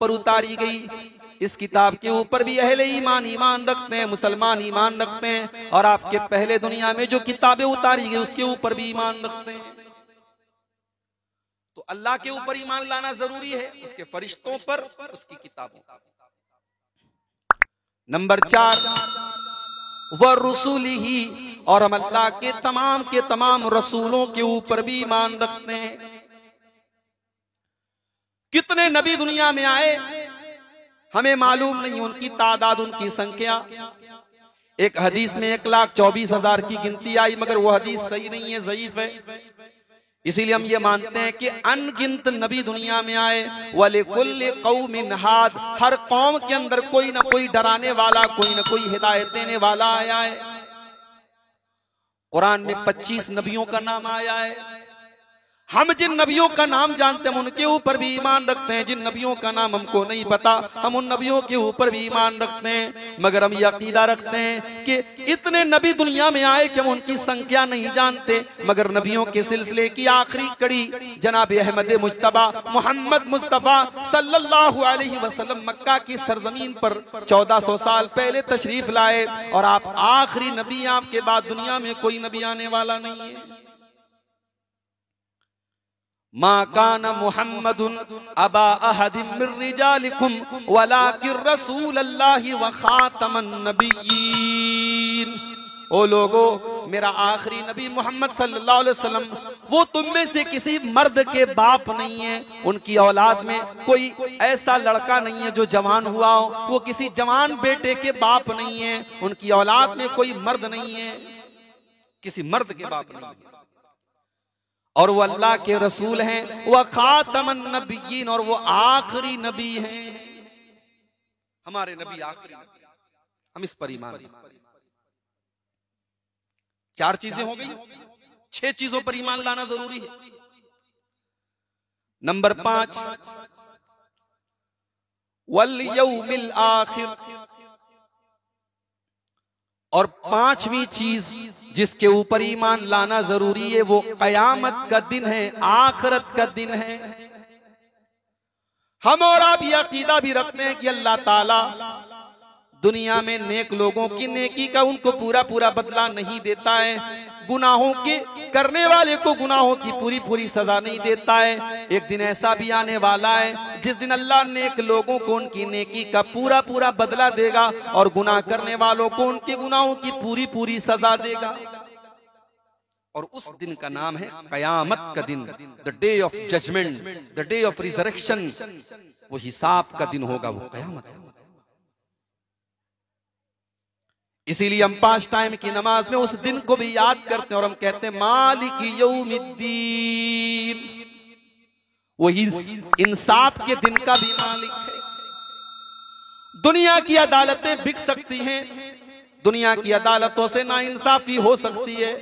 ऊपर उतारी गई। इस किताब के ऊपर भी अहले ईमान ईमान रखते हैं, मुसलमान ईमान रखते हैं, और आपके पहले दुनिया में जो किताबें उतारी गई उसके ऊपर भी ईमान रखते हैं। तो अल्लाह के ऊपर ईमान लाना जरूरी है, उसके फरिश्तों पर, उसकी किताबों पर। नंबर 4, व रसूलिही, और हम अल्लाह के तमाम रसूलों के ऊपर भी ईमान रखते हैं। कितने नबी दुनिया में आए हमें मालूम नहीं, उनकी तादाद, उनकी संख्या। एक हदीस में 1,24,000 की गिनती आई, मगर वो हदीस सही नहीं है, ज़ईफ है। इसीलिए हम ये मानते हैं कि अनगिनत नबी दुनिया में आए। वलिकुल्लि कौमिन हाद, हर कौम के अंदर कोई ना कोई डराने वाला, कोई ना कोई हिदायत देने वाला आया है। कुरान में 25 नबियों का नाम आया है। हम जिन नबियों का नाम जानते हैं उनके ऊपर भी ईमान रखते हैं, जिन नबियों का नाम हमको नहीं पता हम उन नबियों के ऊपर भी ईमान रखते हैं। मगर हम ये अकीदा रखते हैं कि इतने नबी दुनिया में आए कि हम उनकी संख्या नहीं जानते, मगर नबियों के सिलसिले की आखिरी कड़ी जनाब अहमद मुज्तबा मोहम्मद मुस्तफा सल्लल्लाहु अलैहि वसल्लम मक्का की सरजमीन पर 1400 साल पहले तशरीफ लाए, और आप आखिरी नबी, आपके बाद दुनिया में कोई नबी आने वाला नहीं है। मा काना मुहम्मदुन अबा अहदिम मिर रिजालिकुम वलाकिन रसूलल्लाहि व खातमन नबिय्यीन। ओ लोगो, मेरा आखिरी नबी मोहम्मद सल्लल्लाहु अलैहि वसल्लम वो तुम में से किसी मर्द के बाप नहीं है, उनकी औलाद में कोई ऐसा लड़का नहीं है जो जवान हुआ हो, वो किसी जवान बेटे के बाप नहीं है, उनकी औलाद में कोई मर्द नहीं है, किसी मर्द के बाप नहीं है, और वो अल्लाह के रसूल हैं, वह खातमन नबिय्यीन, और वो आखिरी नबी हैं। हमारे नबी आखिरी, हम इस पर ईमान। 4 चीजें हो गई, 6 चीजों पर ईमान लाना जरूरी है। नंबर 5, वल यौमिल आखिर, और 5वीं चीज जिसके ऊपर ईमान लाना जरूरी है वो कयामत का दिन है, आखिरत का दिन है। हम और आप ये अकीदा भी रखते हैं कि अल्लाह ताला दुनिया में नेक लोगों की नेकी का उनको पूरा पूरा बदला नहीं देता है, गुनाहों के करने वाले को गुनाहों की पूरी पूरी सजा नहीं देता है। एक दिन ऐसा भी आने वाला है जिस दिन अल्लाह नेक लोगों को उनकी नेकी का पूरा पूरा बदला देगा, और गुनाह करने वालों को उनके गुनाहों की पूरी पूरी सजा देगा। और उस दिन का नाम है कयामत का दिन, the day of judgment, the day of resurrection. वो हिसाब का दिन होगा, वो कयामत। इसीलिए हम 5 टाइम की नमाज में उस दिन को भी याद करते हैं, और हम कहते हैं मालिक यौमिद्दीन। वही इंसाफ के दिन का भी मालिक है। दुनिया की अदालतें बिक सकती हैं, दुनिया की अदालतों से नाइंसाफी हो सकती है।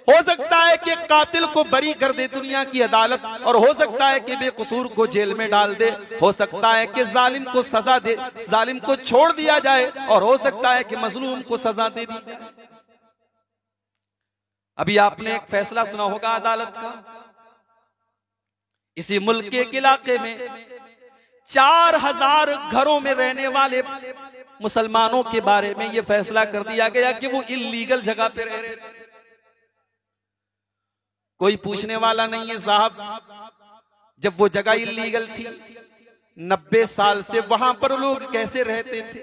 हो सकता है कि कातिल को बरी कर दे दुनिया की अदालत, और हो सकता है कि बेकसूर को जेल में डाल दे, हो सकता है कि जालिम को सजा दे, जालिम को छोड़ दिया जाए, और हो सकता है कि मजलूम को सजा दे दी जाए। अभी आपने एक फैसला सुना होगा अदालत का, इसी मुल्क के एक इलाके में 4000 घरों में रहने वाले मुसलमानों के बारे में यह फैसला कर दिया गया कि वो इल्लीगल जगह पे रह रहे थे। कोई पूछने वाला नहीं है साहब, जब वो जगह इल्लीगल थी 90 साल से वहां पर लोग कैसे रहते थे?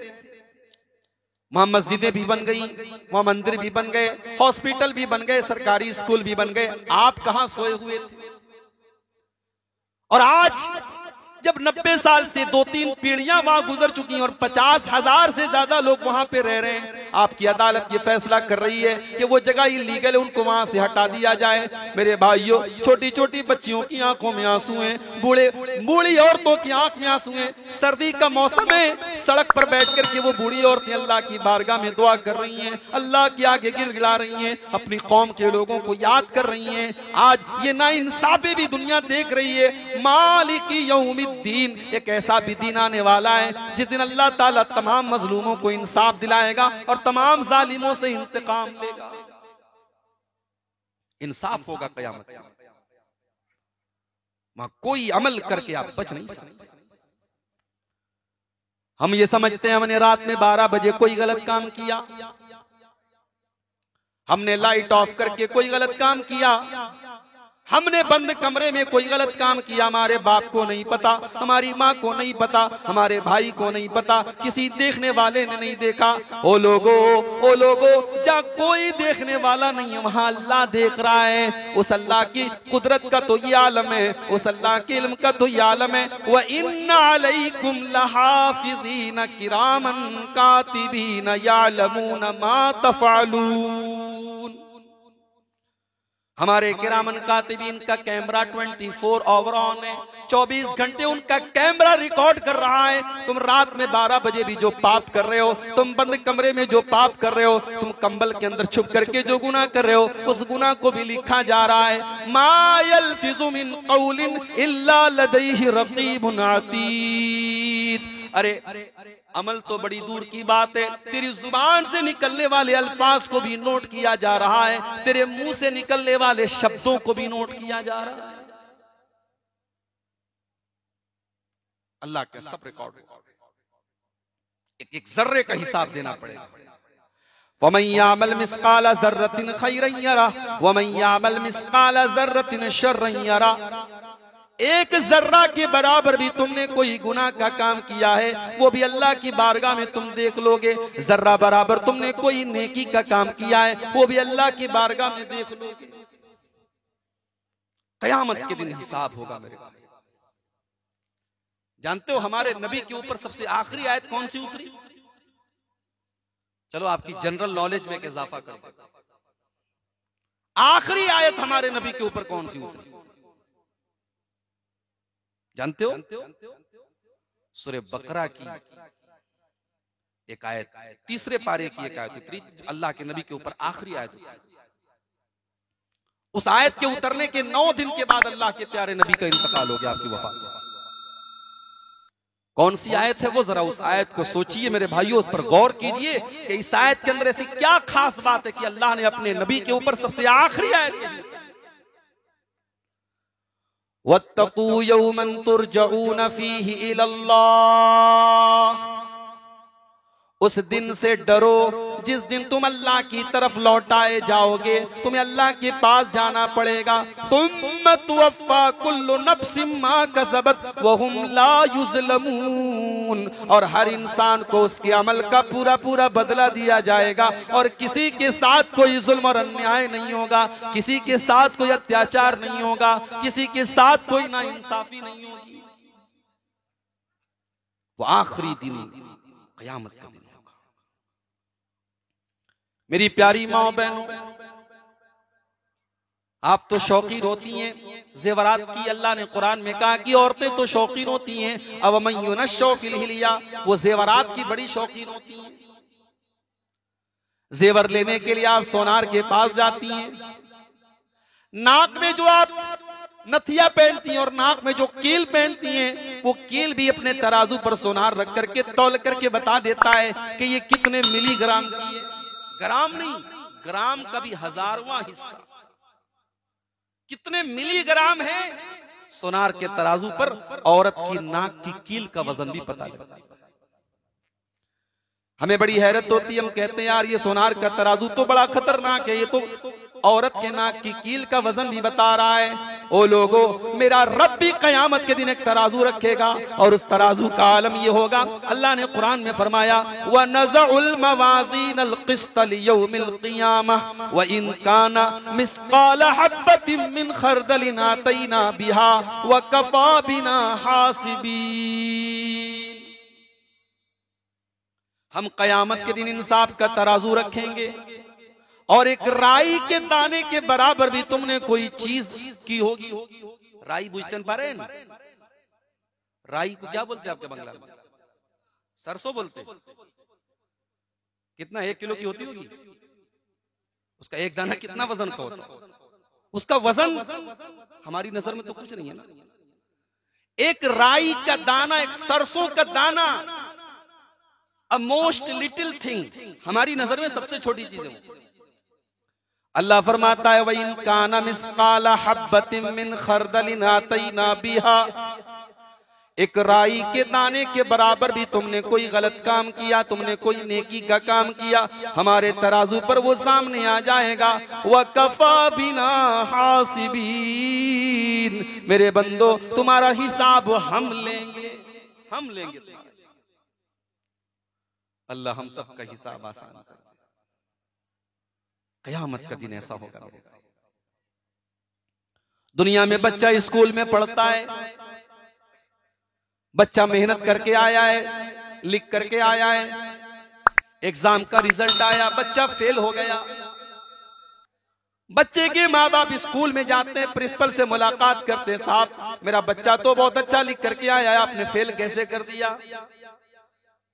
वहां मस्जिदें भी बन गई, वहां मंदिर भी बन गए, हॉस्पिटल भी बन गए, सरकारी स्कूल भी बन गए, आप कहां सोए हुए थे? और आज जब 90 साल से 2-3 पीढ़ियां वहां गुजर चुकी हैं और 50,000 से ज्यादा लोग वहां पे रह रहे हैं, आपकी अदालत ये फैसला कर रही है कि वो जगह इलीगल है, उनको वहां से हटा दिया जाए। मेरे भाइयों, छोटी छोटी बच्चियों की आंखों में आंसू हैं, बूढ़ी औरतों की आंख में आंसू हैं। सर्दी का मौसम है, सड़क पर बैठ करके वो बूढ़ी औरतें अल्लाह की बारगाह में दुआ कर रही हैं, अल्लाह के आगे गिड़गिड़ा रही हैं, अपनी कौम के लोगों को याद कर रही हैं। आज ये नाइंसाफी भी दुनिया देख रही है। मालिक यौमिद्दीन, एक ऐसा भी दिन आने वाला है जिस दिन अल्लाह ताला तमाम मजलूमों को इंसाफ दिलाएगा और तमाम जालिमों से इंतकाम लेगा। इंसाफ होगा कयामत में, वहां कोई अमल करके आप बच नहीं सकते। हम ये समझते हैं हमने रात में 12 बजे कोई गलत काम किया, हमने लाइट ऑफ करके कोई गलत काम किया, हमने बंद कमरे में कोई गलत काम किया, हमारे बाप को नहीं पता, हमारी माँ को नहीं पता, हमारे भाई को नहीं पता, किसी देखने वाले ने नहीं देखा। ओ लोगो, जहाँ कोई देखने वाला नहीं है वहां अल्लाह देख रहा है। उस अल्लाह की कुदरत का तो ये आलम है, उस अल्लाह के इल्म का तो ये आलम है। व इन्ना अलैकुम लहाफिज़ीन किरामन कातिबीन यालमून मा तफ़अलून। हमारे किरामन कातिबीन का कैमरा 24 आवर ऑन है, 24 घंटे उनका कैमरा रिकॉर्ड कर रहा है। तुम रात में 12 बजे भी जो पाप कर रहे हो, तुम बंद कमरे में जो पाप कर रहे हो, तुम कंबल के अंदर छुप करके जो गुनाह कर रहे हो, उस गुनाह को भी लिखा जा रहा है। मा यल्फिज़ु मिन क़ौलिन इल्ला लदैहि रक़ीबुन अतीद। अरे अमल तो बड़ी दूर की बात है, तेरी जुबान से निकलने वाले अल्फाज को भी नोट किया जा रहा है, तेरे मुंह से निकलने वाले शब्दों को भी नोट किया जा रहा है। अल्लाह का सब रिकॉर्ड, एक एक जर्रे का हिसाब देना पड़ेगा। वमन यामल मिस्काल ज़र्रतिन खैरन यरा वमन यामल मिस्काल ज़र्रतिन शर्रन यरा। एक जर्रा के बराबर भी तुमने कोई गुनाह का काम किया है, वो भी अल्लाह की बारगाह में तुम देख लोगे। जर्रा बराबर तुमने कोई नेकी का काम किया है, वो भी अल्लाह की बारगाह में देख लोगे। कयामत के दिन हिसाब होगा मेरे भाई। जानते हो हमारे नबी के ऊपर सबसे आखिरी आयत कौन सी उतरी? चलो आपकी जनरल नॉलेज में इजाफा कर दो। आखिरी आयत हमारे नबी के ऊपर कौन सी उतरी जानते हो? सूरह बकरा की एक आयत, तीसरे पारे की एक आयत उतरी, अल्लाह के नबी के ऊपर आखिरी आयत उतरी। उस आयत के उतरने के 9 दिन के बाद अल्लाह के प्यारे नबी का इंतकाल हो गया, आपकी वफात। कौन सी आयत है वो? जरा उस आयत को सोचिए मेरे भाइयों, उस पर गौर कीजिए कि इस आयत के अंदर ऐसी क्या खास बात है कि अल्लाह ने अपने नबी के ऊपर सबसे आखिरी आयत वत्तकू यौमन तुरजऊन फीही इलल्लाह, उस दिन से डरो जिस दिन तुम अल्लाह की तरफ लौटाए जाओगे, तुम्हें अल्लाह के पास जाना पड़ेगा। सुम्मा तुवफ्फा कुल्लु नफ्सिम मा कसबत व हुम ला युज़लमून, और हर इंसान को उसके अमल का पूरा पूरा बदला दिया जाएगा, और किसी के साथ कोई जुल्म और अन्याय नहीं होगा, किसी के साथ कोई अत्याचार नहीं होगा, किसी के साथ कोई नाइंसाफी नहीं होगी। वो आखिरी दिन क़यामत का दिन। मेरी प्यारी माँ बहनों, आप तो शौकीन होती हैं जेवरात की। अल्लाह ने कुरान में कहा कि औरतें तो शौकीन होती हैं, अब मन युनश्शौ फिल हिलिया, वो जेवरात की बड़ी शौकीन होती हैं। जेवर लेने के लिए आप सोनार के पास जाती हैं, नाक में जो आप नथिया पहनती हैं और नाक में जो कील पहनती हैं, वो कील भी अपने तराजू पर सोनार रख करके तौल करके बता देता है कि ये कितने मिलीग्राम की है। ग्राम नहीं, ग्राम का भी 1000वां हिस्सा, कितने मिलीग्राम है सोनार के तराजू पर। औरत की नाक की कील का वजन भी पता लगता है। हमें बड़ी हैरत होती है, हम कहते हैं यार ये सोनार का तराजू तो बड़ा खतरनाक है, ये तो औरत के नाक की कील का वजन भी बता रहा है। ओ लोगो, मेरा रब भी कयामत के दिन एक तराजू रखेगा, और उस तराजू का आलम ये होगा। अल्लाह ने कुरान में फरमाया व नज़उल मवाज़ीनल क़िस्त लियौमिल क़ियामह व इन काना मिस्क़ाल हब्बतिन मिन खरदलिन आतैना बिहा व कफ़ा बिना हासिबीन। हम कयामत के दिन इंसाफ का तराजू रखेंगे, और एक राई के दाने के बराबर भी तुमने कोई चीज की होगी। राई बुझते पा रहे हैं? राई को क्या बोलते हैं आपके बंगला में? सरसों बोलते हैं। कितना 1 किलो की होती होगी? उसका एक दाना कितना वजन का होता है? उसका वजन हमारी नजर में तो कुछ नहीं है ना। एक राई का दाना, एक सरसों का दाना, अ मोस्ट लिटिल थिंग, हमारी नजर में सबसे छोटी चीज है। अल्लाह फरमाता है वइन काना मिस्काला हब्बतिन मिन खरदलिन आतैना बिहा, एक राई के दाने के बराबर भी तुमने कोई गलत काम किया, तुमने कोई नेकी का काम किया, हमारे तराजू पर वो सामने आ जाएगा। व कफा बिना हासिबीन, मेरे बंदो तुम्हारा हिसाब हम लेंगे, हम लेंगे तुम्हारा हिसाब। अल्लाह हम सबका हिसाब आसान कर दे। क़यामत का दिन ऐसा होगा। दुनिया में बच्चा स्कूल में पढ़ता है, बच्चा मेहनत करके आया है, लिख करके आया है, एग्जाम का रिजल्ट आया, बच्चा फेल हो गया। बच्चे के माँ बाप स्कूल में जाते हैं, प्रिंसिपल से मुलाकात करते हैं, साहब मेरा बच्चा तो बहुत अच्छा लिख करके आया है, आपने फेल कैसे कर दिया?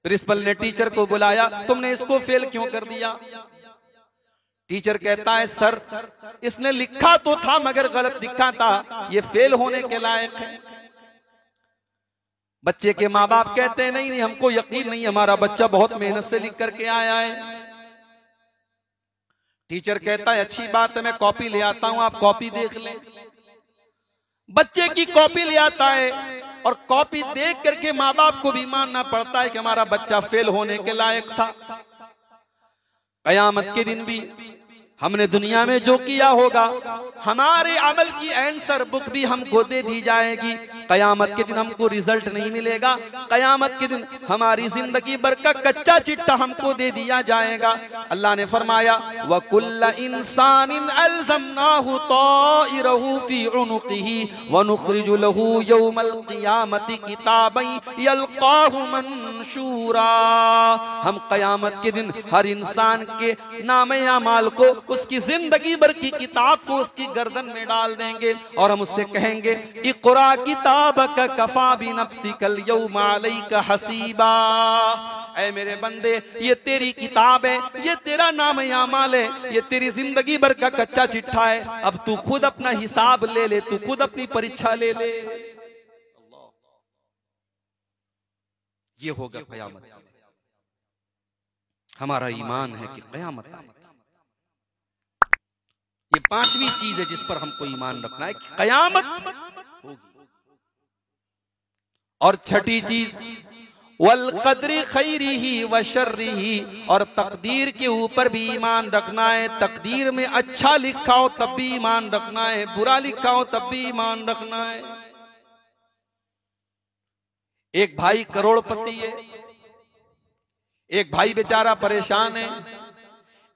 प्रिंसिपल ने टीचर को बुलाया, तुमने इसको फेल क्यों कर दिया? टीचर कहता है सर इसने लिखा तो था मगर गलत लिखा था, ये फेल होने के लायक है। बच्चे के माँ बाप कहते हैं नहीं नहीं हमको यकीन नहीं, हमारा बच्चा बहुत मेहनत से लिख करके आया है। टीचर कहता है अच्छी बात है, मैं कॉपी ले आता हूं, आप कॉपी देख लें। बच्चे की कॉपी ले आता है और कॉपी देख करके माँ बाप को भी मानना पड़ता है कि हमारा बच्चा फेल होने के लायक था। कयामत के दिन भी हमने दुनिया में जो किया होगा, हमारे अमल की आंसर बुक भी हमको दे दी जाएगी। कयामत के दिन हमको रिजल्ट नहीं मिलेगा, कयामत के दिन हमारी जिंदगी भर का कच्चा चिट्ठा हमको दे दिया जाएगा। अल्लाह ने फरमाया वकुल्ल इंसानिन अल्ज़मनाहु ताइरहु फी उनुक़िही व नुख़रिजु लहू यौमल क़ियामति किताबन यल्क़ाहु मंशूरा। हम कयामत के दिन हर इंसान के नामे अमाल को, उसकी जिंदगी भर की किताब को उसकी गर्दन में डाल देंगे और हम उससे कहेंगे इक़रा किताबक कफ़ा बिनफ़्सिकल यौमा अलैका हसीबा। ऐ मेरे बंदे ये तेरी किताब है, ये तेरा नाम अमाल है, ये तेरी जिंदगी भर का कच्चा चिट्ठा है, अब तू खुद अपना हिसाब ले ले, तू खुद अपनी परीक्षा ले ले। ये होगा क़यामत। हमारा ईमान है कि क़यामत आएगी। ये पांचवी चीज है जिस पर हमको ईमान रखना है कि कयामत होगी। और छठी चीज वल क़द्रि खैरिही व शर्रिही, और तकदीर के ऊपर भी ईमान रखना है। तकदीर में अच्छा लिखा हो तब भी ईमान रखना है, बुरा लिखा हो तब भी ईमान रखना है। एक भाई करोड़पति है, एक भाई बेचारा परेशान है।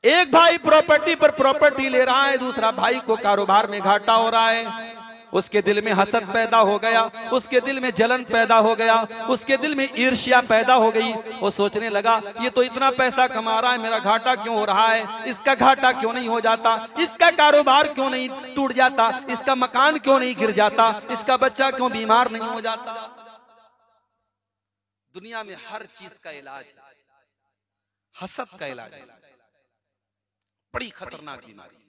एक भाई प्रॉपर्टी पर प्रॉपर्टी ले रहा है, दूसरा भाई को कारोबार में घाटा हो रहा है। उसके दिल में हसद पैदा हो गया, उसके दिल में जलन पैदा हो गया, उसके दिल में ईर्ष्या पैदा हो गई। वो सोचने लगा ये तो इतना पैसा कमा रहा है, मेरा घाटा क्यों हो रहा है, इसका घाटा क्यों नहीं हो जाता, इसका कारोबार क्यों नहीं टूट जाता, इसका मकान क्यों नहीं गिर जाता, इसका बच्चा क्यों बीमार नहीं हो जाता। दुनिया में हर चीज का इलाज हसद का इलाज है, बड़ी खतरनाक बीमारी।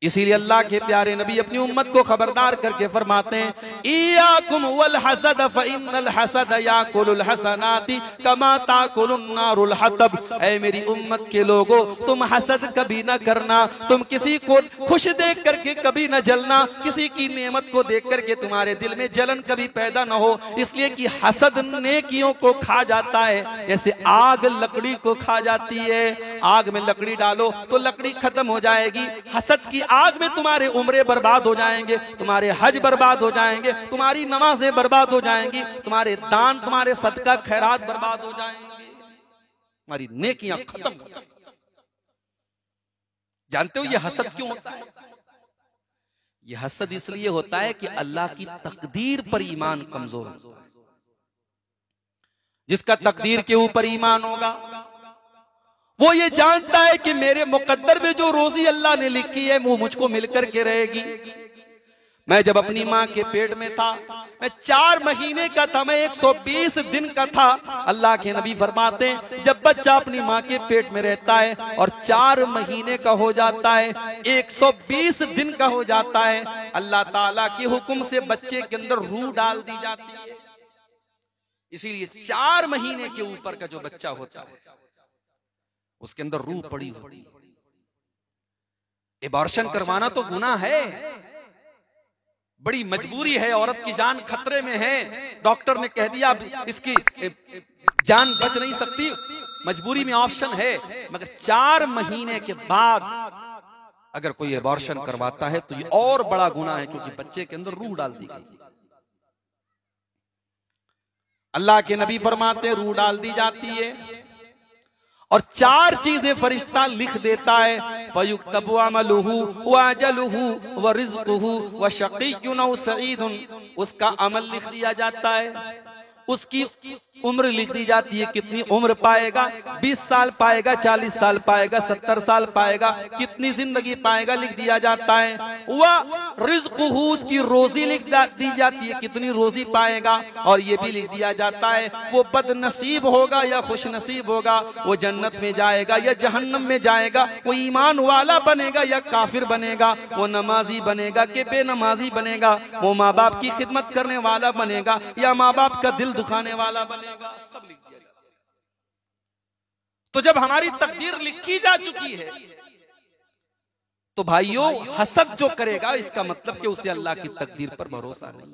इसीलिए अल्लाह के प्यारे नबी अपनी उम्मत को खबरदार करके फरमाते हैं इयाकुम वल हसद फइन्नल हसद याकुलुल हसनाति कमा ताकुलुन नारुल हतब। ऐ मेरी उम्मत के लोगों तुम हसद कभी ना करना, तुम किसी को खुश देख करके कभी न जलना, किसी की नेमत को देख करके तुम्हारे दिल में जलन कभी पैदा न हो, इसलिए कि हसद नेकियों को खा जाता है जैसे आग लकड़ी को खा जाती है। आग में लकड़ी डालो तो लकड़ी खत्म हो जाएगी, हसद की आग में तुम्हारे उम्रें बर्बाद हो जाएंगे, तुम्हारे हज बर्बाद हो जाएंगे, तुम्हारी नमाजें बर्बाद हो जाएंगी, तुम्हारे दान तुम्हारे सदका खैरात बर्बाद हो जाएंगे, तुम्हारी नेकियां खत्म हो जाएंगी। जानते हो ये हसद क्यों होता है? ये हसद इसलिए होता है कि अल्लाह की तकदीर पर ईमान कमजोर होता है। जिसका तकदीर के ऊपर ईमान होगा वो ये जानता है कि मेरे मुकद्दर में जो रोजी अल्लाह ने लिखी है वो मुझको मिलकर के रहेगी। मैं जब अपनी माँ के पेट में था, मैं 4 महीने का था, मैं 120 दिन का था। अल्लाह के नबी फरमाते हैं जब बच्चा अपनी माँ के पेट में रहता है और 4 महीने का हो जाता है, 120 दिन का हो जाता है, अल्लाह ताला के हुक्म से बच्चे के अंदर रूह डाल दी जाती है। इसीलिए 4 महीने के ऊपर का जो बच्चा होता है उसके अंदर रूह पड़ी होती है। एबॉर्शन करवाना तो गुनाह है, बड़ी मजबूरी है, औरत की जान खतरे में है, डॉक्टर ने कह दिया इसकी जान बच नहीं सकती, मजबूरी में ऑप्शन है। मगर 4 महीने के बाद अगर कोई एबॉर्शन करवाता है तो ये और बड़ा गुनाह है, क्योंकि बच्चे के अंदर रूह डाल दी गई। अल्लाह के नबी फरमाते हैं रूह डाल दी जाती है और 4 चीजें फरिश्ता लिख देता है, फयुक्तबु अमलुहु व अजलुहु व रिज़्क़ुहु व शक़िय्युन औ सईदुन। उसका अमल लिख दिया जाता है, उसकी उम्र लिख दी जाती है, कितनी उम्र पाएगा, 20 साल पाएगा, 40 साल पाएगा, 70 साल पाएगा, कितनी जिंदगी पाएगा लिख दिया जाता है। वह रिज़्क़ुहु, उसकी रोजी लिख दी जाती है, कितनी रोजी पाएगा, और ये भी लिख दिया जाता है वो बदनसीब होगा या खुश नसीब होगा, वो जन्नत में जाएगा या जहन्नम में जाएगा, वो ईमान वाला बनेगा या काफिर बनेगा, वो नमाजी बनेगा कि बेनमाजी बनेगा, वो माँ बाप की खिदमत करने वाला बनेगा या माँ बाप का दिल दुखाने वाला बनेगा, सब लिख दिया जाता है। तो जब हमारी तकदीर लिखी जा चुकी है तो भाइयों हसद जो करेगा इसका मतलब कि उसे अल्लाह की तकदीर पर भरोसा नहीं।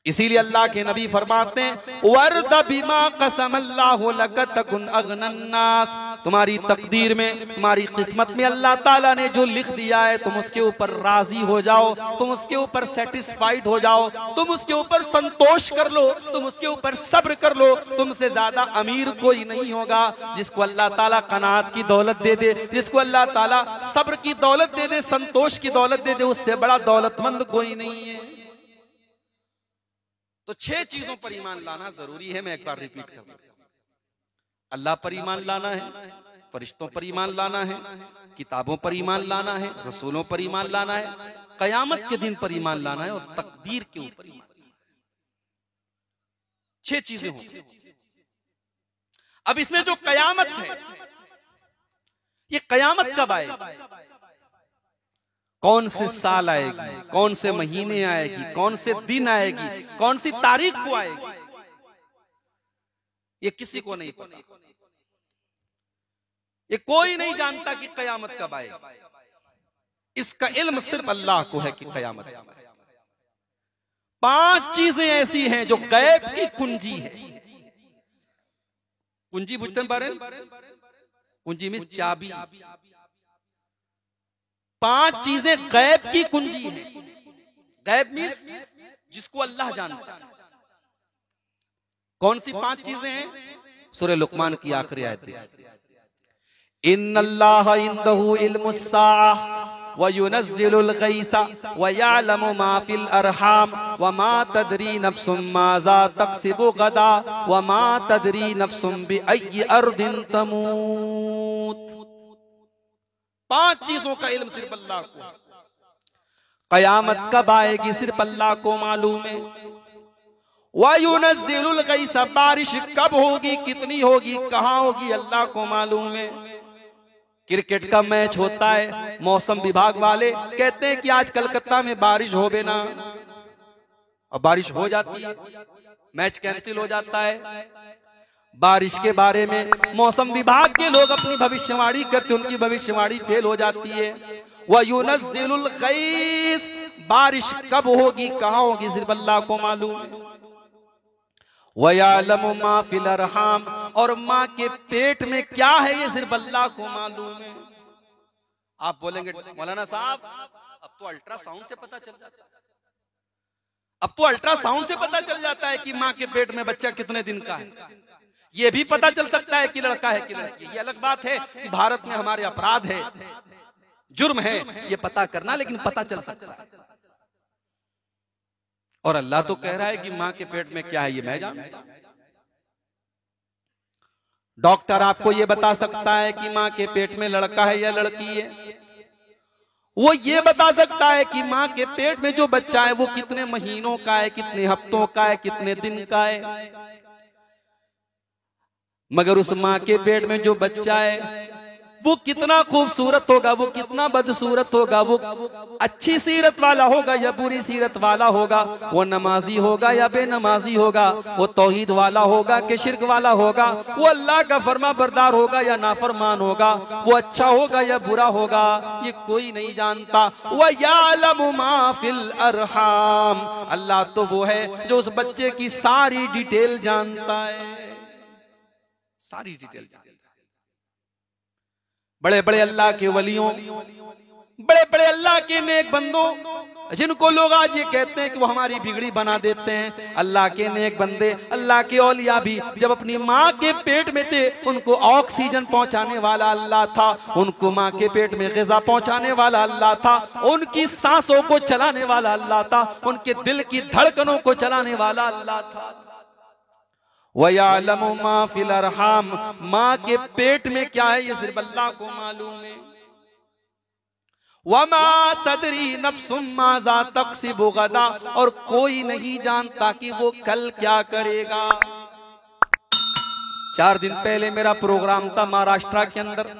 इसीलिए अल्लाह के नबी फरमाते हैं वर्द बिमा कसमल्लाहु लक तकुन अगनन नास, तुम्हारी तकदीर में, तुम्हारी किस्मत में अल्लाह ताला ने जो लिख दिया है तुम उसके ऊपर राजी हो जाओ, तुम उसके ऊपर सेटिस्फाइड हो जाओ, तुम उसके ऊपर संतोष कर लो, तुम उसके ऊपर सब्र कर लो। तुमसे ज्यादा अमीर कोई नहीं होगा जिसको अल्लाह ताला कनात की दौलत दे दे, जिसको अल्लाह ताला सब्र की दौलत दे दे, संतोष की दौलत दे दे, उससे बड़ा दौलतमंद कोई नहीं है। तो 6 चीजों पर ईमान लाना जरूरी है। मैं एक बार रिपीट करूं, अल्लाह पर ईमान लाना है, फरिश्तों पर ईमान लाना है, किताबों पर ईमान लाना है, रसूलों पर ईमान लाना है, कयामत के दिन पर ईमान लाना है और तकदीर के ऊपर ईमान लाना है। 6 चीजें होंगी। अब इसमें जो कयामत है, ये कयामत कब आएगी, कौन से साल आएगी, कौन से महीने आएगी, कौन से दिन आएगी, कौन सी तारीख को आएगी, ये किसी को नहीं पता। ये कोई नहीं जानता कि कयामत कब आएगी। इसका इल्म सिर्फ अल्लाह को है कि कयामत। 5 चीजें ऐसी हैं जो गैब की कुंजी है। कुंजी बुझते बारे, कुंजी में चाबी। 5 चीजें गैब की कुंजी है। गैब मींस जिसको अल्लाह जानता है। कौन सी 5 चीजें हैं? सूरह लुकमान की आखिरी आयत है, इन्नल्लाह इंदहु इल्मुस्साअह व युनज़्ज़िलुल गैसा व यअलमु मा फिल अरहाम व मा तदरी नफ्सुम माज़ा तक्सिबु गदा व मा तदरी नफ्सुम बिअय्यि अर्दिन तमूत। 5 चीजों का इल्म सिर्फ अल्लाह को। कयामत कब आएगी सिर्फ अल्लाह को मालूम है। वयुनज़्ज़िलुल गैसा, बारिश कब होगी, कितनी होगी, कहां होगी, अल्लाह को मालूम है। क्रिकेट का मैच होता है, मौसम विभाग वाले कहते हैं कि आज कलकत्ता में बारिश होवे ना, और बारिश हो जाती है, मैच कैंसिल हो जाता है। बारिश के बारे में मौसम विभाग के लोग अपनी भविष्यवाणी करते, उनकी भविष्यवाणी फेल हो जाती है। वयुनज़्ज़िलुल गैस, बारिश कब होगी, कहां होगी, सिर्फ अल्लाह को मालूम है। वयअलमु मा फिल अरहाम, और माँ के पेट में क्या है ये सिर्फ अल्लाह को मालूम है। आप बोलेंगे मौलाना साहब अब तो अल्ट्रासाउंड से पता चल जाता है, अब तो अल्ट्रासाउंड से पता चल जाता है कि माँ के पेट में बच्चा कितने दिन का है। ये भी पता चल सकता है कि लड़का है कि लड़की। ये अलग बात है कि भारत में हमारे अपराध है, जुर्म है ये पता करना, लेकिन पता चल सकता है। और अल्लाह तो कह रहा है कि मां के पेट में क्या है ये मैं जानता हूं। डॉक्टर आपको ये बता सकता है कि मां के पेट में लड़का है या लड़की है। वो ये बता सकता है कि मां के पेट में जो बच्चा है वो कितने महीनों का है, कितने हफ्तों का है, कितने दिन का है। मगर उस मां के पेट में जो बच्चा है वो कितना खूबसूरत होगा, वो कितना बदसूरत होगा, वो अच्छी सीरत वाला होगा या बुरी सीरत वाला होगा, वो नमाजी होगा या बेनमाजी होगा, वो तौहीद वाला होगा कि शिर्क वाला होगा, वो अल्लाह का फरमा बरदार होगा या नाफरमान होगा, वो अच्छा होगा या बुरा होगा, ये कोई नहीं जानता। व यालमु मा फिल अरहाम, अल्लाह तो वो है जो उस बच्चे की सारी डिटेल जानता है, सारी डिटेल जानता है। बड़े बड़े अल्लाह के वलियों, बड़े बड़े अल्लाह के नेक बंदों, जिनको लोग आज ये कहते हैं कि वो हमारी बिगड़ी बना देते हैं, अल्लाह के नेक बंदे, अल्लाह के औलिया भी जब अपनी माँ के पेट में थे, उनको ऑक्सीजन पहुंचाने वाला अल्लाह था, उनको माँ के पेट में ग़िज़ा पहुंचाने वाला अल्लाह था, उनकी सांसों को चलाने वाला अल्लाह था, उनके दिल की धड़कनों को चलाने वाला अल्लाह था। वयालमु मा फिल अरहाम, माँ के पेट में क्या है ये सिर्फ अल्लाह को मालूम है। वमा तदरी नफ्सुम माज़ा तक्सिबु गदा, और कोई नहीं जानता कि वो कल क्या करेगा। 4 दिन पहले मेरा प्रोग्राम था महाराष्ट्र के अंदर,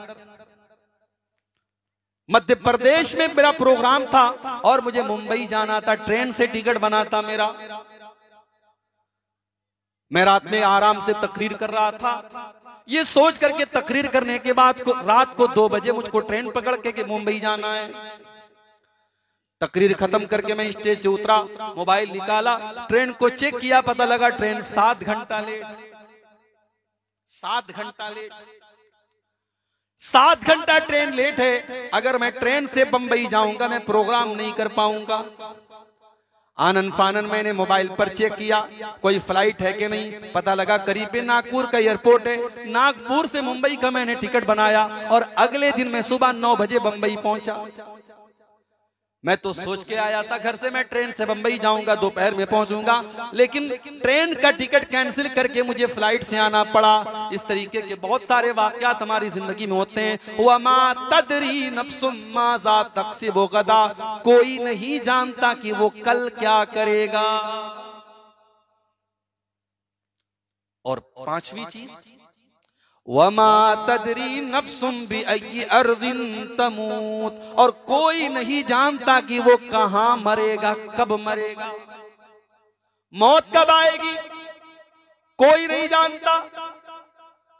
मध्य प्रदेश में मेरा प्रोग्राम था और मुझे मुंबई जाना था, ट्रेन से टिकट बना था मेरा। मैं रात में आराम से तकरीर कर रहा था, ये सोच करके तकरीर करने के बाद रात को 2 बजे मुझको ट्रेन पकड़ के मुंबई जाना है। तकरीर खत्म करके मैं स्टेज से उतरा, मोबाइल निकाला, ट्रेन को चेक किया, पता लगा ट्रेन 7 घंटा लेट, 7 घंटा लेट, 7 घंटा ट्रेन लेट है। अगर मैं ट्रेन से बंबई जाऊंगा मैं प्रोग्राम नहीं कर पाऊंगा। आनन फानन मैंने मोबाइल पर चेक किया कोई फ्लाइट है कि नहीं, पता लगा करीब नागपुर का एयरपोर्ट है, नागपुर से मुंबई का मैंने टिकट बनाया और अगले दिन मैं सुबह 9 बजे बंबई पहुंचा। मैं तो सोच के आया था घर से मैं ट्रेन से बंबई जाऊंगा, दोपहर में पहुंचूंगा, लेकिन ट्रेन का टिकट कैंसिल करके मुझे फ्लाइट से आना पड़ा। इस तरीके के बहुत सारे वाकयात हमारी जिंदगी में होते हैं। वमा तदरी नफ्सुम माज़ा तक्सिबु गदा, कोई नहीं जानता कि वो कल क्या करेगा। और 5वीं चीज, वमा तदरी नफ्सुम बिअय्यि अर्ज़िन तमूत, और कोई नहीं जानता कि वो कहां मरेगा, कब मरेगा, मौत कब आएगी, कोई नहीं जानता।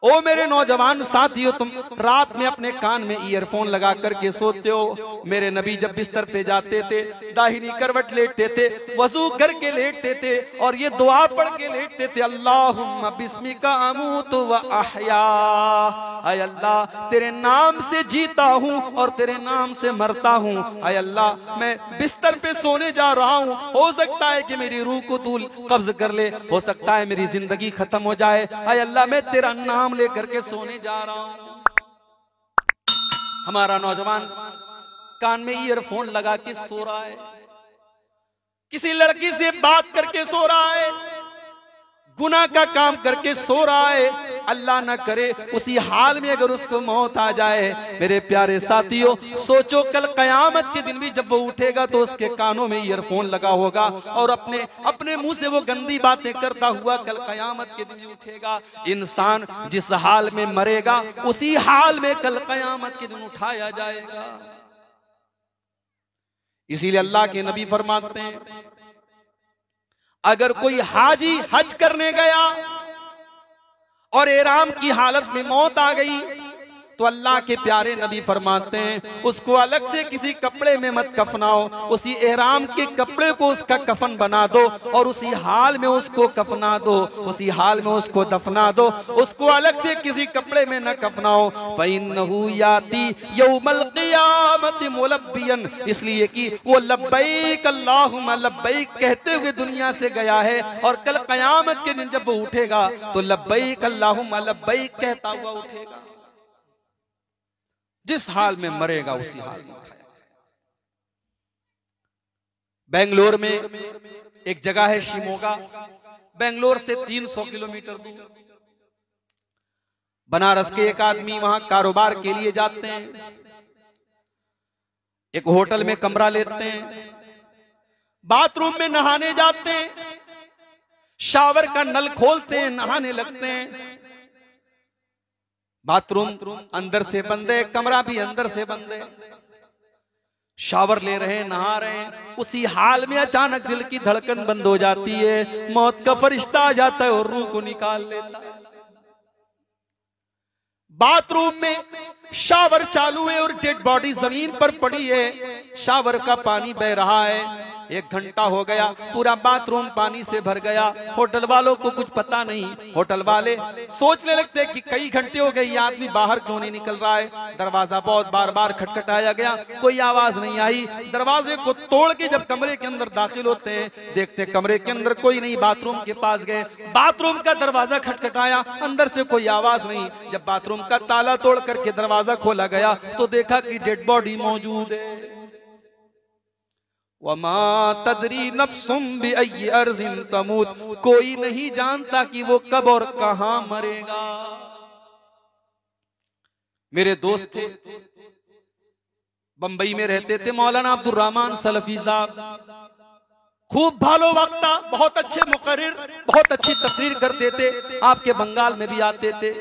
ओ मेरे नौजवान साथियों, तुम रात में अपने कान में ईयरफोन लगा करके सोते हो। मेरे नबी जब बिस्तर पे जाते थे, दाहिनी करवट लेटते थे, वजू करके लेटते थे और ये दुआ पढ़ के लेटते थे, अल्लाहुम्मा बिस्मिका अमूतु व अहया, आय अल्लाह तेरे नाम से जीता हूँ और तेरे नाम से मरता हूँ। आय अल्लाह मैं बिस्तर पे सोने जा रहा हूँ, हो सकता है कि मेरी रूह को तू कब्ज कर ले, हो सकता है मेरी जिंदगी खत्म हो जाए। आय अल्लाह मैं तेरा नाम लेकर के सोने जा रहा हूं। हमारा नौजवान कान में ईयरफोन लगा के सो रहा है, किसी लड़की से बात करके सो रहा है, गुनाह का काम करके सो रहा है। अल्लाह ना करे उसी हाल में अगर उसको मौत आ जाए, मेरे प्यारे साथियों सोचो कल कयामत के दिन भी जब वो उठेगा तो उसके कानों में ईयरफोन लगा होगा और अपने मुंह से वो गंदी बातें करता हुआ कल कयामत के दिन उठेगा। इंसान जिस हाल में मरेगा उसी हाल में कल कयामत के दिन उठाया जाएगा। इसीलिए अल्लाह के नबी फरमाते हैं, अगर कोई हाजी हज करने गया और एहराम की हालत में मौत आ गई तो अल्लाह के प्यारे नबी फरमाते हैं उसको अलग से किसी कपड़े में मत कफनाओ, उसी एहराम के कपड़े को उसका कफन बना दो और उसी हाल में उसको कफना दो, उसी हाल में उसको दफना दो, उसको अलग से किसी कपड़े में न कफनाओ। फइन्नहु याती यौमल क़ियामति मुलब्बियन, इसलिए कि वो लब्बैक अल्लाहुम्मा लब्बैक कहते हुए दुनिया से गया है और कल क़यामत के दिन जब वो उठेगा तो लब्बैक अल्लाहुम्मा लब्बैक कहता हुआ उठेगा। जिस हाल में मरेगा उसी हाल में उठाया जाएगा। बेंगलोर में एक जगह है शिमोगा, बेंगलोर से 300 किलोमीटर दूर। बनारस के एक आदमी वहां कारोबार के लिए जाते हैं, एक होटल में कमरा लेते हैं, बाथरूम में नहाने जाते हैं, शावर का नल खोलते हैं, नहाने लगते हैं। बाथरूम अंदर से बंद है, कमरा भी अंदर से बंद है। शावर ले रहे हैं, नहा रहे हैं, उसी हाल में अचानक दिल की धड़कन बंद हो जाती है, मौत का फरिश्ता आ जाता है और रूह को निकाल लेता है। बाथरूम में शावर चालू है और डेड बॉडी जमीन पर पड़ी है, शावर का पानी बह रहा है। 1 घंटा हो गया, पूरा बाथरूम पानी से भर गया। होटल वालों को कुछ पता नहीं, होटल वाले सोचने लगते कि कई घंटे हो गए ये आदमी बाहर क्यों नहीं निकल रहा है। दरवाजा बहुत बार बार खटखटाया गया, कोई आवाज नहीं आई। दरवाजे को तोड़ के जब कमरे के अंदर दाखिल होते हैं, देखते कमरे के अंदर कोई नहीं। बाथरूम के पास गए, बाथरूम का दरवाजा खटखटाया, अंदर से कोई आवाज नहीं। जब बाथरूम का ताला तोड़ करके दरवाजा खोला गया तो देखा कि डेड बॉडी मौजूद है। वमा तदरी नफ्सुम बिअय्यि अर्ज़िन तमूत, कोई नहीं जानता कि वो कब और कहां मरेगा। मेरे दोस्त थे, बंबई में रहते थे, मौलाना अब्दुल रहमान सलफी साहब, खूब भालो वक्ता, बहुत अच्छे मुकर्रिर, बहुत अच्छी तकरीर करते थे। आपके बंगाल में भी आते थे।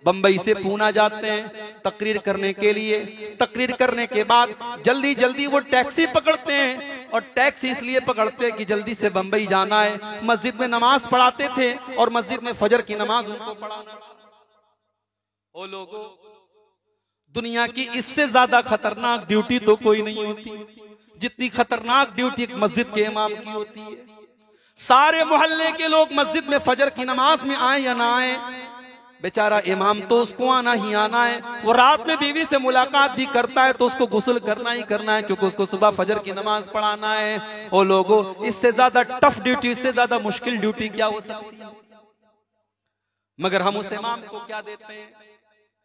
बंबई से पूना जाते हैं तकरीर करने के लिए। तकरीर करने के बाद जल्दी जल्दी वो टैक्सी पकड़ते हैं, और टैक्सी इसलिए पकड़ते हैं कि जल्दी से बंबई जाना है। मस्जिद में नमाज पढ़ाते थे और मस्जिद में फजर की नमाज उनको पढ़ाना। ओ लोगों, दुनिया की इससे ज्यादा खतरनाक ड्यूटी तो कोई नहीं होती जितनी खतरनाक ड्यूटी एक मस्जिद के इमाम की होती है। सारे मोहल्ले के लोग मस्जिद में फजर की नमाज में आए या ना आए, बेचारा इमाम तो उसको आना ही आना है। वो रात में बीवी से मुलाकात भी करता है तो उसको गुस्ल करना ही करना है, क्योंकि उसको सुबह फजर की नमाज पढ़ाना है। ओ लोगों, इससे ज्यादा टफ ड्यूटी, इससे ज्यादा मुश्किल ड्यूटी क्या हो सकती है? मगर हम उस इमाम को क्या देते हैं?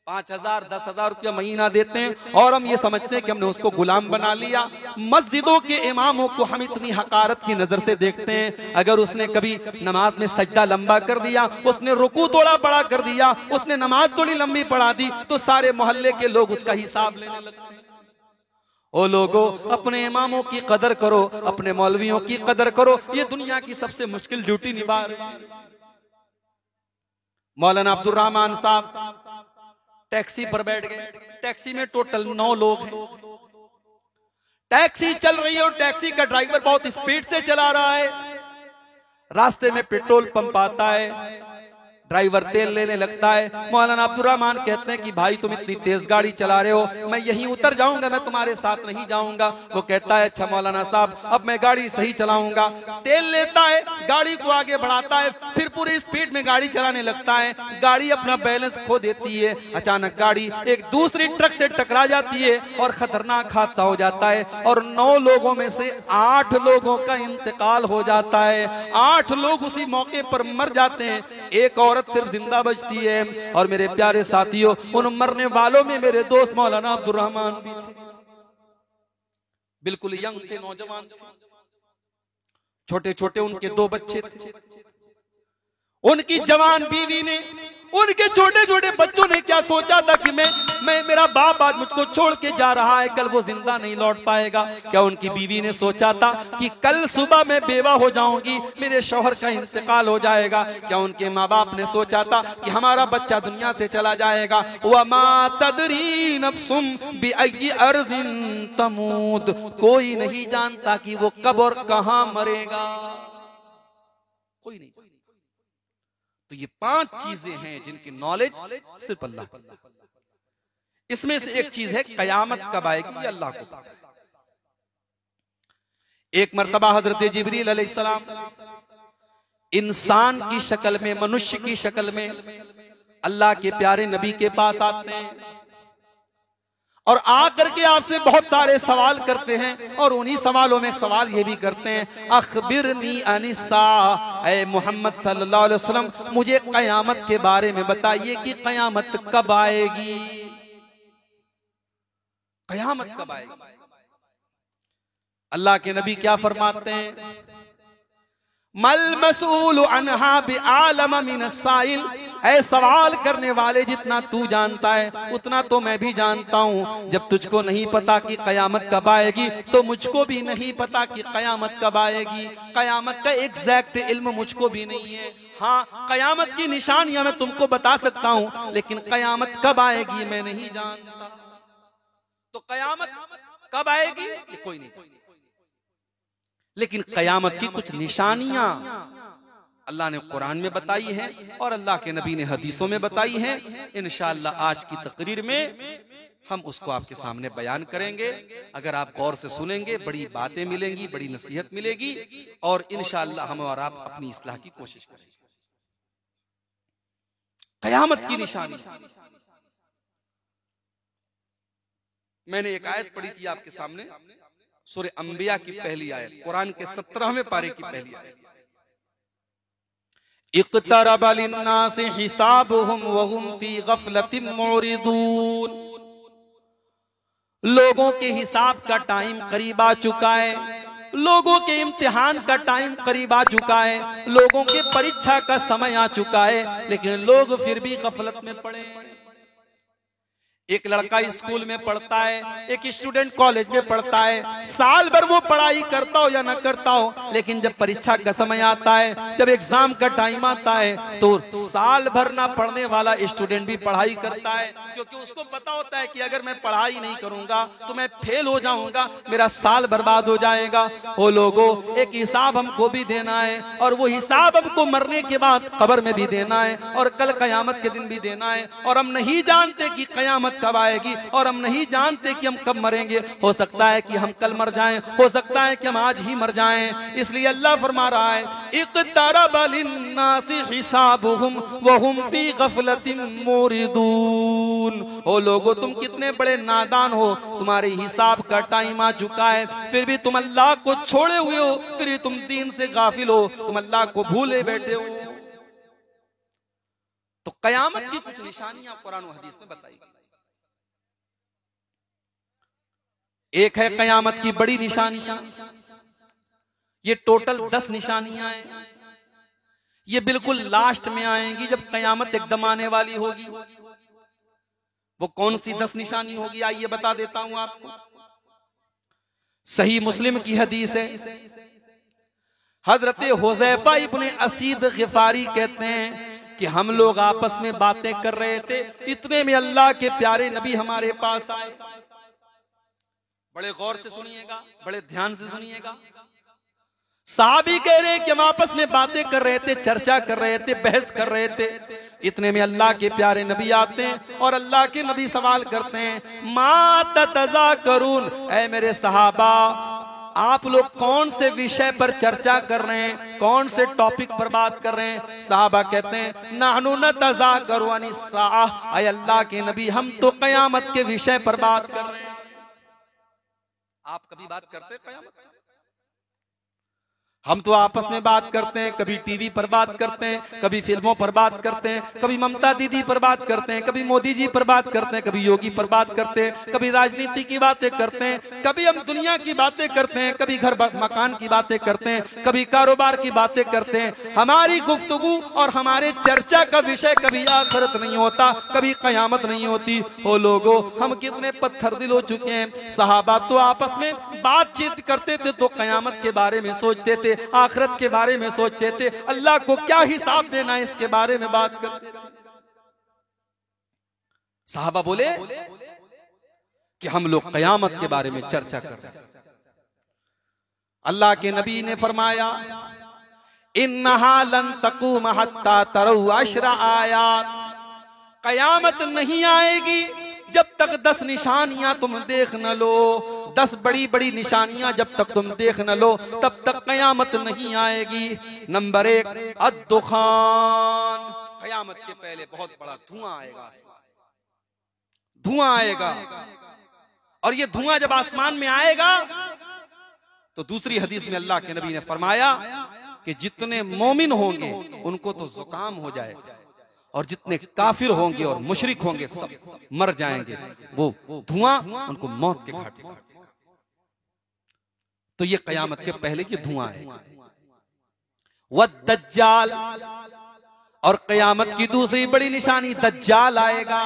5,000 10,000 रुपया महीना देते हैं और हम ये समझते हैं कि हमने उसको गुलाम बना लिया। मस्जिदों के इमामों को हम इतनी हकारत की नजर से देखते हैं। अगर उसने कभी नमाज में सजदा लंबा कर दिया, उसने रुकू थोड़ा बड़ा कर दिया, उसने नमाज थोड़ी लंबी पढ़ा दी, तो सारे मोहल्ले के लोग उसका हिसाब लेने लगते हैं। ओ लोगों, अपने इमामों की कदर करो, अपने मौलवियों की कदर करो। ये दुनिया की सबसे मुश्किल ड्यूटी निभा रहे हैं। मौलाना अब्दुल रहमान साहब टैक्सी पर बैठ गए। टैक्सी में टोटल 9 लोग हैं। टैक्सी चल रही है और टैक्सी का ड्राइवर बहुत स्पीड से चला रहा है। रास्ते में पेट्रोल पंप आता है, ड्राइवर तेल लेने लगता है। मौलाना अब्दुल रहमान कहते हैं कि भाई तुम इतनी तेज गाड़ी चला रहे हो, मैं यहीं उतर जाऊंगा, मैं तुम्हारे साथ नहीं जाऊंगा। वो कहता है अच्छा मौलाना साहब, अब मैं गाड़ी सही चलाऊंगा। तेल लेता है, गाड़ी को आगे बढ़ाता है, फिर पूरी स्पीड में गाड़ी चलाने लगता है। गाड़ी अपना बैलेंस खो देती है। अचानक गाड़ी एक दूसरी ट्रक से टकरा जाती है और खतरनाक हादसा हो जाता है, और 9 लोगों में से 8 लोगों का इंतकाल हो जाता है। 8 लोग उसी मौके पर मर जाते हैं, एक औरत सिर्फ जिंदा बचती है। और मेरे प्यारे साथियों, उन मरने वालों में मेरे दोस्त मौलाना अब्दुल रहमान भी थे। बिल्कुल यंग थे, नौजवान थे, छोटे छोटे उनके 2 बच्चे थे। उनकी जवान बीवी ने, उनके छोटे छोटे बच्चों ने क्या सोचा था कि मैं मेरा बाप आज मुझको छोड़ के जा रहा है, कल वो जिंदा नहीं लौट पाएगा। क्या उनकी बीवी ने सोचा था कि कल सुबह मैं बेवा हो जाऊंगी, मेरे शौहर का इंतकाल हो जाएगा? क्या उनके माँ बाप ने सोचा था कि हमारा बच्चा दुनिया से चला जाएगा? वमा तदरी नफ्सुम बिअय्यि अर्ज़िन तमूत, कोई नहीं जानता कि वो कब और कहां मरेगा, कोई नहीं। तो ये 5 चीजें हैं जिनकी नॉलेज सिर्फ अल्लाह को। इसमें से एक चीज है कयामत कब आएगी, अल्लाह को पता है। एक मर्तबा हजरत जिब्रील अलैहिस्सलाम इंसान की शक्ल में, मनुष्य की शक्ल में अल्लाह के प्यारे नबी के पास आते हैं और आकर के आपसे बहुत सारे सवाल करते हैं। और उन्हीं सवालों में सवाल ये भी करते हैं, अखबिरनी अनिस्सा, ऐ मोहम्मद सल्लल्लाहु अलैहि वसल्लम मुझे कयामत के बारे में बताइए कि कयामत कब आएगी, कयामत कब आएगी। अल्लाह के नबी क्या फरमाते हैं, मल मसूल अन्हा बिआलम मिन साइल, ऐ सवाल करने वाले, जितना तू जानता है उतना तो मैं भी जानता हूँ। जब तुझको नहीं पता कि कयामत कब आएगी तो मुझको भी नहीं पता कि कयामत कब आएगी। कयामत का एग्जैक्ट इल्म मुझको भी नहीं है। हाँ, कयामत की निशानियां मैं तुमको बता सकता हूँ, लेकिन कयामत कब आएगी मैं नहीं जानता। तो कयामत कब आएगी ये कोई नहीं जानता, लेकिन कयामत की कुछ निशानियां अल्लाह ने कुरान में बताई है और अल्लाह के नबी ने हदीसों में बताई है। इंशाअल्लाह आज की तकरीर में हम उसको आपके सामने बयान करेंगे। अगर आप गौर से सुनेंगे बड़ी बातें मिलेंगी, बड़ी नसीहत मिलेगी और इंशाअल्लाह हम और आप अपनी इस्लाह की कोशिश करेंगे। कयामत की निशानी, मैंने एक आयत पढ़ी थी आपके सामने, सूरह अंबिया की पहली आयत, कुरान के 17वें पारे की पहली आयत। इक़्तरब लिन्नासि हिसाबुहुम वहुम फी गफलतिन मुरिदून। लोगों के हिसाब का टाइम करीब आ चुका है, लोगों के इम्तिहान का टाइम करीब आ चुका है, लोगों के परीक्षा का समय आ चुका है, लेकिन लोग फिर भी गफलत में पड़े। एक लड़का स्कूल में पढ़ता है, एक स्टूडेंट कॉलेज में पढ़ता है, साल भर वो पढ़ाई करता हो या ना करता हो, लेकिन जब परीक्षा का समय आता है, जब एग्जाम का टाइम आता है, तो साल भर ना पढ़ने वाला स्टूडेंट भी पढ़ाई करता है, क्योंकि उसको पता होता है कि अगर मैं पढ़ाई नहीं करूंगा तो मैं फेल हो जाऊंगा, मेरा साल बर्बाद हो जाएगा। वो लोगों, एक हिसाब हमको भी देना है और वो हिसाब हमको मरने के बाद कब्र में भी देना है और कल कयामत के दिन भी देना है। और हम नहीं जानते कि कयामत कब आएगी और हम नहीं जानते कि हम कब मरेंगे। हो सकता है कि हम कल मर जाएं, हो सकता है कि हम आज ही मर जाएं। इसलिए अल्लाह फरमा रहा है, इक़्तरब लिन्नासि हिसाबुहुम वहुम फी गफलतिन मुरिदून। ओ लोगो, तुम कितने बड़े नादान हो, तुम्हारे हिसाब का टाइम आ चुका है, फिर भी तुम अल्लाह को छोड़े हुए हो, फिर भी तुम दीन से गाफिल हो, तुम अल्लाह को भूले बैठे हो। तो कयामत की कुछ निशानियां कुरान और हदीस में बताई गई। एक है कयामत की बड़ी निशानियां, ये टोटल 10 निशानियां हैं। ये बिल्कुल लास्ट में आएंगी जब कयामत एकदम आने वाली होगी। वो कौन सी 10 निशानी होगी, आइए बता देता हूं आपको। सही मुस्लिम की हदीस है, हजरत हुज़ैफा इब्ने असीद गिफारी कहते हैं कि हम लोग आपस में बातें कर रहे थे, इतने में अल्लाह के प्यारे नबी हमारे पास आए। बड़े गौर से सुनिएगा, बड़े ध्यान से सुनिएगा। साहबी कह रहे कि हम आपस में बातें कर रहे थे, चर्चा कर रहे थे, बहस कर रहे थे, इतने में अल्लाह के प्यारे नबी आते हैं और अल्लाह के नबी सवाल करते हैं, मा ततज़ाकरून, ऐ मेरे सहाबा आप लोग कौन से विषय पर चर्चा कर रहे हैं, कौन से टॉपिक पर बात कर रहे हैं। साहबा कहते हैं, नहनु नतज़ाकरू अनिस्साअह, ऐ अल्लाह के नबी हम तो कयामत के विषय पर बात कर रहे हैं। आप कभी बात करते हैं कयामत? हम तो आपस में बात करते हैं, कभी टीवी पर बात करते हैं, कभी फिल्मों पर बात करते हैं, कभी ममता दीदी पर बात करते हैं, कभी मोदी जी पर बात करते हैं, कभी योगी पर बात करते हैं, कभी राजनीति की बातें करते हैं, कभी हम दुनिया की बातें करते हैं, कभी घर मकान की बातें करते हैं, कभी कारोबार की बातें करते हैं। हमारी गुफ्तगू और हमारे चर्चा का विषय कभी आखिरत नहीं होता, कभी कयामत नहीं होती। ओ लोगो, हम कितने पत्थर दिल हो चुके हैं। सहाबा तो आपस में बातचीत करते थे तो कयामत के बारे में सोचते थे, आखिरत के बारे में सोचते थे, अल्लाह को क्या हिसाब देना है इसके बारे में बात करते थे। साहबा बोले कि हम लोग कयामत के बारे में चर्चा कर रहे हैं। अल्लाह के नबी ने फरमाया, इन्नहा लन तक़ूम हत्ता तरौ अशरा आयात, कयामत नहीं आएगी जब तक 10 निशानियां तुम देख न लो। 10 बड़ी बड़ी निशानियां जब तक तुम देख न लो तब तक कयामत नहीं आएगी। नंबर 1, अद्दुखान, कयामत के पहले बहुत बड़ा धुआं आएगा, धुआं आएगा। और ये धुआं जब आसमान में आएगा तो दूसरी हदीस में अल्लाह के नबी ने फरमाया कि जितने मोमिन होंगे उनको तो जुकाम हो जाएगा और जितने काफिर होंगे और मुशरिक होंगे सब मर जाएंगे। वो धुआं उनको मौत के घाट पर। तो ये कयामत के पहले ये धुआं है। वद्दज्जाल, और क़यामत की दूसरी बड़ी निशानी दज्जाल आएगा।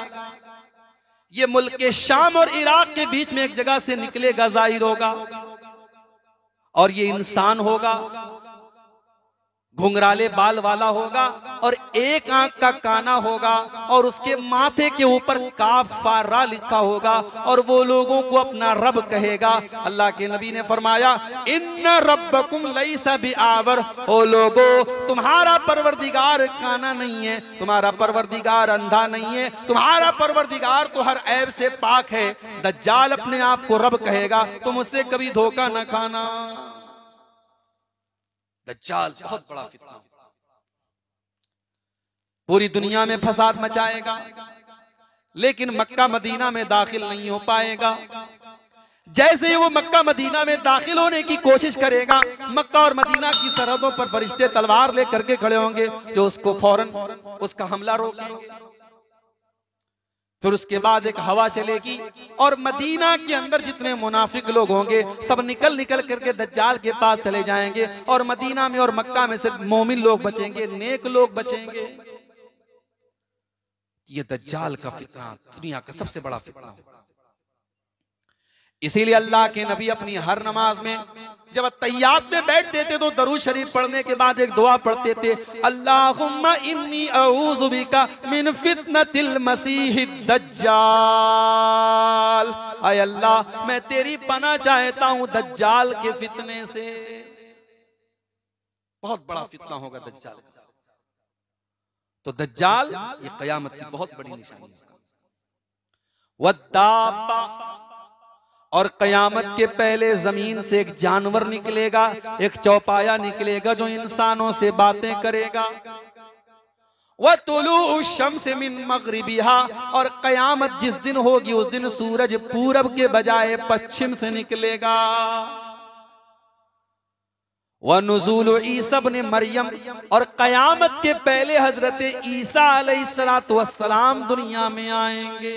ये मुल्क के शाम और इराक के बीच में एक जगह से निकलेगा, ज़ाहिर होगा, और ये इंसान होगा, घुंघराले बाल वाला होगा और एक आंख का काना होगा और उसके माथे के ऊपर काफारा लिखा होगा और वो लोगों को अपना रब कहेगा। अल्लाह के नबी ने फरमाया, इन्ना रब्बकुम लैसा बिआवर, ओ लोगो तुम्हारा परवरदिगार काना नहीं है, तुम्हारा परवरदिगार अंधा नहीं है, तुम्हारा परवरदिगार तो हर ऐब से पाक है। दज्जाल अपने आप को रब कहेगा, तुम उससे कभी धोखा न खाना। दज्जाल बहुत बड़ा फितना, पूरी दुनिया में फसाद मचाएगा, लेकिन मक्का मदीना में दाखिल नहीं हो पाएगा। जैसे ही वो मक्का मदीना में दाखिल होने की कोशिश करेगा, मक्का और मदीना की सरहदों पर फरिश्ते तलवार लेकर के खड़े होंगे जो उसको फौरन उसका हमला रोकेंगे। फिर उसके बाद एक हवा चलेगी और मदीना के अंदर जितने मुनाफिक लोग होंगे सब निकल निकल करके दज्जाल के पास चले जाएंगे और मदीना में और मक्का में सिर्फ मोमिन लोग बचेंगे, नेक लोग बचेंगे। ये दज्जाल का फितना दुनिया का सबसे बड़ा फितना है। इसीलिए अल्लाह के नबी अपनी हर नमाज में जब तैयात में बैठते थे तो दरूद शरीफ पढ़ने के बाद एक दुआ पढ़ते थे, अल्लाहुम्मा इन्नी अऊज़ु बिका मिन फितनतिल मसीहिद दज्जाल। आय अल्लाह, मैं तेरी पनाह चाहता हूं दज्जाल के फितने से। बहुत बड़ा फितना होगा दज्जाल का। तो दज्जाल ये क़यामत की बहुत बड़ी निशानी है। वद्दाब्बा, और क़यामत के पहले जमीन से एक जानवर निकलेगा, एक चौपाया निकलेगा जो इंसानों से बातें करेगा। वह तुलू शम्स मिन मग़रिबिहा, और क़यामत जिस दिन होगी उस दिन सूरज पूरब के बजाय पश्चिम से निकलेगा। वह नुज़ूल ईसा इब्न मरियम, और क़यामत के पहले हजरत ईसा अलैहिस्सलातु वस्सलाम दुनिया में आएंगे।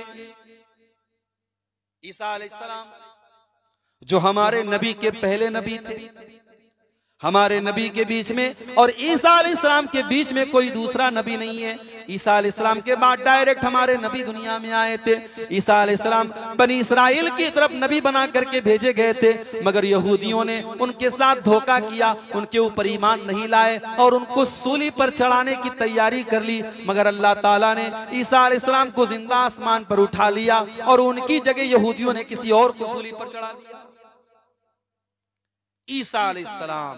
ईसा अलैहिस्सलाम जो हमारे नबी के पहले नबी थे, हमारे नबी के बीच में और ईसा अलैहिस्सलाम के बीच में कोई दूसरा नबी नहीं है। ईसा अलैहिस्सलाम के बाद डायरेक्ट हमारे नबी दुनिया में आए थे। ईसा अलैहिस्सलाम बनी इस्राइल की तरफ नबी बना करके भेजे गए थे, मगर यहूदियों ने उनके साथ धोखा किया, उनके ऊपर ईमान नहीं लाए और उनको सूली पर चढ़ाने की तैयारी कर ली। मगर अल्लाह ताला ने ईसा अलैहिस्सलाम को जिंदा आसमान पर उठा लिया और उनकी जगह यहूदियों ने किसी और को सूली पर चढ़ा दिया। ईसा अलैहिस्सलाम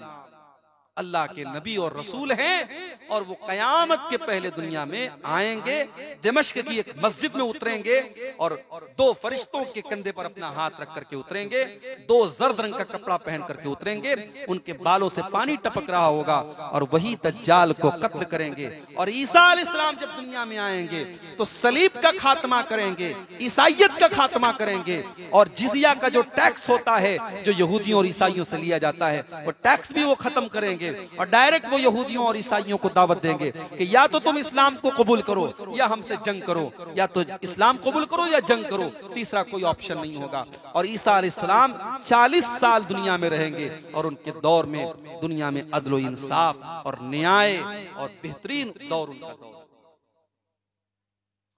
अल्लाह के नबी और रसूल हैं और वो क़यामत के पहले दुनिया में आएंगे। दिमश्क की एक मस्जिद में उतरेंगे और दो फरिश्तों के कंधे पर अपना हाथ रख करके उतरेंगे, दो जर्द रंग का कपड़ा पहन करके उतरेंगे, उनके बालों से पानी टपक रहा होगा और वही दज्जाल को कत्ल करेंगे। और ईसा अलैहिस्सलाम जब दुनिया में आएंगे तो सलीब का खात्मा करेंगे, ईसाइयत का खात्मा करेंगे और जिजिया का जो टैक्स होता है जो यहूदियों और ईसाइयों से लिया जाता है वो टैक्स भी वो खत्म करेंगे और डायरेक्ट वो यहूदियों और ईसाइयों को दावत देंगे कि या तो तुम इस्लाम को कबूल करो या हमसे जंग करो, या तो इस्लाम कबूल करो या जंग करो, तीसरा कोई ऑप्शन नहीं होगा। और ईसा अलैहिस्सलाम 40 साल दुनिया में रहेंगे और उनके दौर में दुनिया में अदल इंसाफ और न्याय और बेहतरीन दौर उनका दौर।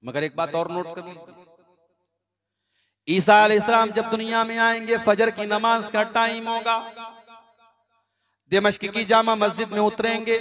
मगर एक बात और नोट कर लीजिए, ईसा अलैहिस्सलाम जब दुनिया में आएंगे फजर की नमाज का टाइम होगा, दिमश्क की जामा मस्जिद में उतरेंगे,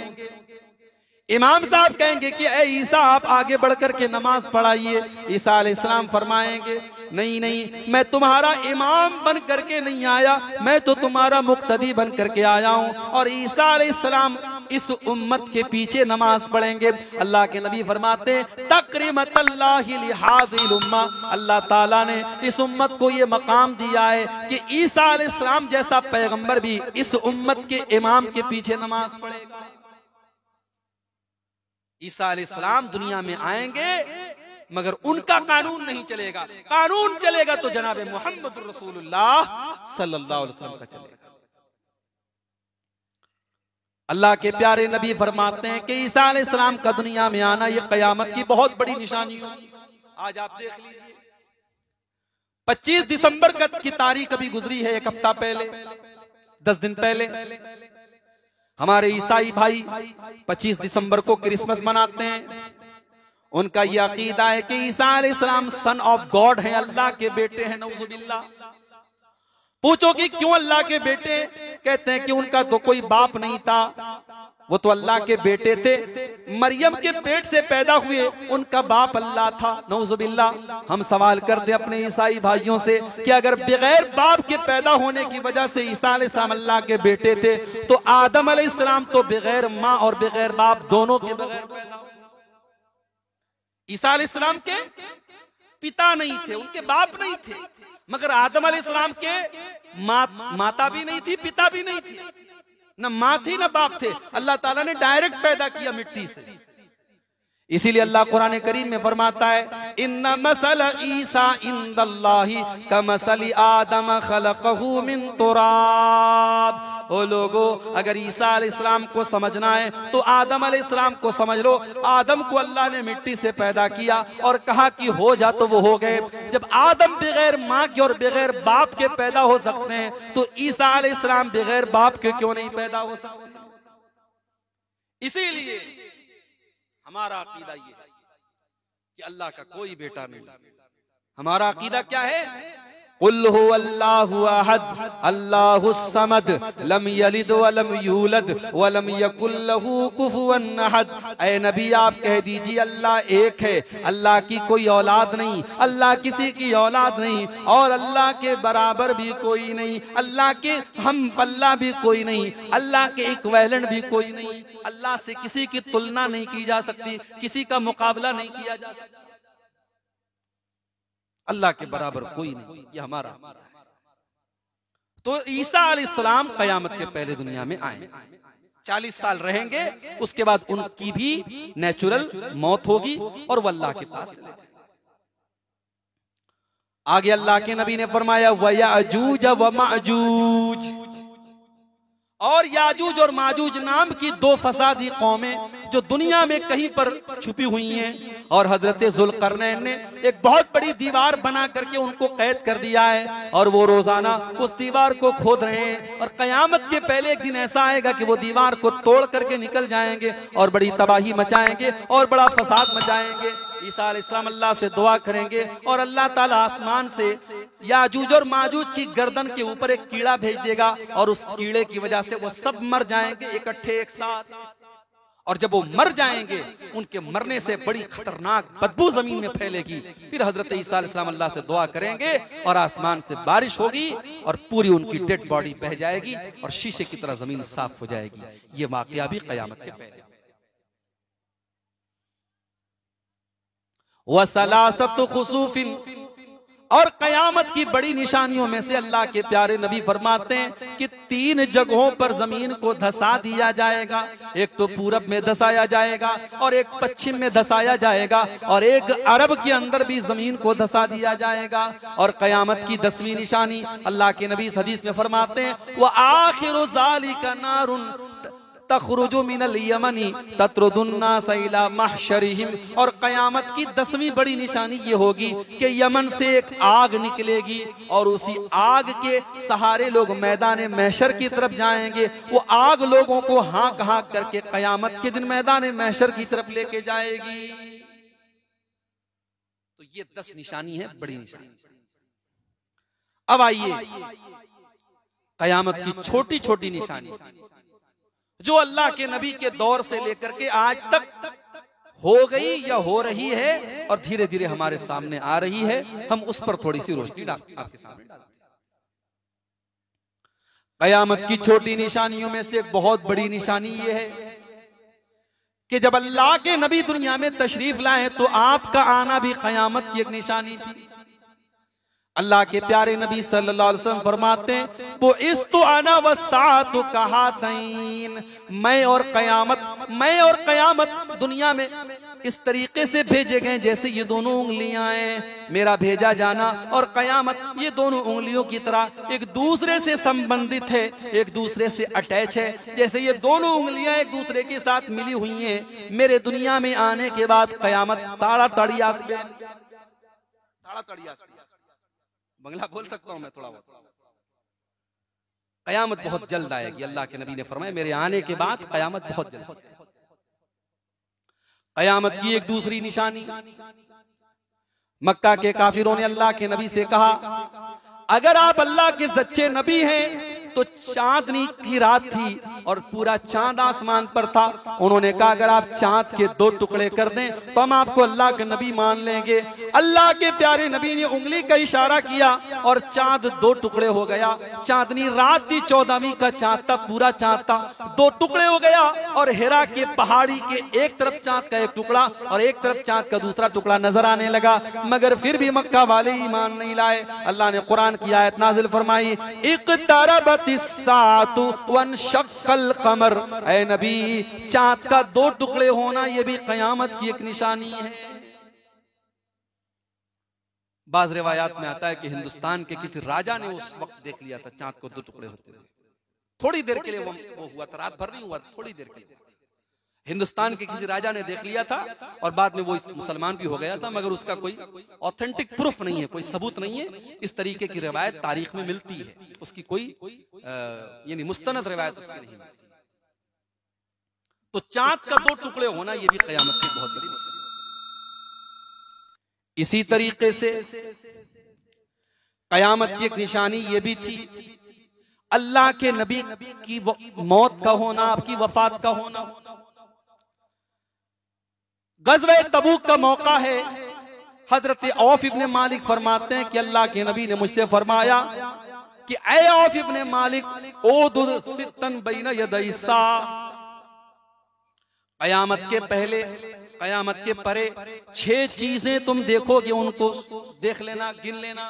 इमाम साहब कहेंगे कि ए ईसा आप आगे बढ़कर के नमाज पढ़ाइए। ईसा अलैहिस्सलाम फरमाएंगे नहीं नहीं, मैं तुम्हारा इमाम बन करके नहीं आया, मैं तो तुम्हारा मुक्तदी बन करके आया हूं। और ईसा अलैहिस्सलाम इस उम्मत के पीछे नमाज पढ़ेंगे। अल्लाह के नबी फरमाते हैं तकरीमतल्लाहि लिहाज़िल उम्मा, अल्लाह ताला ने इस उम्मत को ये मकाम दिया है कि ईसा अलैहिस्सलाम जैसा पैगंबर भी इस उम्मत के इमाम के पीछे नमाज पढ़ेगा। ईसा अलैहिस्सलाम दुनिया में आएंगे मगर उनका कानून नहीं चलेगा, कानून चलेगा तो जनाब मोहम्मद रसूलुल्लाह सल्लल्लाहु अलैहि वसल्लम का चलेगा। अल्लाह के प्यारे नबी फरमाते हैं कि ईसा अलैहिस्सलाम का दुनिया में आना ये क़यामत की बहुत बड़ी निशानी होगी। आज आप देख लीजिए 25 दिसंबर की तारीख अभी गुजरी है, एक हफ्ता पहले, 10 दिन पहले हमारे ईसाई भाई 25 दिसंबर को क्रिसमस मनाते हैं। उनका यह अकीदा है कि ईसा अलैहिस्सलाम सन ऑफ गॉड हैं, अल्लाह के बेटे हैं। नऊजुबिल्लाह। पूछो कि क्यों अल्लाह के बेटे? कहते हैं कि उनका तो कोई बाप नहीं था, वो तो अल्लाह के बेटे थे, मरियम के पेट से पैदा हुए, उनका बाप अल्लाह था। नऊजुबिल्लाह। हम सवाल करते अपने ईसाई भाइयों से कि अगर बगैर बाप के पैदा होने की वजह से ईसा अलैहिस्सलाम अल्लाह के बेटे थे, तो आदम अलैहिस्सलाम तो बगैर माँ और बगैर बाप दोनों के बगैर पैदा हुए। ईसा अलैहिस्सलाम के पिता नहीं थे, उनके बाप नहीं थे, मगर आदम अलैहिस्सलाम के माता भी नहीं थी, पिता भी नहीं थी, न माँ थी न बाप थे। अल्लाह ताला ने डायरेक्ट पैदा किया मिट्टी से। इसीलिए अल्लाह कुरान करीम में फरमाता है, इन्ना मसल ईसा इंदल्लाहि कमसली आदम खलक़हु मिन तुराब। ओ लोगो, अगर ईसा अलैहिस्सलाम को समझना है तो आदम अलैहिस्सलाम को समझ लो। आदम को अल्लाह ने मिट्टी से पैदा किया और कहा कि हो जा, तो वो हो गए। जब आदम बगैर माँ के और बगैर बाप के पैदा हो सकते हैं, तो ईसा अलैहिस्सलाम बगैर बाप के क्यों नहीं पैदा हो सकते? इसीलिए हमारा अकीदा ये है कि अल्लाह का कोई बेटा नहीं। हमारा अकीदा क्या है? कुल हु अल्लाहु अहद अल्लाहुस समद लम यलिद वलम यूलद वलम यकुल लहू कुफुवन अहद। ऐ नबी, आप कह दीजिए अल्लाह एक है, अल्लाह की कोई औलाद नहीं, अल्लाह किसी की औलाद नहीं, और अल्लाह के बराबर भी कोई नहीं, अल्लाह के हम पल्ला भी कोई नहीं, अल्लाह के इक्विवेलेंट भी कोई नहीं, अल्लाह से किसी की तुलना नहीं की जा सकती, किसी का मुकाबला नहीं किया जा सकता, अल्लाह के बराबर कोई नहीं। ये हमारा। तो ईसा अलैहिस्सलाम कयामत के पहले दुनिया में आए, 40 साल रहेंगे, उसके बाद उनकी भी नेचुरल मौत होगी और वो अल्लाह के पास चले जाएंगे। आगे अल्लाह के नबी ने फरमाया, वयाजूज व माजूज। और याजूज और माजूज नाम की दो फसादी कौमें जो दुनिया में कहीं पर छुपी हुई हैं, और हजरत जुल्करनैन ने एक बहुत बड़ी दीवार बना करके उनको कैद कर दिया है, और वो रोजाना उस दीवार को खोद रहे हैं। और कयामत के पहले एक दिन ऐसा आएगा कि वो दीवार को तोड़ करके निकल जाएंगे और बड़ी तबाही मचाएंगे और बड़ा फसाद मचाएंगे। ईसा अलैहिस्सलाम अल्लाह से दुआ करेंगे और अल्लाह ताला आसमान से याजूज और माजूज की गर्दन के ऊपर एक कीड़ा भेज देगा, और उस कीड़े की वजह से वो सब मर जाएंगे इकट्ठे एक साथ। और जब वो मर जाएंगे, उनके मरने से बड़ी खतरनाक बदबू जमीन में फैलेगी। फिर हजरत ईसा अलैहिस्सलाम अल्लाह से दुआ करेंगे और आसमान से बारिश होगी और पूरी उनकी डेड बॉडी बह जाएगी और शीशे की तरह जमीन साफ हो जाएगी। ये वाकया भी कयामत के पहले। वसलासतु खुसूफिन, और कयामत की बड़ी निशानियों में से अल्लाह के प्यारे नबी फरमाते हैं कि 3 जगहों पर जमीन को धसा दिया जाएगा। एक तो पूरब में धसाया जाएगा, और एक पश्चिम में धसाया जाएगा, और एक अरब के अंदर भी जमीन को धसा दिया जाएगा। और कयामत की 10वीं निशानी अल्लाह के नबी हदीस में फरमाते हैं, वह आखिरु ज़ालिका नारुन तखरुजु मिनल यमनी तत्रुदुन्नास इला महशरिहिम। और कयामत की 10वीं बड़ी निशानी ये होगी कि यमन से एक आग निकलेगी, और उसी आग के सहारे लोग मैदान महशर की तरफ जाएंगे। वो आग लोगों को हाँक हाँक करके कयामत के दिन मैदान महशर की तरफ लेके जाएगी। तो ये 10 निशानी है, बड़ी निशानी। अब आइए कयामत की छोटी छोटी निशानी जो अल्लाह के नबी के दौर से लेकर के आज तक हो गई या हो रही है और धीरे धीरे हमारे सामने आ रही है, हम उस पर थोड़ी सी रोशनी आपके सामने डालते हैं। कयामत की छोटी निशानियों में से एक बहुत बड़ी निशानी ये है कि जब अल्लाह के नबी दुनिया में तशरीफ लाए तो आपका आना भी कयामत की एक निशानी थी। अल्लाह के प्यारे नबी सल्लल्लाहु अलैहि वसल्लम फरमाते हैं, वो इस तो आना व सातु कहातैन, मैं और कयामत दुनिया में इस तरीके से भेजे गए जैसे ये दोनों उंगलियां हैं। मेरा भेजा जाना और कयामत ये दोनों उंगलियों की तरह एक दूसरे से संबंधित है, एक दूसरे से अटैच है। जैसे ये दोनों उंगलियां एक दूसरे के साथ मिली हुई हैं, मेरे दुनिया में आने के बाद कयामत ताड़ा तड़िया बंगला बोल सकता हूं मैं थोड़ा बहुत। कयामत बहुत जल्द आएगी। अल्लाह के नबी ने फरमाया मेरे आने के बाद कयामत बहुत जल्द। कयामत की एक दूसरी निशानी, मक्का के काफिरों ने अल्लाह के नबी से कहा अगर आप अल्लाह के सच्चे नबी हैं तो चांदनी की रात थी और पूरा चांद आसमान पर था। उन्होंने कहा अगर आप चांद के 2 टुकड़े कर दें तो हम आपको अल्लाह के नबी मान लेंगे। अल्लाह के प्यारे नबी ने उंगली का इशारा किया और चांद 2 टुकड़े हो गया। चांदनी रात थी, 14वीं का चांद था, पूरा चांद था, 2 टुकड़े हो गया। और हिरा के पहाड़ी के एक तरफ चांद का एक टुकड़ा और एक तरफ चांद का दूसरा टुकड़ा नजर आने लगा। मगर फिर भी मक्का वाले ईमान नहीं लाए। अल्लाह ने कुरान की आयत नाजिल फरमाई इक़्तरबत सातु वनशक्कल कमर, ऐ नबी चांद का 2 टुकड़े होना यह भी कयामत की एक निशानी है। बाज रिवायात में आता है कि हिंदुस्तान के किसी राजा ने उस वक्त देख लिया था चांद को 2 टुकड़े होते हुए। थोड़ी देर के लिए वो हुआ था, रात भर नहीं हुआ था, थोड़ी देर के लिए हिंदुस्तान के किसी राजा ने देख लिया था और बाद में वो मुसलमान भी हो गया था। मगर उसका कोई ऑथेंटिक प्रूफ नहीं है, कोई सबूत नहीं है। इस तरीके की रिवायत तारीख में मिलती है, उसकी कोई यानी मुस्तनद रिवायत उसकी नहीं मिलती। तो चांद का 2 टुकड़े होना यह भी कयामत की बहुत बड़ी निशानी। इसी तरीके से कयामत की एक निशानी यह भी थी अल्लाह के नबी की मौत का होना, आपकी वफात का होना। गज़वे तबूक का मौका है। हजरत औफ इब्ने मालिक फरमाते हैं कि अल्लाह के नबी ने मुझसे फरमाया कि ऐ औफ इब्ने मालिक ओदुद सित्तन बैना यदै सा, कयामत के पहले कयामत के परे 6 चीजें तुम देखोगे, उनको देख लेना, गिन लेना।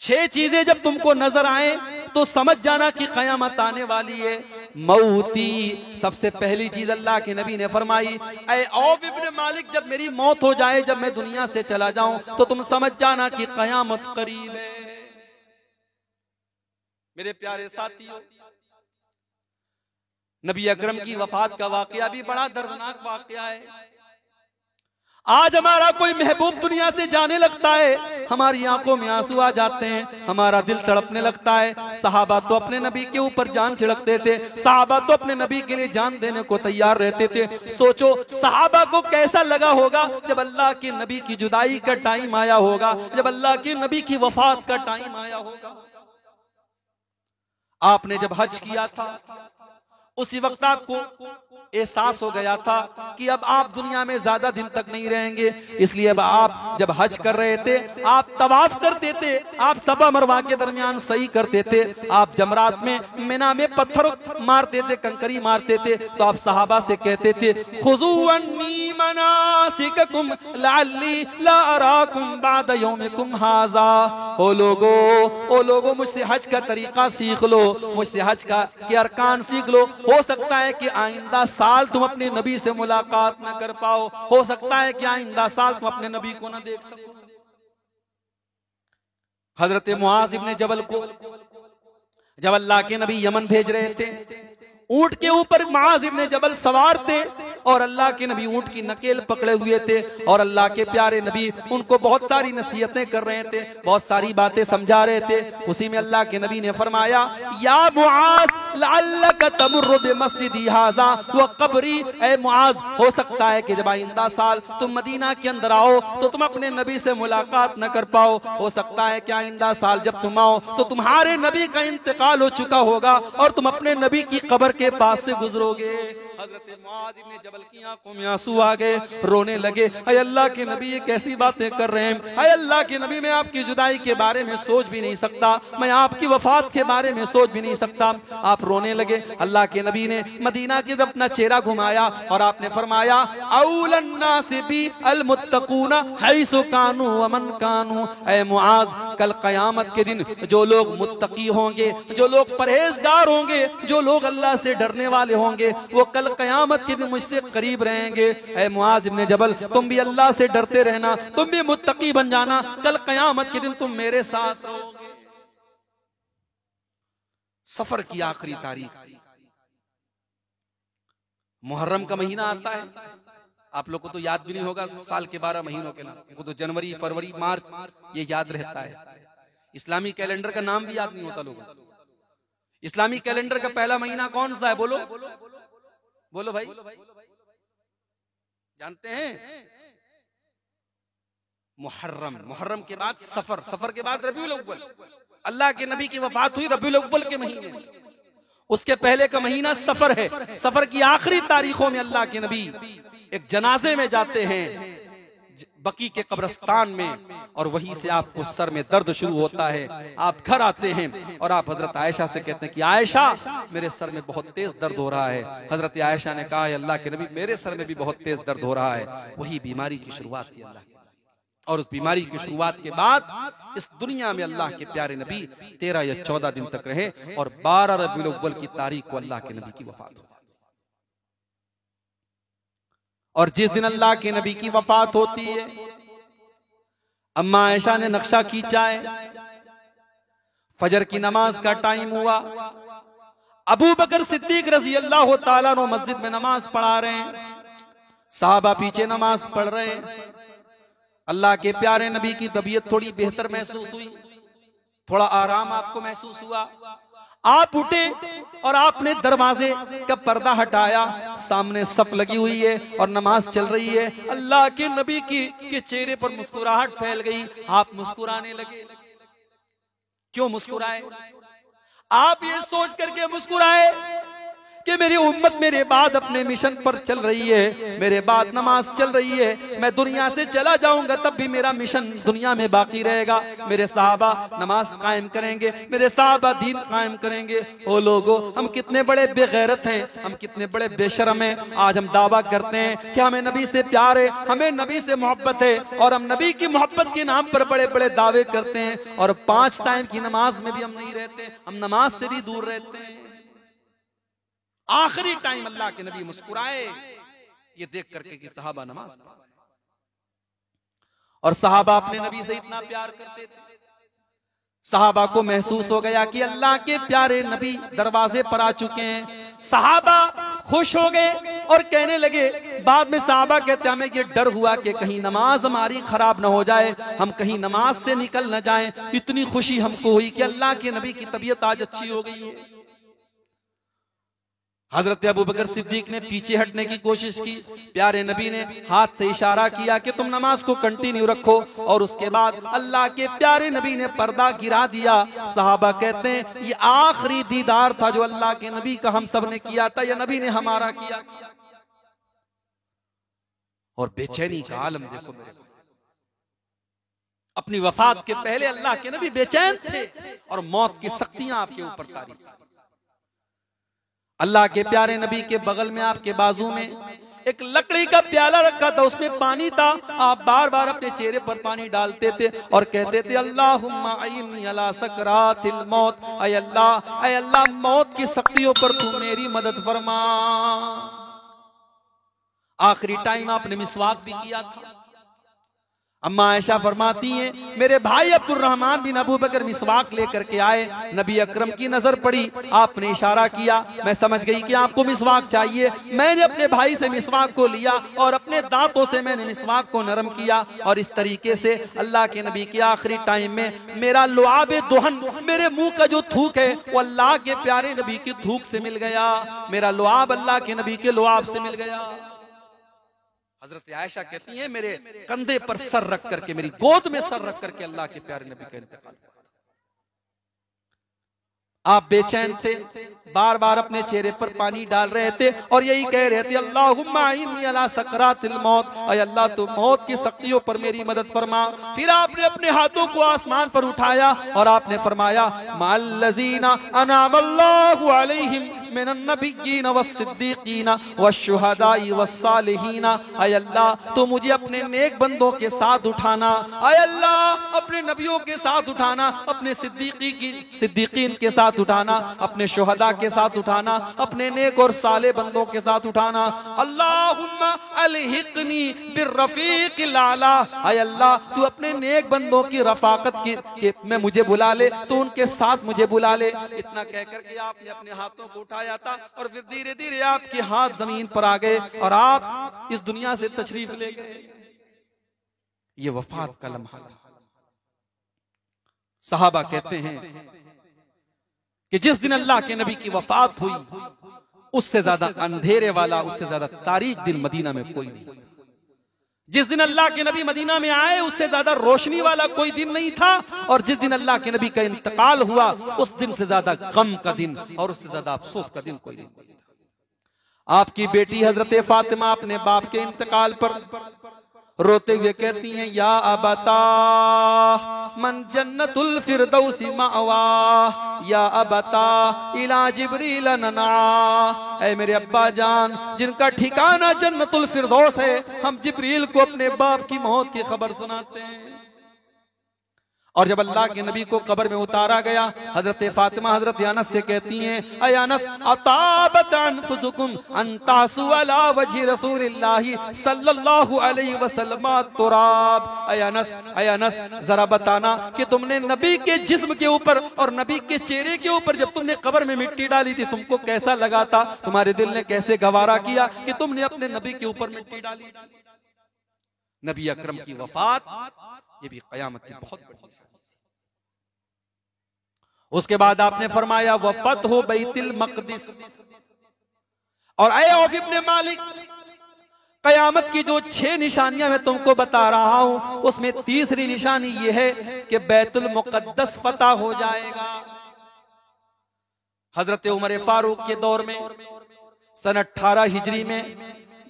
6 चीजें जब तुमको नजर आए तो समझ जाना कि कयामत आने वाली है। मौती, सबसे पहली चीज अल्लाह के नबी ने फरमाई ऐ औफ इब्ने मालिक जब मेरी मौत हो जाए, जब मैं दुनिया से चला जाऊं तो तुम समझ जाना कि कयामत करीब है। मेरे प्यारे साथियों, नबी अकरम की वफात का वाकया भी बड़ा दर्दनाक वाकया है। आज हमारा कोई महबूब दुनिया से जाने लगता है, हमारी आंखों में आंसू आ जाते हैं, हमारा दिल तड़पने लगता है। सहाबा तो अपने नबी के ऊपर जान छिड़कते थे, सहाबा तो अपने नबी के लिए जान देने को तैयार रहते थे। सोचो सहाबा को कैसा लगा होगा जब अल्लाह के नबी की जुदाई का टाइम आया होगा, जब अल्लाह के नबी की वफात का टाइम आया होगा। आपने जब हज किया था उसी वक्त आपको एहसास हो गया था कि अब आप दुनिया में ज्यादा दिन तक नहीं रहेंगे। इसलिए अब आप जब हज कर रहे थे, आप तवाफ करते थे, आप सफा मरवा के दरमियान सही करते थे, आप जमरात में मिना में पत्थर मारते थे, कंकरी मारते थे, तो आप सहाबा से कहते थे खुज़ू अन्नी मनासिककुम लअल्ली ला अराकुम बाद यौमिकुम हाज़ा। ओ लोगो मुझसे हज का तरीका सीख लो, मुझसे हज का के अरकान सीख लो। हो सकता है कि आइंदा साल तुम अपने नबी से मुलाकात न कर पाओ, हो सकता है कि आइंदा साल तुम अपने नबी को न देख सको। हजरत मुआज इब्ने जबल को जब अल्लाह के नबी यमन भेज रहे थे, ऊंट के ऊपर मुआज इब्ने जबल सवार थे और अल्लाह के नबी ऊंट की नकेल पकड़े हुए थे और अल्लाह के प्यारे नबी उनको बहुत सारी नसीहतें कर रहे थे, बहुत सारी बातें समझा रहे थे। उसी में अल्लाह के नबी ने फरमाया या मुआज लअल्लक तमुर्रु बिमस्जिदी हाज़ा व कब्री। ए मुआज, हो सकता है कि जब आइंदा साल तुम मदीना के अंदर आओ तो तुम अपने नबी से मुलाकात न कर पाओ। हो सकता है कि आइंदा साल जब तुम आओ तो तुम्हारे नबी का इंतकाल हो चुका होगा और तुम अपने नबी की कब्र के पास से गुजरोगे। हजरत मुआज इब्ने जबल की आंखों में आंसू आ गए, रोने लगे। अय अल्लाह के नबी ये कैसी बातें कर रहे हैं, अय अल्लाह के नबी मैं आपकी जुदाई के बारे में सोच भी नहीं सकता, मैं आपकी वफात के बारे में सोच भी नहीं सकता। आप रोने लगे। अल्लाह के नबी ने मदीना की तरफ अपना चेहरा घुमाया और आपने फरमाया औलन नास बी अल मुत्तकूना हैसु कानू व मन कानू। ऐ मुआज, कल कयामत के दिन जो लोग मुत्तकी होंगे, जो लोग परहेजगार होंगे, जो लोग अल्लाह से डरने वाले होंगे, वो कल कयामत के दिन मुझसे करीब रहेंगे। ऐ मुआज इब्ने जबल, तुम भी अल्लाह से डरते रहना, तुम भी मुत्तकी बन जाना, कल कयामत के दिन तुम मेरे साथ रहोगे। सफर की आखिरी तारीख थी, मुहर्रम का महीना आता है। आप लोग को तो याद भी नहीं होगा साल के 12 महीनों के नाम, वो तो जनवरी फरवरी मार्च ये याद रहता है। इस्लामी कैलेंडर का नाम भी याद नहीं होता लोगों को। इस्लामी कैलेंडर का पहला महीना कौन सा है? बोलो बोलो भाई, जानते हैं? मुहर्रम। मुहर्रम के बाद सफर, सफर के बाद रबीउल अव्वल। अल्लाह के नबी की वफात हुई रबीउल अव्वल के महीने में। उसके पहले का महीना सफर है। सफर की आखिरी तारीखों में अल्लाह के नबी एक जनाजे में जाते हैं बकी के कब्रिस्तान में, और वहीं से आपको सर में दर्द शुरू होता है। आप घर आते हैं और आप हजरत आयशा से कहते हैं कि आयशा, मेरे सर में बहुत तेज दर्द हो रहा है। हजरत आयशा ने कहा, अल्लाह के नबी, मेरे सर में भी बहुत तेज दर्द हो रहा है। वही बीमारी की शुरुआत थी अल्लाह की, और उस बीमारी की शुरुआत के बाद इस दुनिया में अल्लाह के प्यारे नबी 13 या 14 दिन तक रहे, और 12 रबीउल अव्वल की तारीख को अल्लाह के नबी की वफात हो। और जिस दिन अल्लाह के नबी की वफात होती है, अम्मा आयशा ने नक्शा खींचा है, फजर की नमाज का टाइम हुआ। अबू बकर सिद्दीक रजी अल्लाह तआला अन्हु मस्जिद में नमाज पढ़ा रहे हैं, साहबा पीछे नमाज पढ़ रहे हैं। अल्लाह के प्यारे नबी की तबीयत थोड़ी बेहतर महसूस हुई, थोड़ा आराम आपको महसूस हुआ। आप उठे और आपने दरवाजे का पर्दा हटाया, सामने सफ लगी हुई है और नमाज चल रही है। अल्लाह के नबी के चेहरे पर मुस्कुराहट फैल गई, आप मुस्कुराने लगे। क्यों मुस्कुराए? आप ये सोच करके मुस्कुराए कि मेरी उम्मत मेरे बाद अपने मिशन पर चल रही है, मेरे बाद नमाज चल रही है। मैं दुनिया से चला जाऊंगा तब भी मेरा मिशन दुनिया में बाकी रहेगा। मेरे साहबा नमाज कायम करेंगे, मेरे साहबा दीन कायम करेंगे। ओ लोगो, हम कितने बड़े बेगैरत हैं, हम कितने बड़े बेशरम हैं। आज हम दावा करते हैं कि हमें नबी से प्यार है, हमें नबी से मोहब्बत है, और हम नबी की मोहब्बत के नाम पर बड़े बड़े दावे करते हैं, और 5 टाइम की नमाज में भी हम नहीं रहते, हम नमाज से भी दूर रहते हैं। आखिरी टाइम अल्लाह के नबी मुस्कुराए, ये देख करके कि सहाबा नमाज पढ़, और सहाबा अपने नबी से इतना प्यार करते थे। सहाबा को महसूस हो गया कि अल्लाह के प्यारे नबी दरवाजे पर आ चुके हैं। सहाबा खुश हो गए और कहने लगे, बाद में सहाबा कहते हमें ये डर हुआ कि कहीं नमाज हमारी खराब ना हो जाए, हम कहीं नमाज से निकल ना जाएं। इतनी खुशी हमको हुई कि अल्लाह के नबी की तबीयत आज अच्छी हो गई है। हजरत अबू बकर सिद्दीक ने पीछे हटने की कोशिश की, प्यारे नबी ने हाथ से इशारा किया कि तुम नमाज को कंटिन्यू रखो, और उसके बाद अल्लाह के प्यारे नबी ने पर्दा गिरा दिया। सहाबा कहते हैं ये आखिरी दीदार था जो अल्लाह के नबी का हम सब ने किया था, या नबी ने हमारा किया। और बेचैनी का आलम देखो मेरे भाई, अपनी वफात के पहले अल्लाह के नबी बेचैन थे, और मौत की सख्तियां आपके ऊपर तारी थी। अल्लाह के प्यारे नबी के बगल में, आपके बाजू में एक लकड़ी का प्याला रखा था, उसमें पानी था। आप बार बार अपने चेहरे पर पानी डालते थे और कहते थे, अल्लाहुम्मा अइन्नी अला सकरातिल मौत, ऐ अल्लाह मौत की सख्तियों पर तू मेरी मदद फरमा। आखिरी टाइम आपने मिसवाक भी किया था। अम्मा आयशा फरमाती हैं, मेरे भाई अब्दुल रहमान बिन अबू बकर मिसवाक लेकर के आए, नबी अकरम की नजर पड़ी, आपने इशारा किया, मैं समझ गई कि आपको मिसवाक चाहिए। मैंने अपने भाई से मिसवाक को लिया और अपने दांतों से मैंने मिसवाक को नरम किया, और इस तरीके से अल्लाह के नबी के आखिरी टाइम में मेरा लुआबे दुहन, मेरे मुंह का जो थूक है वो अल्लाह के प्यारे नबी की थूक से मिल गया, मेरा लुआब अल्लाह के नबी के लुआब से मिल गया। हजरत आयशा कहती हैं, मेरे कंधे पर सर रख करके, मेरी गोद में सर रख करके अल्लाह के प्यारे नबी का इंतकाल हुआ। आप बेचैन थे, बार बार अपने चेहरे पर पानी डाल रहे थे और यही कह रहे थे, अल्लाहुम्मा इन्नी अला सकरातिल मौत, ऐ अल्लाह तू मौत की सख्तियों पर मेरी मदद फरमा। फिर आपने अपने हाथों को आसमान पर उठाया और आपने फरमाया, मल्लज़ीना अनअमल्लाहु अलैहिम मिनन नबिय्यीन वस्सिद्दीकीन वश्शुहदाई वस्सालिहीन, ऐ अल्लाह तो मुझे अपने नेक बंदों के साथ उठाना, ऐ अल्लाह अपने नबियों के साथ उठाना, अपने सिद्दीकीन के साथ उठाना, अपने शुहदा के साथ उठाना, अपने नेक और साले बंदों के साथ उठाना। अल्लाहुम्मा अलहिकनी बिर्रफीकिल आला, ऐ अल्लाह तू अपने नेक बंदों की रफाकत की में मुझे बुला ले, तो उनके साथ मुझे बुला ले। इतना कहकर के आपने अपने हाथों को उठाया था और फिर धीरे धीरे आपके हाथ जमीन पर आ गए और आप इस दुनिया से तशरीफ ले गए। ये वफात का लम्हा था। सहाबा कहते हैं कि जिस दिन अल्लाह के नबी की वफात हुई उससे ज्यादा अंधेरे वाला, उससे ज्यादा तारीक दिन मदीना में कोई नहीं। जिस दिन अल्लाह के नबी मदीना में आए उससे ज्यादा रोशनी वाला कोई दिन नहीं था, और जिस दिन अल्लाह के नबी का इंतकाल हुआ उस दिन से ज्यादा गम का दिन और उससे ज्यादा अफसोस का दिन कोई नहीं था। आपकी बेटी हजरत फातिमा अपने बाप के इंतकाल पर रोते हुए कहती हैं, या अबता मन जन्नतुल फिरदौसी मावा, या अबता इला जिब्रील नना, ऐ मेरे अब्बा जान जिनका ठिकाना जन्नतुल फिरदौस है, हम जिब्रील को अपने बाप की मौत की खबर सुनाते हैं। और जब अल्लाह के नबी को कब्र में उतारा गया, हजरत फातिमा हजरत अनस से कहती हैं, ऐ अनस अताबत अनफुसुकुम अन तासु अला वजहि रसूलिल्लाह सल्लल्लाहु अलैहि वसल्लम तुराब। ऐ अनस जरा बताना कि तुमने नबी के जिस्म के ऊपर और नबी के चेहरे के ऊपर जब तुमने कब्र में मिट्टी डाली थी तुमको कैसा लगा था? तुम्हारे दिल ने कैसे गवारा किया कि तुमने अपने नबी के ऊपर मिट्टी डाली? नबी अकरम की वफात ये भी कयामत की बहुत बड़ी। उसके बाद आपने फरमाया वफत हो बैतुल मक़दिस। और ऐ औफ इब्न मालिक, कयामत की जो 6 निशानियां मैं तुमको बता रहा हूं उसमें तीसरी निशानी यह है कि बैतुल मुक़द्दस फतह हो जाएगा। हजरत उमर फारूक के दौर में सन 18 हिजरी में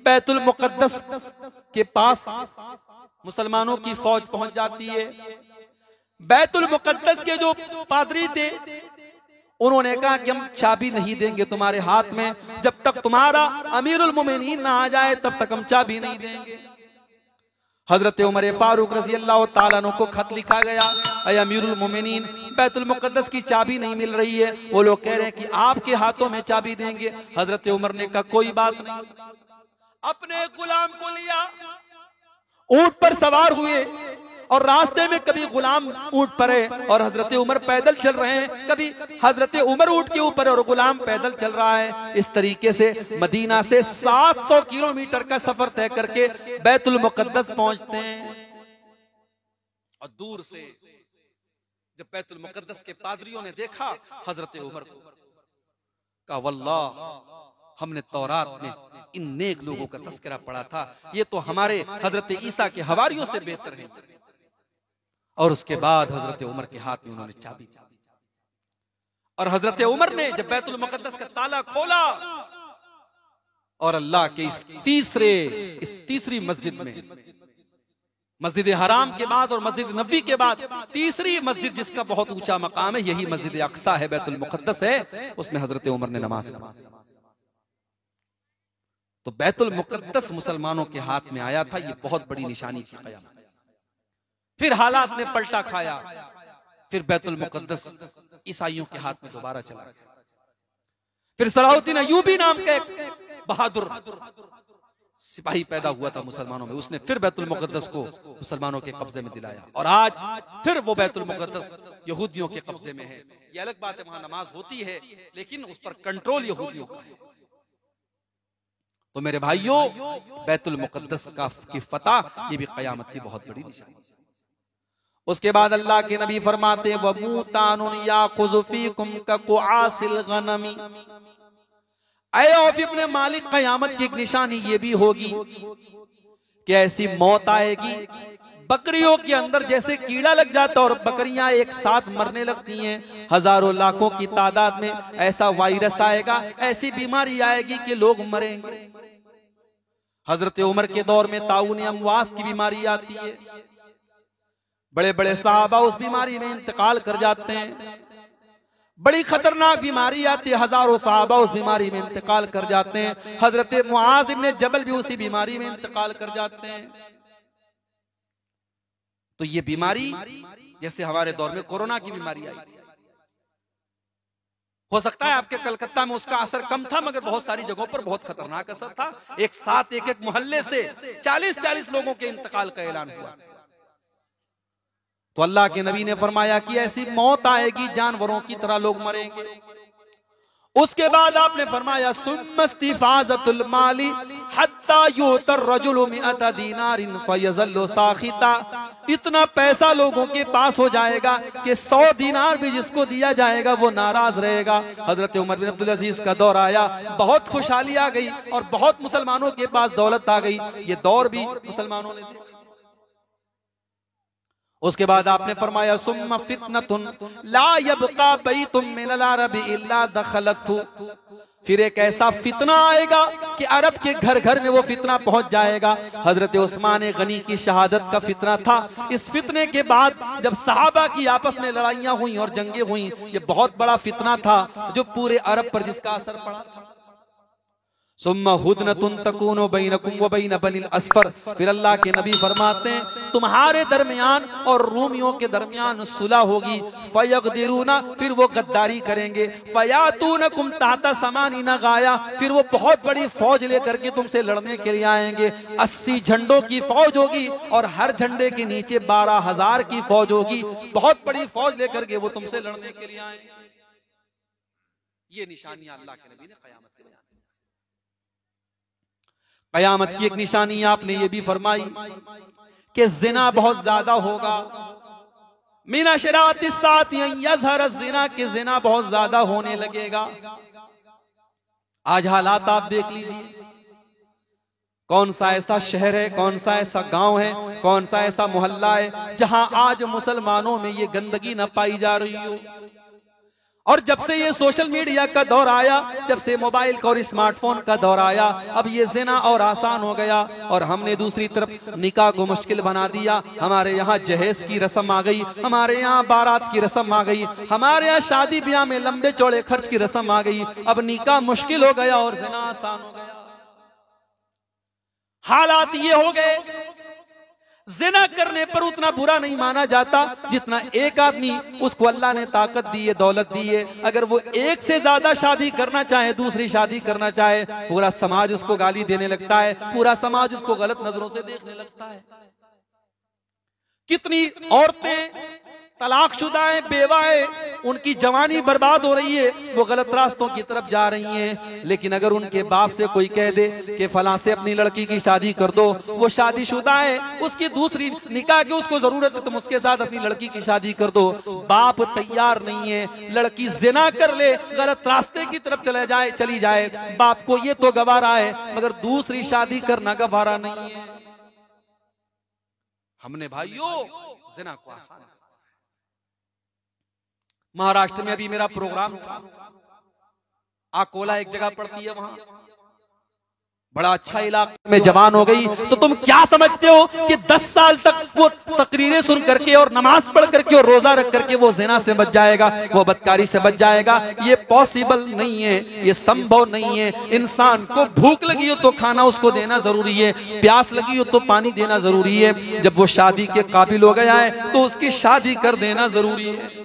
बैतुल मुक़द्दस के पास मुसलमानों की फौज पहुंच जाती है। बैतुल मुक़द्दस के जो पादरी थे उन्होंने कहा कि हम चाबी नहीं देंगे तुम्हारे हाथ में, जब तक तुम्हारा अमीरुल मोमिनीन ना आ जाए तब तक हम चाबी नहीं देंगे। हजरत उमर फारूक रज़ी अल्लाह ताला अन्हु को खत लिखा गया, ऐ अमीरुल मोमिनीन बैतुल मुक़द्दस की चाबी नहीं मिल रही है, वो लोग कह रहे हैं कि आपके हाथों में चाबी देंगे। हजरत उमर ने कहा कोई बात नहीं। अपने गुलाम को लिया, ऊंट पर सवार हुए और रास्ते में कभी गुलाम ऊंट पर है और हजरत उमर पैदल चल रहे हैं, कभी हजरत उमर ऊंट के ऊपर और गुलाम पैदल चल रहा है। इस तरीके से मदीना से 700 किलोमीटर का सफर तय करके बैतुल मुक़द्दस पहुंचते हैं। और दूर से जब बैतुल मुक़द्दस के पादरियों ने देखा हजरत उमर को, कहा वल्लाह हमने तौरात में इन नेक लोगों का तस्करा पढ़ा था, ये तो हमारे हजरत ईसा के हवारियों से बेहतर हैं। और उसके बाद हजरत उमर के हाथ में उन्होंने चाबी दी और हजरत उमर ने जब बैतुल मुक़द्दस का ताला खोला और अल्लाह के इस तीसरी मस्जिद में, मस्जिद हराम के बाद और मस्जिद नबी के बाद तीसरी मस्जिद जिसका बहुत ऊंचा मकाम है, यही मस्जिद अक्सा है, बैतुल मुक़द्दस है, उसमें हजरत उमर ने नमाज पढ़ी। तो बैतुल मुक़द्दस मुसलमानों के हाथ में आया था, ये बहुत बड़ी निशानी थी क़यामत। फिर हालात ने पलटा खाया, फिर बैतुल मुक़द्दस ईसाइयों के हाथ में दोबारा चला गया। फिर सलाहुद्दीन अय्यूबी नाम का एक बहादुर सिपाही पैदा हुआ था मुसलमानों में, उसने फिर बैतुल मुक़द्दस को मुसलमानों के कब्जे में दिलाया और आज फिर वो बैतुल मुक़द्दस यहूदियों के कब्जे में है। ये अलग बात है, वहां नमाज होती है लेकिन उस पर कंट्रोल यहूदियों का है। तो मेरे भाइयों, बैतुल मुक़द्दस की फतह ये भी क़यामत की बहुत बड़ी निशानी है। उसके बाद अल्लाह के नबी फरमाते हैं वमूतानुन याखुज़ु फीकुम कक़ुआसिल गनमी। ऐ औफ इब्न मालिक, क़यामत की एक निशानी ये भी होगी कि ऐसी मौत आएगी बकरियों के अंदर जैसे कीड़ा लग जाता और बकरियां एक साथ मरने लगती हैं, हजारों लाखों की तादाद में ऐसा वायरस आएगा, ऐसी बीमारी आएगी कि लोग मरेंगे। हजरत उमर के दौर में ताऊन अमवास की बीमारी आती है, बड़े बड़े सहाबा उस बीमारी में इंतकाल कर जाते हैं। बड़ी खतरनाक बीमारी आती है, हजारों सहाबा उस बीमारी में इंतकाल कर जाते हैं। हजरत मुआज इब्न जबल भी उसी बीमारी में इंतकाल कर जाते हैं। तो ये बीमारी जैसे हमारे दौर में कोरोना की बीमारी आई थी, हो सकता है आपके कलकत्ता में उसका असर कम था, मगर बहुत सारी जगहों पर बहुत खतरनाक असर था। एक साथ एक मोहल्ले से 40-40 लोगों के इंतकाल का ऐलान हुआ। तो अल्लाह के नबी ने फरमाया कि ऐसी मौत आएगी जानवरों की तरह लोग मरेंगे। उसके बाद आपने फरमाया सुम्मस्तिफाज़तुल माली हत्ता युतर रजुलु मिअता दीनारिन फयज़ल्लु साखिता। इतना पैसा लोगों के पास हो जाएगा कि 100 दीनार भी जिसको दिया जाएगा वो नाराज रहेगा। हजरत उमर बिन अब्दुल अजीज का दौर आया, बहुत खुशहाली आ गई और बहुत मुसलमानों के पास दौलत आ गई। ये दौर भी मुसलमानों ने देखा। उसके बाद आपने फरमाया सुम्मा फितनतुन ला यबका बैतुम मिनल अरबी इल्ला दखलतहु, फिर एक ऐसा फितना आएगा कि अरब के घर घर में वो फितना पहुंच जाएगा। हजरत उस्मान गनी की शहादत का फितना था। इस फितने के बाद जब सहाबा की आपस में लड़ाइयां हुई और जंगें हुई, ये बहुत बड़ा फितना था जो पूरे अरब पर जिसका असर पड़ा था। सुम्मा हुदनतुन तकूनु बैनकुम व बैन बनिल अस्फर, फिर अल्लाह के नबी फरमाते हैं तुम्हारे दरमियान और रूमियों के दरमियान सुलह होगी। फयगदिरूना, फिर वो गद्दारी करेंगे। फयातूनकुम ताता समानीना गाया, फिर वो बहुत बड़ी फौज लेकर के तुमसे लड़ने के लिए आएंगे। 80 झंडों की फौज होगी और हर झंडे के नीचे 12,000 की फौज होगी। बहुत बड़ी फौज लेकर के वो तुमसे लड़ने के लिए आएंगे। ये निशानियां अल्लाह के नबी ने क़यामत के बयान। क़यामत की एक निशानी आपने ये भी फरमाई कि जिना बहुत ज्यादा होगा। मीना शरातिस साथ यज़हर जिना, के जिना बहुत ज्यादा होने लगेगा। आज हालात आप देख लीजिए, कौन सा ऐसा शहर है, कौन सा ऐसा गांव है, कौन सा ऐसा मोहल्ला है जहां आज मुसलमानों में ये गंदगी न पाई जा रही हो। और जब से ये सोशल मीडिया का दौर आया, जब से मोबाइल का और स्मार्टफोन का दौर आया, अब ये ज़िना और आसान हो गया। और हमने दूसरी तरफ निकाह को मुश्किल बना दिया। हमारे यहाँ जहेज की रस्म आ गई, हमारे यहाँ बारात की रस्म आ गई, हमारे यहाँ शादी ब्याह में लंबे चौड़े खर्च की रस्म आ गई। अब निकाह मुश्किल हो गया और ज़िना आसान हो गया। हालात ये हो गए, जिना करने पर उतना बुरा नहीं माना जाता जितना एक आदमी, उसको अल्लाह ने ताकत दी है, दौलत दी है, अगर वो एक से ज्यादा शादी करना चाहे, दूसरी शादी करना चाहे, पूरा समाज उसको गाली देने लगता है, पूरा समाज उसको गलत नजरों से देखने लगता है। कितनी औरतें तलाकशुदाएं, बेवाएं, उनकी जवानी बर्बाद हो रही है, वो गलत रास्तों की तरफ जा रही हैं। लेकिन अगर उनके बाप से कोई कह दे कि फलां से अपनी लड़की की शादी कर दो, वो शादीशुदा है, उसकी दूसरी निकाह की उसको जरूरत है, तुम उसके साथ अपनी लड़की की शादी कर दो, बाप तैयार नहीं है। लड़की जिना कर ले, गलत रास्ते की तरफ चली जाए, बाप को ये तो गवारा है, मगर दूसरी शादी करना गवारा नहीं है। हमने भाइयों जिना को आसान, महाराष्ट्र में अभी मेरा प्रोग्राम था, अकोला एक जगह पड़ती है, वहां बड़ा अच्छा इलाका में जवान हो गई, तो तुम क्या समझते हो कि 10 साल तक वो तकरीरें सुन करके और नमाज पढ़ करके और रोजा रख करके वो ज़िना से बच जाएगा, वो बदकारी से बच जाएगा? ये पॉसिबल नहीं है, ये संभव नहीं है। इंसान को भूख लगी हो तो खाना उसको देना जरूरी है, प्यास लगी हो तो पानी देना जरूरी है। जब वो शादी के काबिल हो गया है तो उसकी शादी कर देना जरूरी है।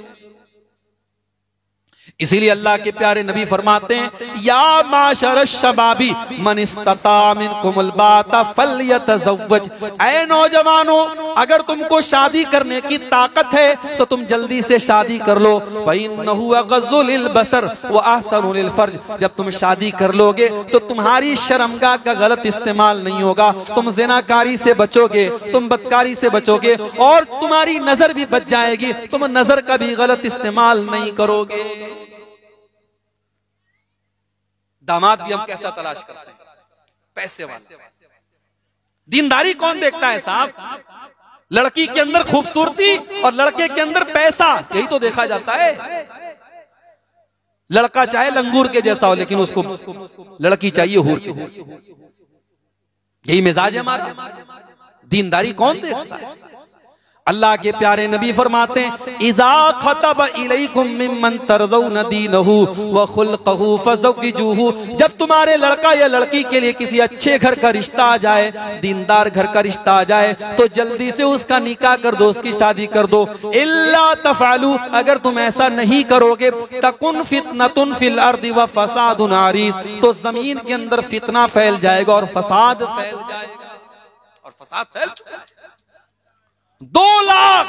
इसीलिए अल्लाह के प्यारे नबी फरमाते हैं या माशर शबाबी मन इस्तता मिनकुमुल बाता फल्यतज़व्वज, ऐ नौजवानों अगर तुमको शादी करने की ताकत है तो तुम जल्दी से शादी कर लो। फ़इन्नहु अग़ज़्ज़ु लिलबसर व अहसनु लिलफ़र्ज, जब तुम शादी कर लोगे तो तुम्हारी शर्मगाह का गलत इस्तेमाल नहीं होगा, तुम ज़िनाकारी से बचोगे, तुम बदकारी से बचोगे और तुम्हारी नजर भी बच जाएगी, तुम नजर का भी गलत इस्तेमाल नहीं करोगे। दामाद भी हम कैसा तलाश करते हैं? पैसे वाला। दीनदारी कौन देखता है साहब? लड़की के अंदर खूबसूरती और लड़के के अंदर पैसा, यही तो देखा जाता है। लड़का चाहे लंगूर के जैसा हो लेकिन उसको लड़की चाहिए हूर के जैसी। यही मिजाज है हमारा। दीनदारी कौन देखता है? अल्लाह के प्यारे नबी फरमाते हैं इज़ा खतब इलैकुम मिम्मन तरज़ौन दीनहु व खुल्क़हु फज़व्विजूहु, जब तुम्हारे लड़का या लड़की के लिए किसी अच्छे घर का रिश्ता आ जाए, दीनदार घर का रिश्ता आ जाए, तो जल्दी से उसका निकाह कर दो, उसकी शादी कर दो। इल्ला तफ़अलू, अगर तुम ऐसा नहीं करोगे तकुन फितनतुन फिल अर्दि व फसादुन अरीज़, तो जमीन के अंदर फितना फैल जाएगा और फसाद फैल जाएगा। और फसाद फैल चुका है। 2 लाख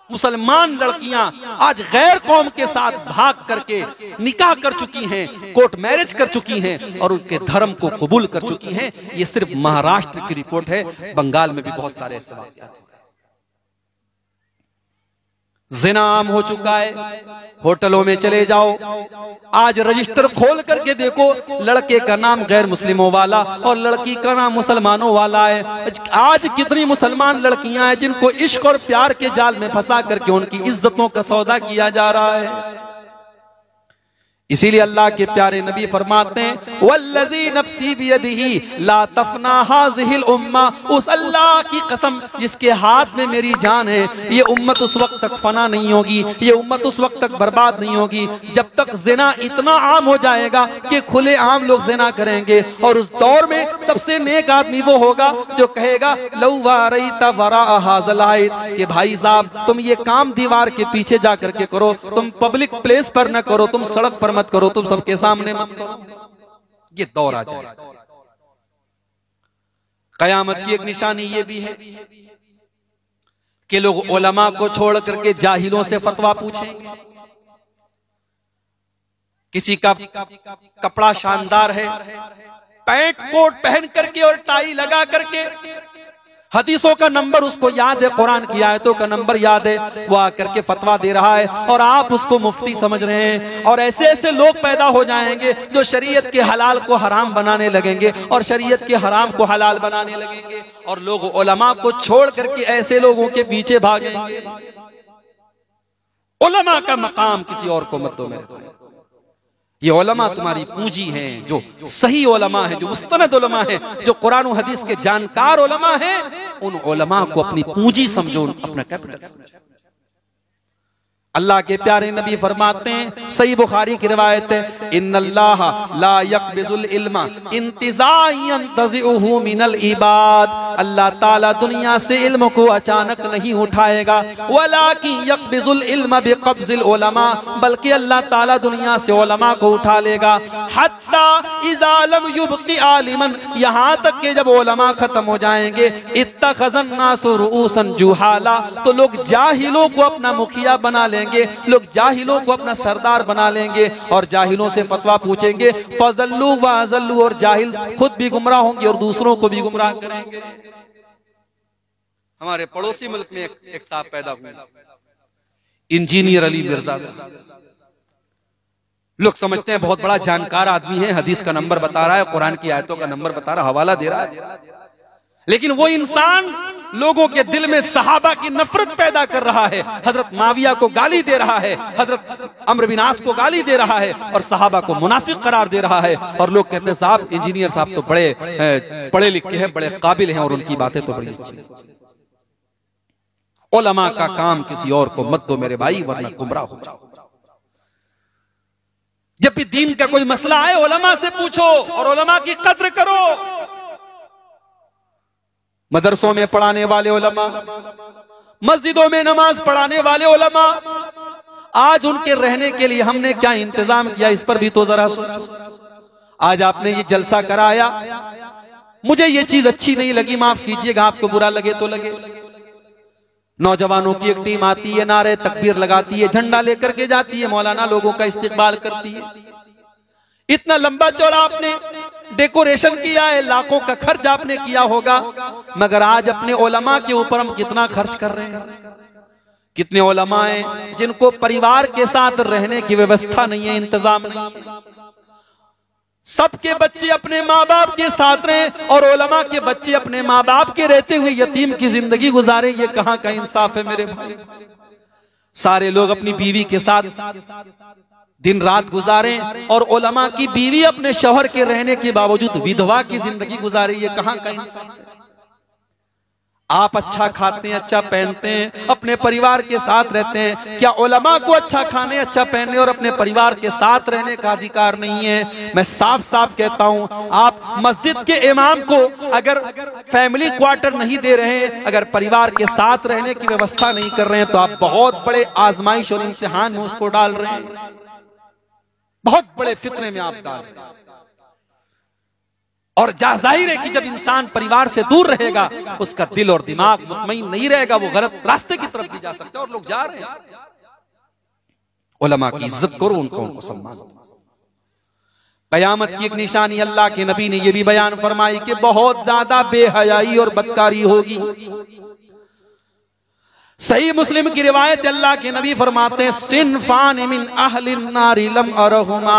मुसलमान लड़कियां आज गैर कौम के साथ भाग करके निकाह कर चुकी हैं, कोर्ट मैरिज कर चुकी हैं और उनके धर्म को कबूल कर चुकी हैं। ये सिर्फ महाराष्ट्र की रिपोर्ट है, बंगाल में भी बहुत सारे ऐसे वाक़यात हैं। जिना आम हो चुका है। होटलों में चले जाओ, आज रजिस्टर खोल करके देखो, लड़के का नाम गैर मुस्लिमों वाला और लड़की का नाम मुसलमानों वाला है। आज कितनी मुसलमान लड़कियां हैं जिनको इश्क और प्यार के जाल में फंसा करके उनकी इज्जतों का सौदा किया जा रहा है। इसीलिए अल्लाह के प्यारे नबी फरमाते हैं, वल्लज़ी नफ्सी बियदिही ला तफना हाज़िहिल उम्मा, उस अल्लाह की कसम जिसके हाथ में मेरी जान है, ये उम्मत उस वक्त तक फना नहीं होगी, ये उम्मत उस वक्त तक बर्बाद नहीं होगी जब तक जिना इतना आम हो जाएगा कि खुले आम लोग जिना करेंगे। और उस दौर में सबसे नेक आदमी वो होगा जो कहेगा लौ वारैता वरा हाज़ल हाइद, कि भाई साहब तुम ये काम दीवार के पीछे जा करके करो, तुम पब्लिक प्लेस पर न करो, तुम सड़क पर मत करो, तुम सबके सामने मत करो। ये दौर आ जाए। कयामत की एक निशानी ये भी है कि लोग उलमा को छोड़ करके जाहिलों से फतवा पूछेंगे। किसी का कपड़ा शानदार है, पैंट कोट पहन करके और टाई लगा करके, हदीसों का नंबर उसको याद है, कुरान की आयतों का नंबर याद है, वो आकर के फतवा दे रहा है और आप उसको मुफ्ती समझ रहे हैं। और ऐसे ऐसे लोग पैदा हो जाएंगे जो शरीयत के हलाल को हराम बनाने लगेंगे और शरीयत के हराम को हलाल बनाने लगेंगे, और लोग उलमा को छोड़ करके ऐसे लोगों के पीछे भागेंगे। उलमा का मकाम किसी और को मत दो मेरे भाई। ये उलमा तुम्हारी पूंजी हैं, जो सही उलमा है, जो मुस्तनद उलमा है, जो कुरान और हदीस के जानकार उलमा है, उन उलमा को अपनी पूंजी समझो, अपना कैपिटल समझो। अल्लाह के प्यारे नबी फरमाते हैं, सही बुखारी की रिवायत है, इन्नल्लाह ला यक़बिज़ुल इल्मा इंतिज़ाअन यंतज़िउहु मिनल इबाद, अल्लाह ताला दुनिया से इल्म को अचानक नहीं उठाएगा, वलाकिन यक़बिज़ुल इल्म बिक़ब्ज़िल उलमा, बल्कि अल्लाह ताला दुनिया से उलमा को उठा लेगा। हत्ता इज़ा लम युबक़ि आलिमन, यहाँ तक कि जब उलमा खत्म हो जाएंगे, इत्तख़ज़न नासु रुऊसन जुहाला, तो लोग जाहिलों को अपना मुखिया बना लेंगे, लोग जाहिलों को अपना सरदार बना लेंगे और जाहिलों से फतवा पूछेंगे। फज़ल्लू व अज़ल्लू, और जाहिल खुद भी गुमराह होंगे और दूसरों को भी गुमराह करेंगे। हमारे पड़ोसी मुल्क में एक साहब पैदा हुए, इंजीनियर अली मिर्जा साहब। लोग समझते हैं बहुत बड़ा जानकार आदमी है, हदीस का नंबर बता रहा है, कुरान की आयतों का नंबर बता रहा है, हवाला दे रहा है, लेकिन वो इंसान लोगों के दिल में सहाबा की नफरत पैदा कर रहा है। हजरत माविया को गाली दे रहा है, हजरत अम्र बिन आस को गाली दे रहा है और सहाबा को मुनाफिक करार दे रहा है। और लोग कहते हैं साहब इंजीनियर साहब तो बड़े पढ़े लिखे हैं, बड़े काबिल हैं और उनकी बातें तो बड़ी अच्छी हैं। उलमा का काम किसी और को मत दो मेरे भाई, वरना गुमराह हो जाओ। जब भी दीन का कोई मसला आए उलमा से पूछो और उलमा की कद्र करो। मदरसों में पढ़ाने वाले उलमा, मस्जिदों में नमाज पढ़ाने वाले उलमा, आज उनके रहने के लिए हमने क्या इंतजाम किया, इस पर भी तो जरा सोचो। आज आपने ये जलसा कराया, मुझे ये चीज अच्छी नहीं लगी, माफ कीजिएगा, आपको बुरा लगे तो लगे। नौजवानों की एक टीम आती है, नारे तकबीर लगाती है, झंडा लेकर के जाती है, मौलाना लोगों का इस्तिकबाल करती है। इतना लंबा चौड़ा आपने डेकोरेशन किया है, लाखों का खर्च आपने किया होगा, मगर आज अपने उलमा के ऊपर हम कितना खर्च कर रहे हैं। कितने उलमा हैं जिनको परिवार के साथ रहने की व्यवस्था नहीं है, इंतजाम नहीं है। सबके बच्चे अपने माँ बाप के साथ रहें और उलमा के बच्चे अपने माँ बाप के रहते हुए यतीम की जिंदगी गुजारे, ये कहाँ का इंसाफ है मेरे भाई। सारे लोग अपनी बीवी के साथ दिन रात गुजारें और उलमा की बीवी अपने शौहर के रहने के बावजूद विधवा की जिंदगी गुजारे, ये कहाँ का इंसाफ है। आप अच्छा खाते हैं, अच्छा पहनते हैं, अपने परिवार के साथ रहते हैं, क्या उलमा को अच्छा खाने, अच्छा पहनने और अपने परिवार के साथ रहने का अधिकार नहीं है? मैं साफ साफ कहता हूं, आप मस्जिद के इमाम को अगर फैमिली क्वार्टर नहीं दे रहे हैं, अगर परिवार के साथ रहने की व्यवस्था नहीं कर रहे हैं, तो आप बहुत बड़े आजमाइश और इम्तिहान में उसको डाल रहे हैं, बहुत बड़े फितने में आप डाल रहे हैं। और जाहिर है कि जब इंसान परिवार से दूर रहेगा, उसका दिल और दिमाग मुतमईन नहीं रहेगा, वो गलत रास्ते की तरफ भी जा सकता है। और लोग जा रहे हैं। उलमा की इज्जत करो, उनको सम्मान दो। कयामत की एक निशानी अल्लाह के नबी ने यह भी बयान फरमाई कि बहुत ज्यादा बेहयाई और बदकारी होगी। सही मुस्लिम की रिवायत, अल्लाह के नबी फरमाते हैं सिनफान मिन अहलिन नारी लम अरहुमा,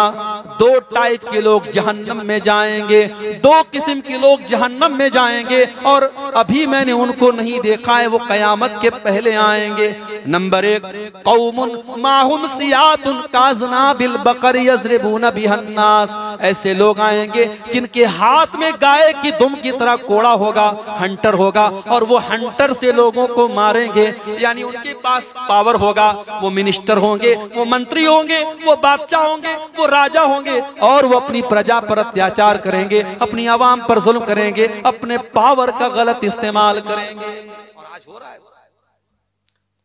दो टाइप के लोग जहन्नम में जाएंगे, दो किस्म के लोग जहन्नम में जाएंगे और अभी मैंने उनको नहीं देखा है, वो कयामत के पहले आएंगे। नंबर 1, कौमुन माहुम सियातुन काजना बिल बकर यजरिबून बिहन्नास, ऐसे लोग आएंगे जिनके हाथ में गाय की दुम की तरह कोड़ा होगा, हंटर होगा, और वो हंटर से लोगों को मारेंगे। यानी उनके पास पावर होगा, वो मिनिस्टर होंगे, वो मंत्री होंगे, वो बादशाह होंगे, वो राजा होंगे, और वो अपनी प्रजा पर अत्याचार करेंगे, अपनी आवाम पर जुल्म करेंगे, अपने पावर का गलत इस्तेमाल करेंगे। और आज हो रहा है,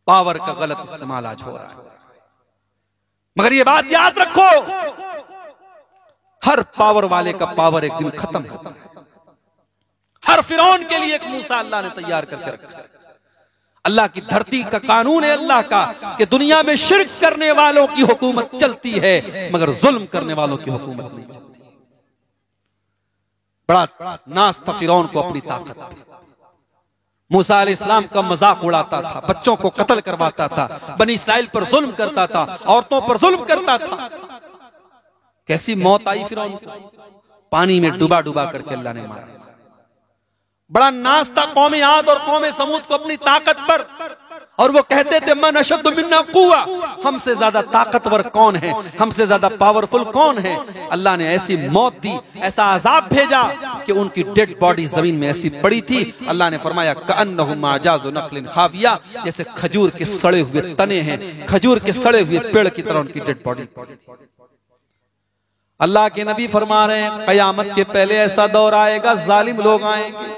पावर का गलत इस्तेमाल आज हो रहा है। मगर ये बात याद रखो, हर पावर वाले का पावर एक दिन खत्म होता है। हर फिरौन के लिए एक मूसा अल्लाह ने तैयार करके रखा है। अल्लाह की धरती का कानून है अल्लाह का कि दुनिया में शिर्क करने वालों की हुकूमत चलती है, मगर जुल्म करने वालों की हुकूमत नहीं चलती। बड़ा नाज था फिरौन को अपनी ताकत। मूसा अलैहिस्सलाम का मजाक उड़ाता था, बच्चों को कत्ल करवाता था, बनी इस्राइल पर जुल्म करता था, औरतों पर जुल्म करता था। कैसी मौत आई फिरौन को, पानी में डुबा डुबा करके अल्लाह ने मारा। बड़ा नाज था कौम आद और कौम समूद को अपनी ताकत पर, और वो कहते थे मन अशद्दु मिन्ना कुव्वा, हमसे ज्यादा ताकतवर कौन है, हमसे ज्यादा पावरफुल कौन है। अल्लाह ने ऐसी मौत दी, ऐसा अजाब भेजा कि उनकी डेड बॉडी जमीन में ऐसी पड़ी थी। अल्लाह ने फरमाया कअन्नहु माजाज़ु नखलिन खाविया, जैसे खजूर के सड़े हुए तने हैं, खजूर के सड़े हुए पेड़ की तरह उनकी डेड बॉडी। अल्लाह के नबी फरमा रहे हैं कयामत के पहले ऐसा दौर आएगा, जालिम लोग आएंगे,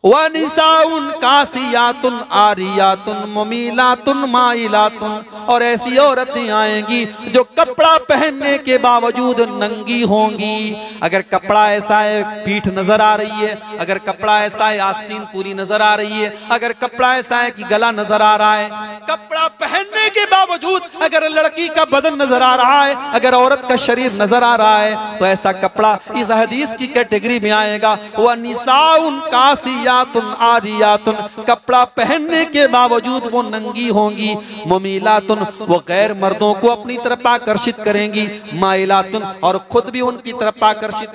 वनिसाउन कासियातुन आरियातुन मुमीलातुन माइलातुन, और ऐसी औरतें आएंगी जो कपड़ा पहनने के बावजूद नंगी होंगी। अगर कपड़ा ऐसा है पीठ नजर आ रही है, अगर कपड़ा ऐसा है आस्तीन पूरी नजर आ रही है, अगर कपड़ा ऐसा है कि गला नजर आ रहा है, कपड़ा पहनने के बावजूद अगर लड़की का बदन नजर आ रहा है, अगर औरत का शरीर नजर आ रहा है, तो ऐसा कपड़ा इस हदीस की कैटेगरी में आएगा। वनिसाउन कासिया आरियातुन, कपड़ा पहनने के बावजूद वो नंगी होंगी, मुमीलातुन, वो गैर मर्दों को अपनी तरफ आकर्षित करेंगी, माइलातुन, और खुद भी उनकी तरफ आकर्षित।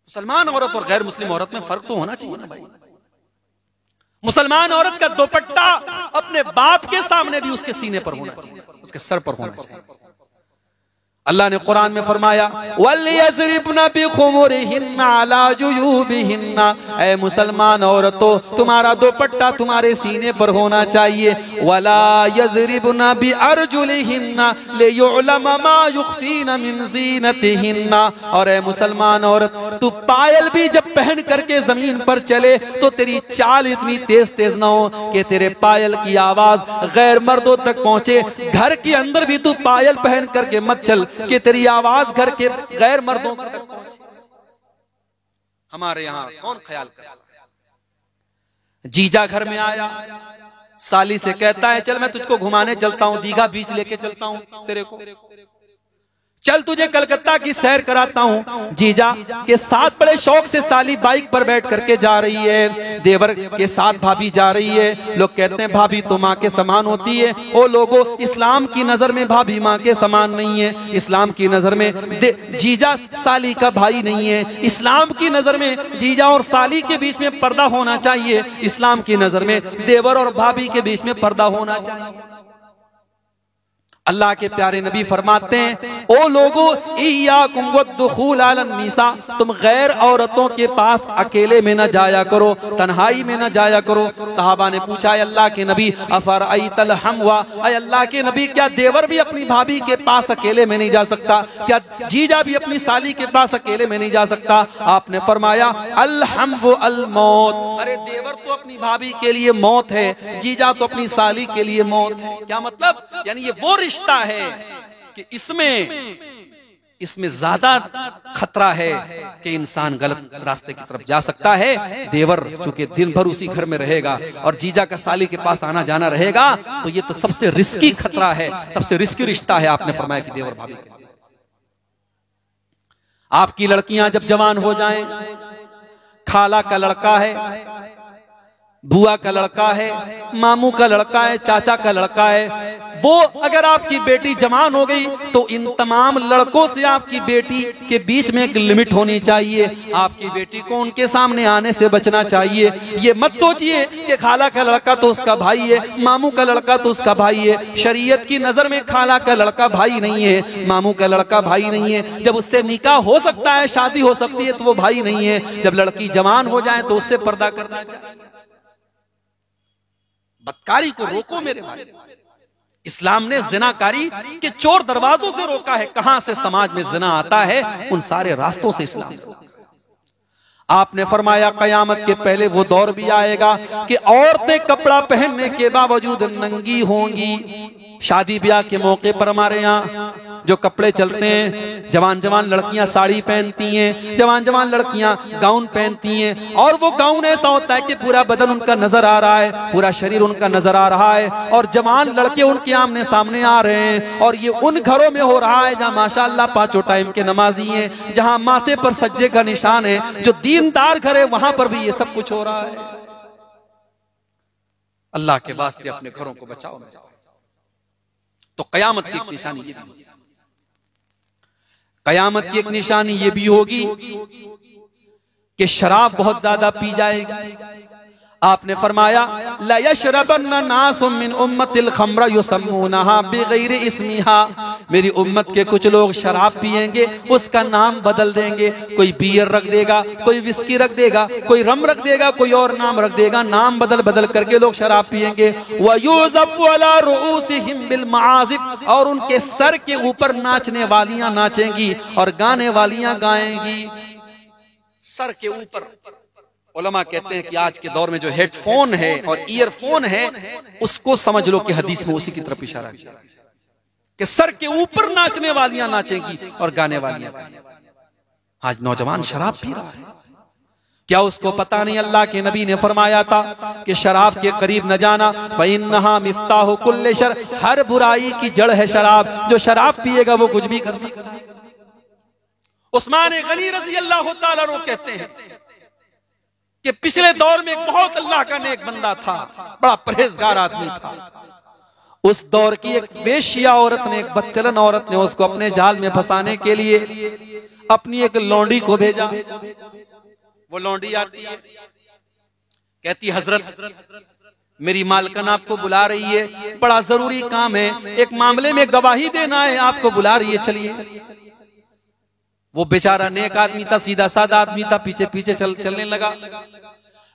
मुसलमान औरत और गैर मुस्लिम औरत में फर्क तो होना चाहिए ना भाई। मुसलमान औरत का दुपट्टा अपने बाप के सामने भी उसके सीने पर होना चाहिए, उसके सर पर होना चाहिए। अल्लाह ने कुरान में फरमाया वलियज़रिबना बिखुमुरिहिन्ना अला जुयूबिहिन्ना, ऐ मुसलमान औरतों तुम्हारा दुपट्टा तुम्हारे सीने पर होना चाहिए। वला यज़रिबना बिअरजुलिहिन्ना लियुअलम मा युख्फीना मिन ज़ीनतिहिन्ना, और ऐ मुसलमान औरत तू पायल भी जब पहन करके जमीन पर चले तो तेरी चाल इतनी तेज तेज ना हो कि तेरे पायल की आवाज गैर मर्दों तक पहुंचे। घर के अंदर भी तू पायल पहन करके मत चल कि तेरी आवाज घर के गैर मर्दों तक पहुंचे। हमारे यहां कौन ख्याल कर, जीजा घर में आया, साली से कहता है चल मैं तुझको घुमाने चलता हूं, दीघा बीच लेके चलता हूं तेरे को, चल तुझे कलकत्ता की सैर कराता हूं। जीजा के साथ बड़े शौक से साली बाइक पर बैठ करके जा रही है, देवर के साथ भाभी जा रही है। लोग कहते हैं भाभी तो माँ के समान होती है। ओ लोगों, इस्लाम की नजर में भाभी माँ के समान नहीं है। इस्लाम की नजर में जीजा साली का भाई नहीं है। इस्लाम की नजर में जीजा और साली के बीच में पर्दा होना चाहिए। इस्लाम की नजर में देवर और भाभी के बीच में पर्दा होना चाहिए। अल्लाह के प्यारे नबी फरमाते हैं ओ लोगो इय्याकुम वद्दुखूल अलन निसा, तुम गैर औरतों के पास अकेले में न जाया करो, तन्हाई में न जाया करो। सहाबा ने पूछा अल्लाह के नबी अफरअयतल हमवा, अल्लाह के नबी क्या देवर भी अपनी भाभी के पास अकेले में नहीं जा सकता? क्या जीजा भी अपनी साली के पास अकेले में नहीं जा सकता? आपने फरमाया अल हम व अल मौत, अरे देवर तो अपनी भाभी के लिए मौत है, जीजा तो अपनी साली के लिए मौत है। क्या मतलब? यानी ये वो रिश्ता है कि इसमें ज्यादा खतरा है कि इंसान गलत रास्ते की तरफ जा सकता है। देवर चूंकि दिन भर उसी घर में रहेगा और जीजा का साली के पास आना जाना रहेगा, तो ये तो सबसे रिस्की खतरा है, सबसे रिस्की रिश्ता है। आपने फरमाया कि देवर भाभी के लिए। आपकी लड़कियां जब जवान हो जाएं, खाला का लड़का है, बुआ का लड़का है, मामू का लड़का है, चाचा का लड़का है, वो अगर आपकी बेटी जवान हो गई तो इन तमाम लड़कों से आपकी बेटी के बीच में एक लिमिट होनी चाहिए। आपकी बेटी को उनके सामने आने से बचना चाहिए। ये मत सोचिए कि खाला का लड़का तो उसका भाई है, मामू का लड़का तो उसका भाई है। शरीयत की नजर में खाला का लड़का भाई नहीं है, मामू का लड़का भाई नहीं है। जब उससे निकाह हो सकता है, शादी हो सकती है, तो वो भाई नहीं है। जब लड़की जवान हो जाए तो उससे पर्दा करना चाहिए। बदकारी को रोको मेरे भाई। इस्लाम ने जिनाकारी के चोर दरवाजों से रोका है। कहां से समाज में जिना आता है, उन सारे रास्तों से इस्लाम ने रोका। आपने फरमाया कयामत के पहले वो दौर भी आएगा कि औरतें कपड़ा पहनने के बावजूद नंगी होंगी। शादी ब्याह के मौके पर हमारे यहाँ जो कपड़े चलते हैं, जवान जवान लड़कियां साड़ी पहनती हैं, जवान जवान लड़कियां गाउन पहनती हैं, और वो गाउन ऐसा होता है कि पूरा बदन उनका नजर आ रहा है, पूरा शरीर उनका नजर आ रहा है, और जवान लड़के उनके आमने सामने आ रहे हैं। और ये उन घरों में हो रहा है जहां माशाअल्लाह पांचों टाइम के नमाजी हैं, जहां माथे पर सज्जे का निशान है, जो दीनदार घर है वहां पर भी ये सब कुछ हो रहा है। अल्लाह के वास्ते अपने घरों को बचाओ। तो कयामत की एक निशानी ये भी, कयामत की एक निशानी ये भी होगी कि शराब बहुत ज्यादा पी जाएगी। आपने फरमाया ला यशरबन्ना नासुम मिन उम्मतिल खम्रा युसम्मूनहा बिगैरि इस्मिहा, मेरी उम्मत के कुछ लोग शराब पिएंगे, उसका नाम बदल देंगे। कोई बियर रख देगा, कोई विस्की रख देगा, कोई रम रख देगा, कोई और नाम रख देगा। नाम बदल बदल करके लोग शराब पिएंगे। वयुज़फ़ु अला रुऊसिहिम बिल मआज़िफ़, और उनके सर के ऊपर नाचने वालियां नाचेंगी और गाने वालियां गाएंगी। सर के ऊपर। उलमा कहते हैं कि आज के दौर में जो हेडफोन है और ईयरफोन है, उसको समझ लो कि हदीस में उसी की तरफ इशारा किया कि सर के ऊपर नाचने वालियां नाचेंगी और गाने वालियां गाएंगी। आज नौजवान शराब पी रहा है, क्या उसको पता नहीं अल्लाह के नबी ने फरमाया था कि शराब के करीब न जाना, फ़इन्नहा मिफ्ताहु कुल्लि शर, हर बुराई की जड़ है शराब। जो शराब पिएगा वो कुछ भी कर सकता है। उस्मान गनी रज़ी अल्लाह तआला अन्हु कहते हैं कि पिछले दौर में एक बहुत अल्लाह का नेक बंदा था, बड़ा परहेजगार आदमी था। उस दौर की एक वेश्या औरत ने, एक बदचलन औरत ने उसको अपने जाल में फंसाने के लिए अपनी एक लौंडी को भेजा। वो लौंडी आती है, कहती हजरत मेरी मालकन आपको बुला रही है, बड़ा जरूरी काम है, एक मामले में गवाही देना है, आपको बुला रही है, चलिए। वो बेचारा नेक आदमी था, सीधा साधा आदमी था, पीछे पीछे चलने लगा।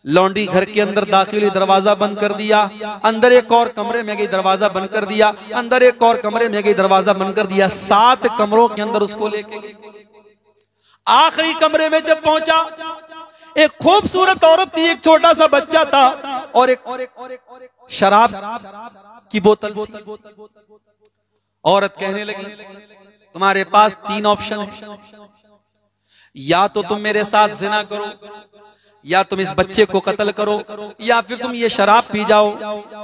लौंडी घर के अंदर दाखिल हुई, दरवाजा बंद कर दिया। अंदर एक और कमरे में गई, दरवाजा बंद कर दिया। अंदर एक और कमरे में गई, दरवाजा बंद कर दिया। 7 कमरों के अंदर उसको लेके गई। आखिरी कमरे में जब पहुंचा, एक खूबसूरत औरत थी, एक छोटा सा बच्चा था और एक शराब की बोतल थी। औरत कहने लगी तुम्हारे पास 3 ऑप्शन है, या तो तुम मेरे साथ जिना करो, या तुम इस बच्चे को कत्ल करो, या फिर तुम ये शराब पी जाओ।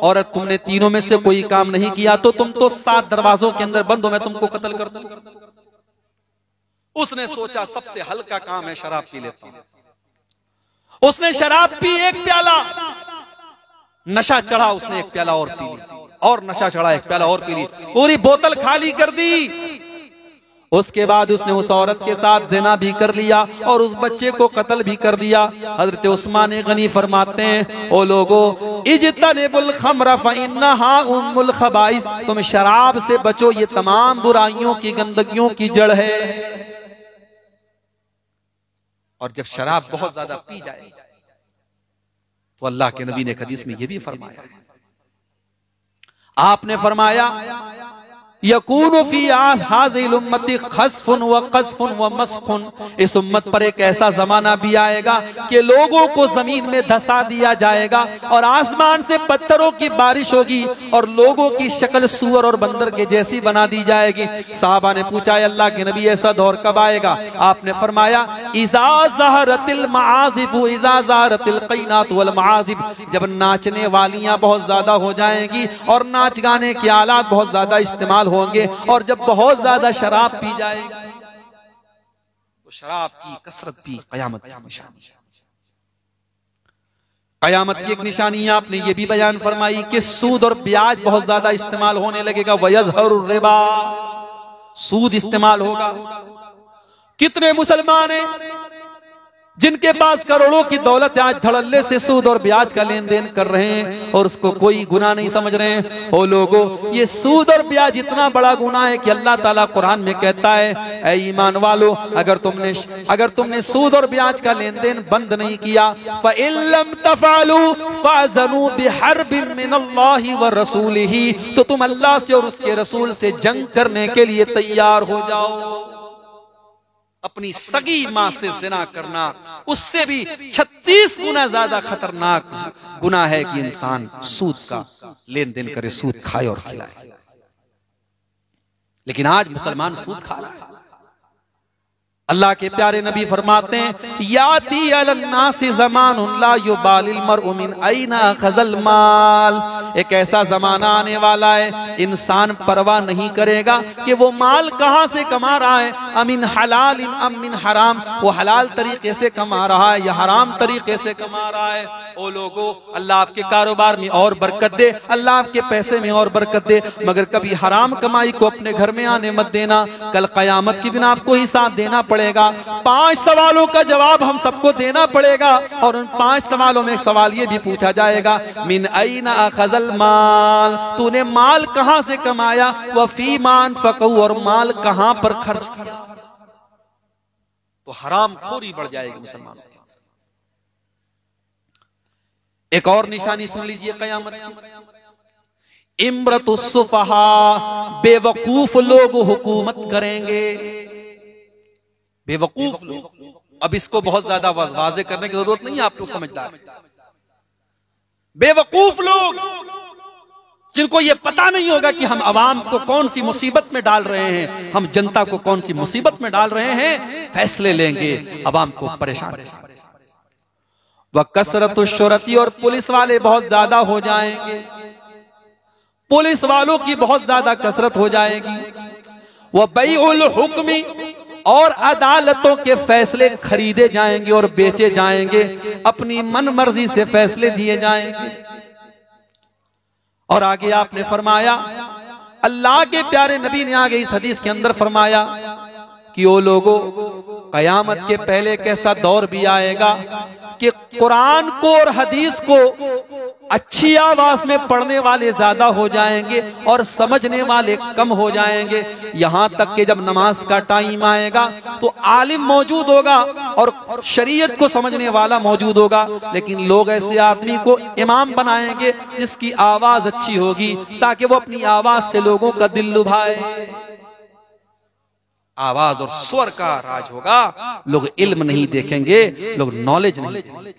और तुमने तीनों में से कोई काम नहीं किया तो तुम तो 7 दरवाजों के अंदर बंद हो, मैं तुमको कत्ल कर दूं। उसने सोचा सबसे हल्का काम है, शराब पी लेता हूं। उसने शराब पी, एक प्याला, नशा चढ़ा, उसने एक प्याला और पी ली, और नशा चढ़ा, एक प्याला और पी ली, पूरी बोतल खाली कर दी। उसके बाद उसने उस औरत के साथ ज़िना भी कर लिया और उस बच्चे को कत्ल भी कर दिया। हजरत उस्मान गनी फरमाते हैं, ओ लोगो इज्तनिबुल खम्र फ़इन्नहा उम्मुल खबाइस, तुम शराब से बचो, ये तमाम बुराइयों की, गंदगियों की जड़ है। और जब शराब बहुत ज्यादा पी जाए तो अल्लाह के नबी ने हदीस में यह भी फरमाया है, आपने फरमाया यकूनु फी हाज़िल उम्मती खस्फुन व क़ज़्फ़ुन व मस्ख़ुन, इस उम्मत पर एक ऐसा जमाना भी आएगा कि लोगों को जमीन में धसा दिया जाएगा और आसमान से पत्थरों की बारिश होगी और लोगों की शक्ल सूअर और बंदर के जैसी बना दी जाएगी। साहबा ने पूछा अल्लाह के नबी ऐसा दौर कब आएगा? आपने फरमाया इज़ा ज़हरतिल मआज़िफ़ु इज़ा ज़हरतिल क़ैनात वल मआज़िफ़, जब नाचने वालियां बहुत ज्यादा हो जाएंगी और नाच गाने के आलात बहुत ज्यादा इस्तेमाल होंगे, और जब बहुत ज्यादा शराब पी जाएगी तो शराब की कसरत भी कयामत की निशानी है। कयामत की एक निशानी आपने ये भी बयान फरमाई कि सूद और ब्याज बहुत ज्यादा इस्तेमाल होने लगेगा। वयज़हरुर रिबा, सूद इस्तेमाल होगा। कितने मुसलमान हैं जिनके पास करोड़ों की दौलत आज धड़ल्ले से सूद और ब्याज का लेन देन कर रहे हैं और उसको कोई गुनाह नहीं समझ रहे हैं। ओ लोगों, ये सूद और ब्याज इतना बड़ा गुनाह है कि अल्लाह ताला कुरान में कहता है, ऐ ईमान वालो, अगर तुमने सूद और ब्याज का लेन देन बंद नहीं किया, फ़इल्लम तफ़अलू फ़अज़नू बिहर्बिन मिनल्लाहि व रसूलिही, तो तुम अल्लाह से और उसके रसूल से जंग करने के लिए तैयार हो जाओ। अपनी सगी मां से जिना करना उससे भी 36 गुना ज्यादा खतरनाक गुनाह है कि इंसान सूद का लेन देन करे, सूद खाए और खिलाए। लेकिन आज मुसलमान सूद खा रहा है। अल्लाह के प्यारे नबी फरमाते हैं, याती अलन्नासी ज़मानुन ला युबालिल मर्उ मिन ऐना खज़ल माल, एक ऐसा जमाना आने वाला है इंसान परवाह नहीं करेगा कि वो माल कहां से कमा रहा है, अमिन हलाल अम मिन हराम, वो हलाल तरीके से कमा रहा है या हराम तरीके से कमा रहा है। ओ लोगों, अल्लाह आपके कारोबार में और बरकत दे, अल्लाह आपके पैसे में और बरकत दे, मगर कभी हराम कमाई को अपने घर में आने मत देना। कल क़यामत के दिन आपको हिसाब देना पड़ेगा। 5 सवालों का जवाब हम सबको देना पड़ेगा और उन 5 सवालों में एक सवाल ये भी पूछा जाएगा, मिन ऐना अखज़ल माल, तूने माल कहां से कमाया, व फीमा अनफ़क़हू, और माल कहां पर खर्च किया। तो हराम खोरी बढ़ जाएगी मुसलमान। एक और निशानी सुन लीजिए कयामत की, इम्रतुस्सुफ़हा, बेवकूफ लोग हुकूमत करेंगे। बेवकूफ लोग, अब इसको बहुत ज्यादा वाज़े करने की जरूरत नहीं है, आप लोग समझदार। बेवकूफ लोग जिनको ये पता नहीं होगा कि हम अवाम को कौन सी मुसीबत में डाल रहे हैं, हम जनता को कौन सी मुसीबत में डाल रहे हैं, फैसले लेंगे, अवाम को परेशान। वह कसरतुश्शुरती, और पुलिस वाले बहुत ज्यादा हो जाएंगे, पुलिस वालों की बहुत ज्यादा कसरत हो जाएगी। वह बैउल हुक्मी, और अदालतों के फैसले खरीदे जाएंगे और बेचे जाएंगे, अपनी मन मर्जी से फैसले दिए जाएंगे। और आगे आपने फरमाया, अल्लाह के प्यारे नबी ने आगे इस हदीस के अंदर फरमाया कि ओ लोगों, कयामत के पहले एक ऐसा दौर भी आएगा कि कुरान को और हदीस को अच्छी आवाज में पढ़ने वाले ज्यादा हो जाएंगे और समझने वाले कम हो जाएंगे। यहां तक कि जब नमाज का टाइम आएगा तो आलिम मौजूद होगा और शरीयत को समझने वाला मौजूद होगा, लेकिन लोग ऐसे आदमी को इमाम बनाएंगे जिसकी आवाज अच्छी होगी ताकि वो अपनी आवाज से लोगों का दिल लुभाए। आवाज और स्वर का राज होगा, लोग इल्म नहीं देखेंगे, लोग नॉलेज नहीं देखेंगे।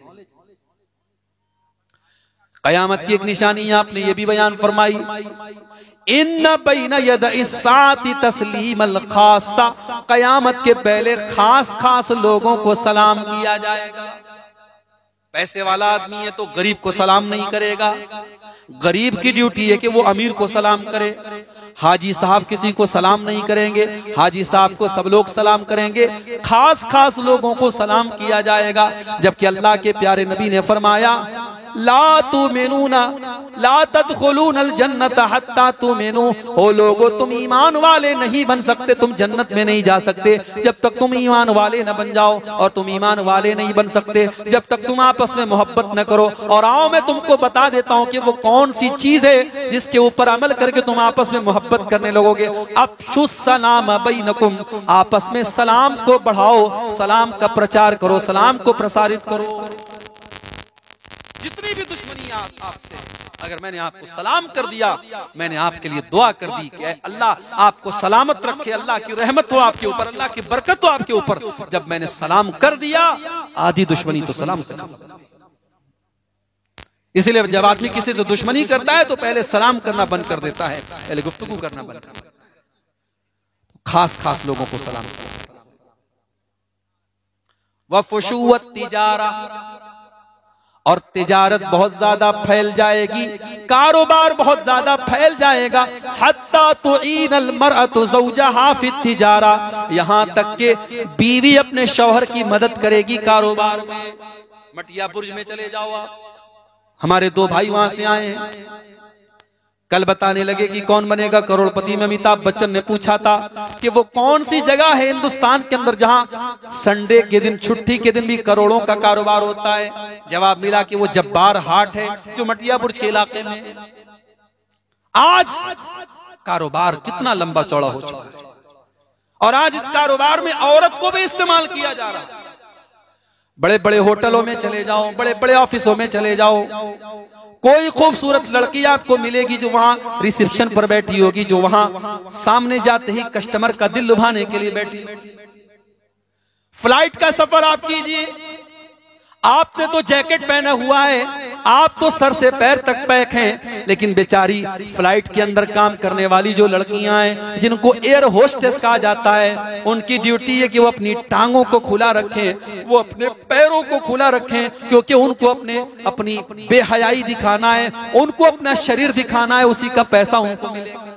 कयामत की एक निशानी आपने ये भी बयान फरमाई, इन्ना बैना यदइस्साति तस्लीमल खासा, कयामत के पहले खास खास लोगों को सलाम किया जाएगा। पैसे वाला आदमी है तो गरीब को सलाम नहीं करेगा, गरीब की ड्यूटी है कि वो अमीर को सलाम करे। हाजी साहब किसी को सलाम नहीं करेंगे, हाजी साहब को सब लोग सलाम करेंगे। खास खास लोगों को सलाम किया जाएगा, जबकि अल्लाह के प्यारे नबी ने फरमाया, ला तुमिनूना ला तदखुलूनल जन्नत हत्ता तुमिनू, ओ लोगो तुम ईमान वाले नहीं बन सकते, तुम जन्नत में नहीं जा सकते जब तक तुम ईमान वाले न बन जाओ, और तुम ईमान वाले नहीं बन सकते जब तक तुम आपस में मोहब्बत न करो। और आओ मैं तुमको बता देता हूँ कि वो कौन सी चीज है जिसके ऊपर अमल करके तुम आपस में मोहब्बत करने लगोगे। अफ़शुस सलाम बैनकुम, आपस में सलाम को बढ़ाओ, सलाम का प्रचार करो, सलाम को प्रसारित करो। जितनी भी दुश्मनी आपसे, अगर मैंने आपको सलाम कर दिया, मैंने आपके लिए दुआ कर दी कि अल्लाह आपको सलामत रखे, अल्लाह की रहमत हो आपके ऊपर, अल्लाह की बरकत हो आपके ऊपर। जब मैंने सलाम कर दिया, आधी दुश्मनी तो सलाम से खत्म। इसलिए जब आदमी किसी से दुश्मनी करता है तो पहले सलाम करना बंद कर देता है, पहले गुफ्तगू करना बंद कर देता है। खास खास लोगों को सलाम करना। वफ़ुशुवत तिजारा, और तिजारत बहुत ज्यादा फैल जाएगी, कारोबार बहुत ज्यादा फैल जाएगा। हत्ता तुईनल मरअतु ज़ौजहा फी तिजारा, यहां तक के बीवी अपने शौहर की मदद करेगी कारोबार में। मटिया बुर्ज में चले जाओ आप, हमारे दो भाई वहां से आए हैं, कल बताने लगे कि कौन बनेगा करोड़पति में अमिताभ बच्चन ने पूछा था कि वो कौन सी जगह है हिंदुस्तान के अंदर जहां संडे के दिन, छुट्टी के दिन भी करोड़ों का कारोबार होता है। जवाब मिला कि वो जब्बार हाट है जो मटिया बुर्ज के इलाके में। आज कारोबार कितना लंबा चौड़ा हो चुका है और आज इस कारोबार में औरत को भी इस्तेमाल किया जा रहा है। बड़े बड़े होटलों में चले जाओ, बड़े बड़े ऑफिसों में चले जाओ, कोई खूबसूरत लड़की आपको मिलेगी जो वहां रिसेप्शन पर बैठी होगी, जो वहां सामने जाते ही कस्टमर का दिल लुभाने के लिए बैठी। फ्लाइट का सफर आप कीजिए, आपने तो जैकेट पहना हुआ है, आप तो सर से पैर तक पैक हैं, लेकिन बेचारी फ्लाइट के अंदर काम करने वाली जो लड़कियां हैं जिनको एयर होस्टेस कहा जाता है, उनकी ड्यूटी है कि वो अपनी टांगों को खुला रखें, वो अपने पैरों को खुला रखें, क्योंकि उनको अपनी बेहयाई दिखाना है, उनको अपना शरीर दिखाना है, उसी का पैसा उनको मिलेगा।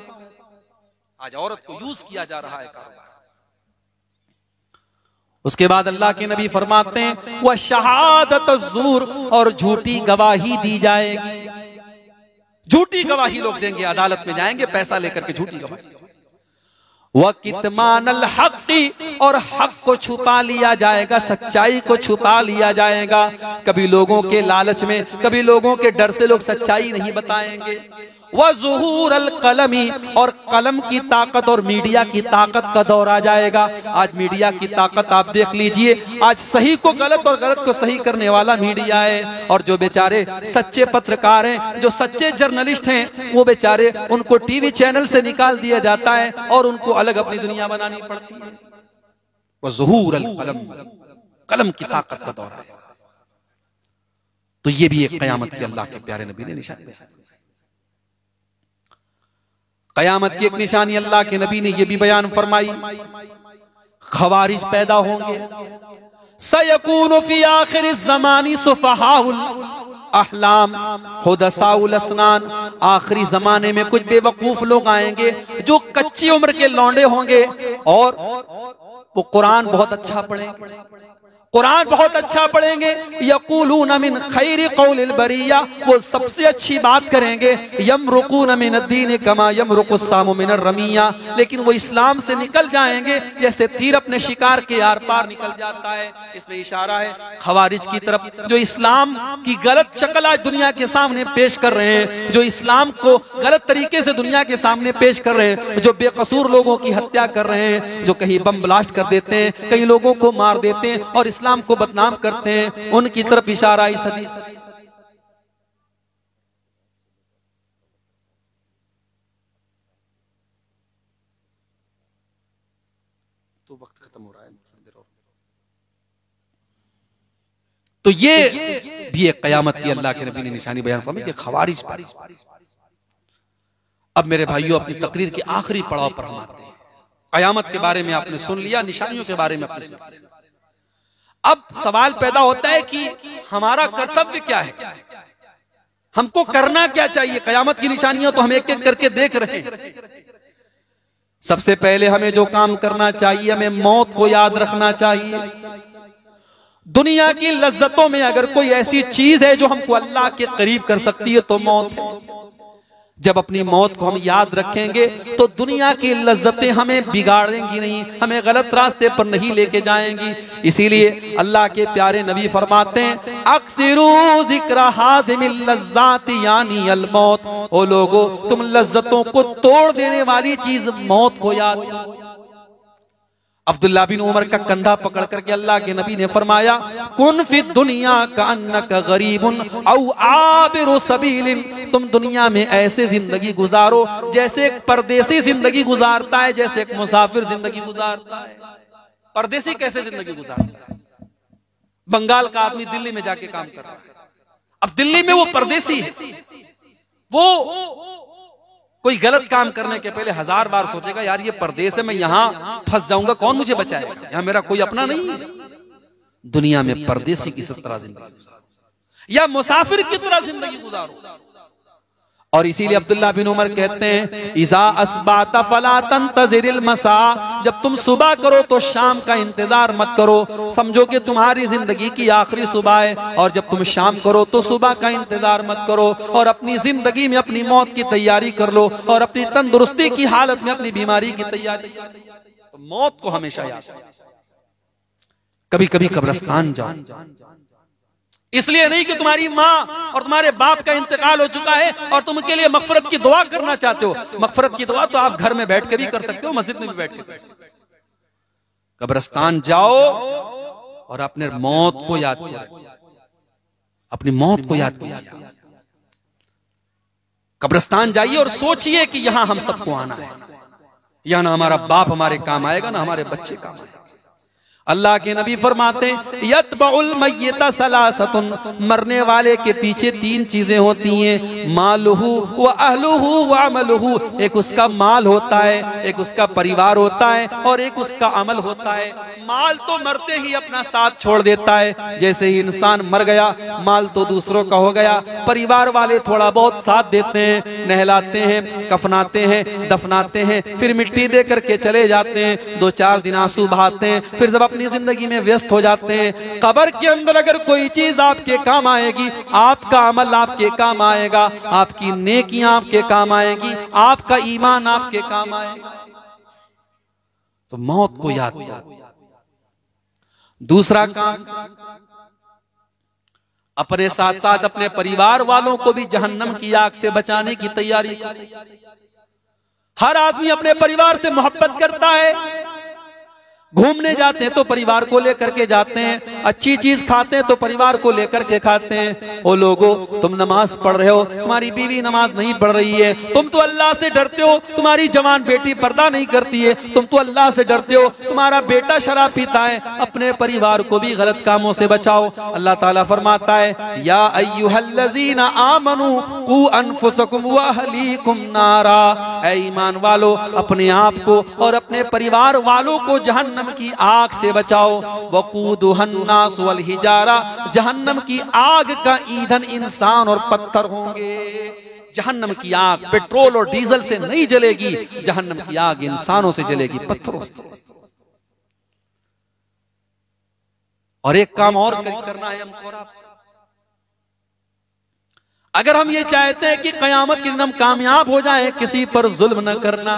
आज औरत को यूज किया जा रहा है। उसके बाद अल्लाह के नबी फरमाते हैं वह शहादत ज़ूर, और झूठी गवाही दी जाएगी। झूठी गवाही लोग देंगे, अदालत में जाएंगे पैसा लेकर के झूठी गवाही। वह कितमानल हक़ी, और हक को छुपा लिया जाएगा, सच्चाई को छुपा लिया जाएगा। कभी लोगों के लालच में, कभी लोगों के डर से लोग सच्चाई नहीं बताएंगे। वह ज़ुहूर अल कलमी, और कलम की ताकत और मीडिया की ताकत का दौर आ जाएगा। आज मीडिया की ताकत आप देख लीजिए, आज सही को गलत और गलत को सही करने वाला मीडिया है। और जो बेचारे सच्चे पत्रकार हैं, जो सच्चे जर्नलिस्ट हैं, वो बेचारे उनको टीवी चैनल से निकाल दिया जाता है और उनको अलग अपनी दुनिया बनानी पड़ती है। वह ज़ुहूर अल कलम, कलम की ताकत का दौर आएगा। तो ये भी एक कयामत की अल्लाह के प्यारे नबी ने निशानी। कयामत की एक निशानी अल्लाह के नबी ने यह भी बयान फरमाई, खवारिज पैदा होंगे। सयकूनु फी आखिर ज़मानी सुफ़हाउल अहलाम हुदसाउल अस्नान, आखिरी जमाने में कुछ बेवकूफ लोग आएंगे जो कच्ची उम्र के लौंडे होंगे और वो कुरान बहुत अच्छा पढ़ेंगे, कुरान बहुत अच्छा पढ़ेंगे। यक़ूलून मिन खैरि क़ौलिल बरिया, वो सबसे अच्छी बात करेंगे। यमरुकून मिन अद्दीन कमा यमरुकुस सामु मिन रमिया, लेकिन वो इस्लाम से निकल जाएंगे जैसे तीर अपने शिकार के आर पार निकल जाता है। इसमें इशारा है खवारिज की तरफ, जो इस्लाम की गलत शक्ल आज दुनिया के सामने पेश कर रहे हैं, जो इस्लाम को गलत तरीके से दुनिया के सामने पेश कर रहे हैं, जो बेकसूर लोगों की हत्या कर रहे हैं, जो कहीं बम ब्लास्ट कर देते हैं, कई लोगों को मार देते हैं और इस्लाम को बदनाम करते हैं, उनकी तरफ इशारा इस हदीस। तो वक्त खत्म हो रहा है, तो ये भी एक कयामत की अल्लाह के नबी ने निशानी बयान फरमाई कि खवारिज। अब मेरे भाइयों, अपनी तकरीर के आखिरी पड़ाव पर हम आते हैं। कयामत के बारे में आपने सुन लिया, निशानियों के बारे में आपने सुन लिया। अब सवाल पैदा होता है कि हमारा कर्तव्य क्या है, हमको करना क्या चाहिए। कयामत की निशानियां तो हम एक एक करके देख रहे हैं। सबसे पहले हमें जो काम करना चाहिए, हमें मौत को याद रखना चाहिए। दुनिया की लज्जतों में अगर कोई ऐसी चीज है जो हमको अल्लाह के करीब कर सकती है तो मौत है। जब अपनी मौत को हम याद रखेंगे तो दुनिया की लज्जतें हमें बिगाड़ेंगी नहीं, हमें गलत रास्ते पर नहीं लेके जाएंगी। इसीलिए अल्लाह के प्यारे नबी फरमाते हैं अक्सिरू ज़िक्र हादिमिल लज़्ज़ाति यानी अल मौत, ओ लोगो तुम लज्जतों को तोड़ देने वाली चीज मौत को याद करो। अब्दुल्ला बिन उमर का कंधा पकड़ करके अल्लाह के नबी ने फरमाया कुन फी दुनिया का अन्नका गरीबुन औ आबिरु सबीलिन, तुम दुनिया में ऐसे जिंदगी गुजारो जैसे एक परदेसी जिंदगी गुजारता है, जैसे एक मुसाफिर जिंदगी गुजारता है। परदेसी कैसे जिंदगी गुजारता है? बंगाल का आदमी दिल्ली में जाके काम कर रहा है, अब दिल्ली में वो परदेसी है, वो कोई गलत काम करने के पहले 1000 बार सोचेगा यार ये परदेश है, मैं यहां फंस जाऊंगा, कौन मुझे बचाएगा, यहां मेरा कोई अपना नहीं है। दुनिया में परदेसी की तरह जिंदगी गुजारो या मुसाफिर की तरह जिंदगी गुजारो। और इसीलिए अब्दुल्ला बिन उमर कहते हैं इज़ा अस्बाता फला तंतज़िरिल मसा, जब तुम सुबह करो तो शाम का इंतजार मत करो, समझो कि तुम्हारी जिंदगी की आखिरी सुबह है, और जब तुम शाम करो तो सुबह का इंतजार मत करो, और अपनी जिंदगी में अपनी मौत की तैयारी कर लो, और अपनी तंदुरुस्ती की हालत में अपनी बीमारी की तैयारी। तो मौत को हमेशा याद। कभी कभी कब्रिस्तान जाओ, इसलिए नहीं कि तुम्हारी माँ और तुम्हारे बाप का इंतकाल हो चुका है और तुम उनके लिए मगफरत की दुआ करना चाहते हो। मगफरत की दुआ तो आप घर में बैठ के भी कर सकते हो, मस्जिद में भी बैठ के कर सकते हो। कब्रिस्तान जाओ और अपने मौत को याद करो, अपनी मौत को याद कीजिए। कब्रिस्तान जाइए और सोचिए कि यहां हम सबको आना है, या ना हमारा बाप हमारे काम आएगा, ना हमारे बच्चे काम आएगा। अल्लाह के नबी फरमाते यतबउल मय्यता सलासतुन, मरने वाले के पीछे तीन चीजें होती हैं, मालुहु व अहलुहु व अमलुहु। एक उसका माल होता है, एक उसका परिवार होता है, और एक उसका अमल होता है। माल तो मरते ही अपना साथ छोड़ देता है, जैसे ही इंसान मर गया माल तो दूसरों का हो गया। परिवार वाले थोड़ा बहुत साथ देते हैं, नहलाते हैं, कफनाते हैं, दफनाते हैं, फिर मिट्टी दे करके चले जाते हैं, 2-4 दिन आंसू बहाते हैं, फिर जब अपनी जिंदगी में व्यस्त हो जाते हैं। कब्र के अंदर अगर कोई चीज आपके काम आएगी, आपका अमल आपके काम आएगा, आपकी नेकियां आपके काम आएगी, आपका ईमान आपके काम आएगा। तो मौत को याद करो। दूसरा काम, अपने साथ साथ अपने परिवार वालों को भी जहन्नम की आग से बचाने की तैयारी। हर आदमी अपने परिवार से मोहब्बत करता है। घूमने जाते हैं तो परिवार को लेकर के जाते हैं, अच्छी चीज खाते हैं तो परिवार को लेकर के खाते हैं। ओ लोगो, तुम नमाज पढ़ रहे हो, तुम्हारी बीवी नमाज नहीं पढ़ रही है, तुम तो अल्लाह से डरते हो, तुम्हारी जवान बेटी पर्दा नहीं करती है, तुम तो अल्लाह से डरते हो, तुम्हारा बेटा शराब पीता है, अपने परिवार को भी गलत कामों से बचाओ। अल्लाह ताला फरमाता है या अय्युहल्लज़ीना आमनू कू अनफुसकुम व अहलीकुम नारा, ऐ ईमान वालो, अपने आप को और अपने परिवार वालों को जहन्नम की आग से बचाओ। वक़ूदुहन्नास वल हिजारा, जहन्नम की आग का ईंधन इंसान और पत्थर होंगे। जहन्नम की आग पेट्रोल और डीजल से नहीं जलेगी, जहन्नम की आग इंसानों से जलेगी, पत्थरों से। और एक काम और करना है हमको, अगर हम ये चाहते हैं कि कयामत के दिन हम कामयाब हो जाएं, किसी पर जुल्म न करना,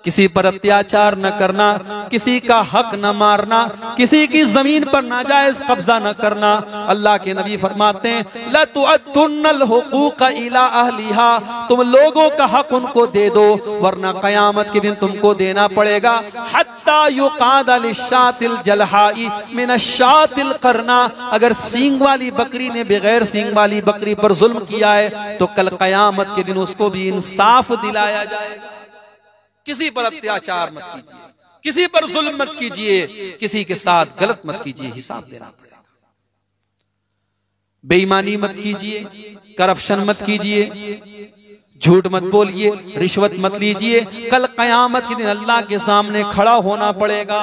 किसी पर अत्याचार न करना, किसी का हक न मारना, किसी की जमीन पर नाजायज कब्जा न करना। अल्लाह के नबी फरमाते हैं लतुअद्दुन्नल हुकूक इला अहलिहा, तुम लोगों का हक उनको दे दो, वरना कयामत के दिन तुमको देना पड़ेगा। हत्ता युकाद लिशातिल जलहाई मिनशातिल करना, अगर सींग वाली बकरी ने बगैर सींग वाली बकरी पर जुल्म किया है तो कल कयामत के दिन उसको भी इंसाफ दिलाया जाएगा। किसी पर अत्याचार मत कीजिए, किसी पर जुल्म मत कीजिए, किसी के साथ गलत मत कीजिए, हिसाब देना पड़ेगा। बेईमानी मत कीजिए, करप्शन मत कीजिए, झूठ मत बोलिए, रिश्वत मत लीजिए, कल कयामत के दिन अल्लाह के सामने खड़ा होना पड़ेगा।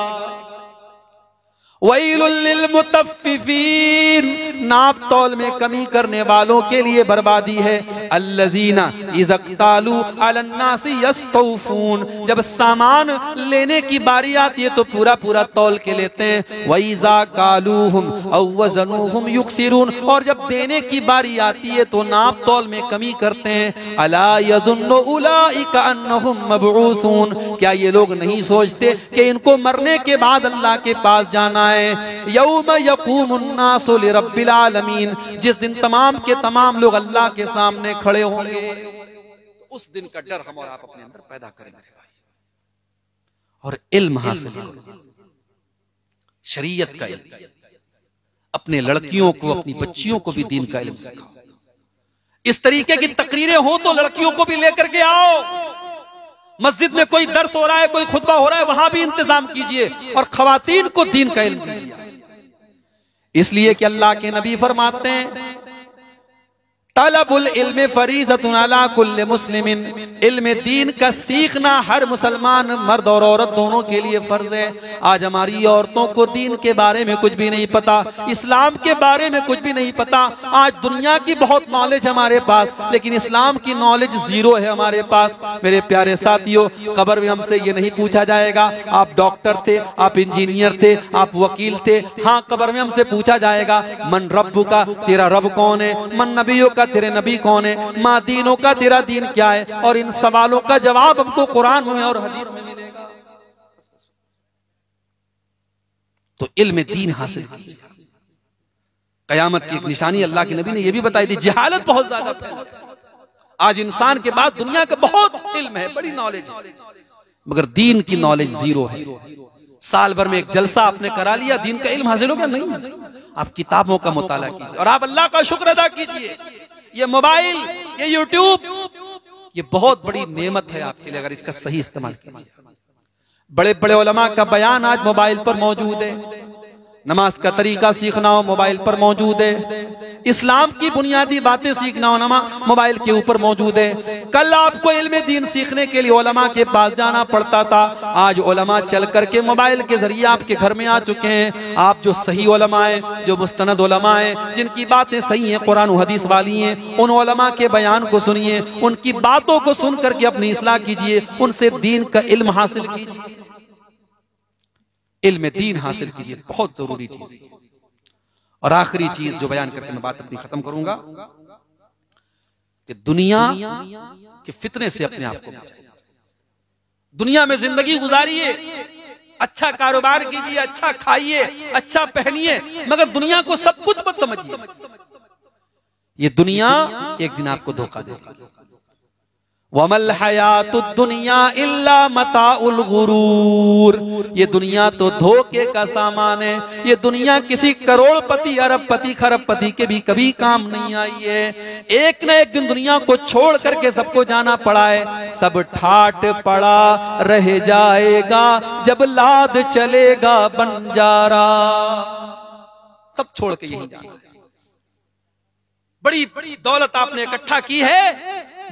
वैलुल लिल मुतफ्फिफीन, नाप तौल में कमी करने वालों के लिए बर्बादी है। अल्लज़ीना इज़क्तालू अलन्नासी यस्तौफून, जब सामान लेने की बारी आती है तो पूरा पूरा तौल के लेते हैं। वइज़ा कालूहुम औ वज़नूहुम युक्सिरून, और जब देने की बारी आती है तो नाप तौल में कमी करते हैं। अला यज़ुन्नु उलाइका अन्नहुम मबऊसून, क्या ये लोग नहीं सोचते कि इनको मरने के बाद अल्लाह के पास जाना है। यौम यक़ूमुन्नासु लिरब्बिल आलमीन, जिस दिन तमाम के तमाम लोग अल्लाह के सामने खड़े होंगे, तो उस दिन का डर हम और आप अपने अंदर पैदा करेंगे। और इल्म हासिल करो, शरीयत का इल्म, अपने लड़कियों को अपनी बच्चियों को भी दीन का इल्म सिखाओ। इस तरीके की तकरीरें हो तो लड़कियों को भी लेकर के आओ। मस्जिद में कोई दर्स हो रहा है, कोई खुतबा हो रहा है, वहां भी इंतजाम कीजिए और खवातीन को दीन का इल्म दीजिए। इसलिए कि अल्लाह के नबी फरमाते हैं तलबुल इल्म फरीज़तुन अला कुल्ल मुस्लिमिन, इल्म दीन का सीखना हर मुसलमान मर्द और औरत दोनों के लिए फर्ज है। आज हमारी औरतों को दीन के बारे में कुछ भी नहीं पता, इस्लाम के बारे में कुछ भी नहीं पता। आज दुनिया की बहुत नॉलेज हमारे पास, लेकिन इस्लाम की नॉलेज जीरो है हमारे पास। मेरे प्यारे साथियों, कब्र में हमसे ये नहीं पूछा जाएगा आप डॉक्टर थे, आप इंजीनियर थे, आप वकील थे। हाँ, कब्र में हमसे पूछा जाएगा मन रब्बु का, तेरा रब कौन है, मन नबियों का, तेरे नबी कौन है, माँ दीनों का, तेरा दीन क्या है। और इन सवालों का जवाब हमको कुरान में और हदीस में मिलेगा। तो इल्म दीन हासिल कीजिए। कयामत की एक निशानी अल्लाह के नबी ने यह भी बताई थी, जहालत बहुत ज्यादा फैली। आज इंसान के पास दुनिया का बहुत इल्म है, बड़ी नॉलेज है, मगर दीन की नॉलेज जीरो है। साल भर में एक जलसा आपने करा लिया, दीन का इल्म हासिल हो गया? नहीं। आप किताबों का मुताला कीजिए और आप अल्लाह का शुक्र अदा कीजिए। ये मोबाइल, ये यूट्यूब, ये बहुत बड़ी नेमत है आपके लिए, अगर इसका सही इस्तेमाल कीजिए। बड़े बड़े उलमा का बयान आज मोबाइल पर मौजूद है। नमाज का तरीका सीखना हो, मोबाइल पर मौजूद है। इस्लाम की बुनियादी बातें सीखना हो, मोबाइल के ऊपर मौजूद है। कल आपको इल्म दीन सीखने के लिए उलमा के पास जाना पड़ता था, आज उलमा चल करके मोबाइल के जरिए आपके घर में आ चुके हैं। आप जो सही उलमा है, जो मुस्तनद उलमा है, जिनकी बातें सही हैं, कुरान और हदीस वाली हैं, उन उलमा के बयान को सुनिए, उनकी बातों को सुन करके अपनी इस्लाह कीजिए, उनसे दीन का इल्म हासिल कीजिए। इल्म दीन हासिल कीजिए, बहुत जरूरी चीज है। और आखिरी चीज जो बयान करके मैं बात अपनी खत्म करूंगा कि दुनिया के फितने से अपने आप को बचाइए। दुनिया में जिंदगी गुजारिए, अच्छा कारोबार कीजिए, अच्छा खाइए, अच्छा पहनिए, मगर दुनिया को सब कुछ मत समझिए। ये दुनिया एक दिन आपको धोखा देगी। वमल हयातुद दुनिया इल्ला मताउल गुरूर, ये दुनिया तो धोखे का सामान है। ये दुनिया किसी करोड़पति, अरबपति, खरबपति के भी कभी काम नहीं आई है। एक न एक दिन दुनिया को छोड़ करके सबको जाना पड़ा है। सब ठाट पड़ा रह जाएगा जब लाद चलेगा बंजारा। सब छोड़ के यही जाना है। बड़ी बड़ी दौलत आपने इकट्ठा की है,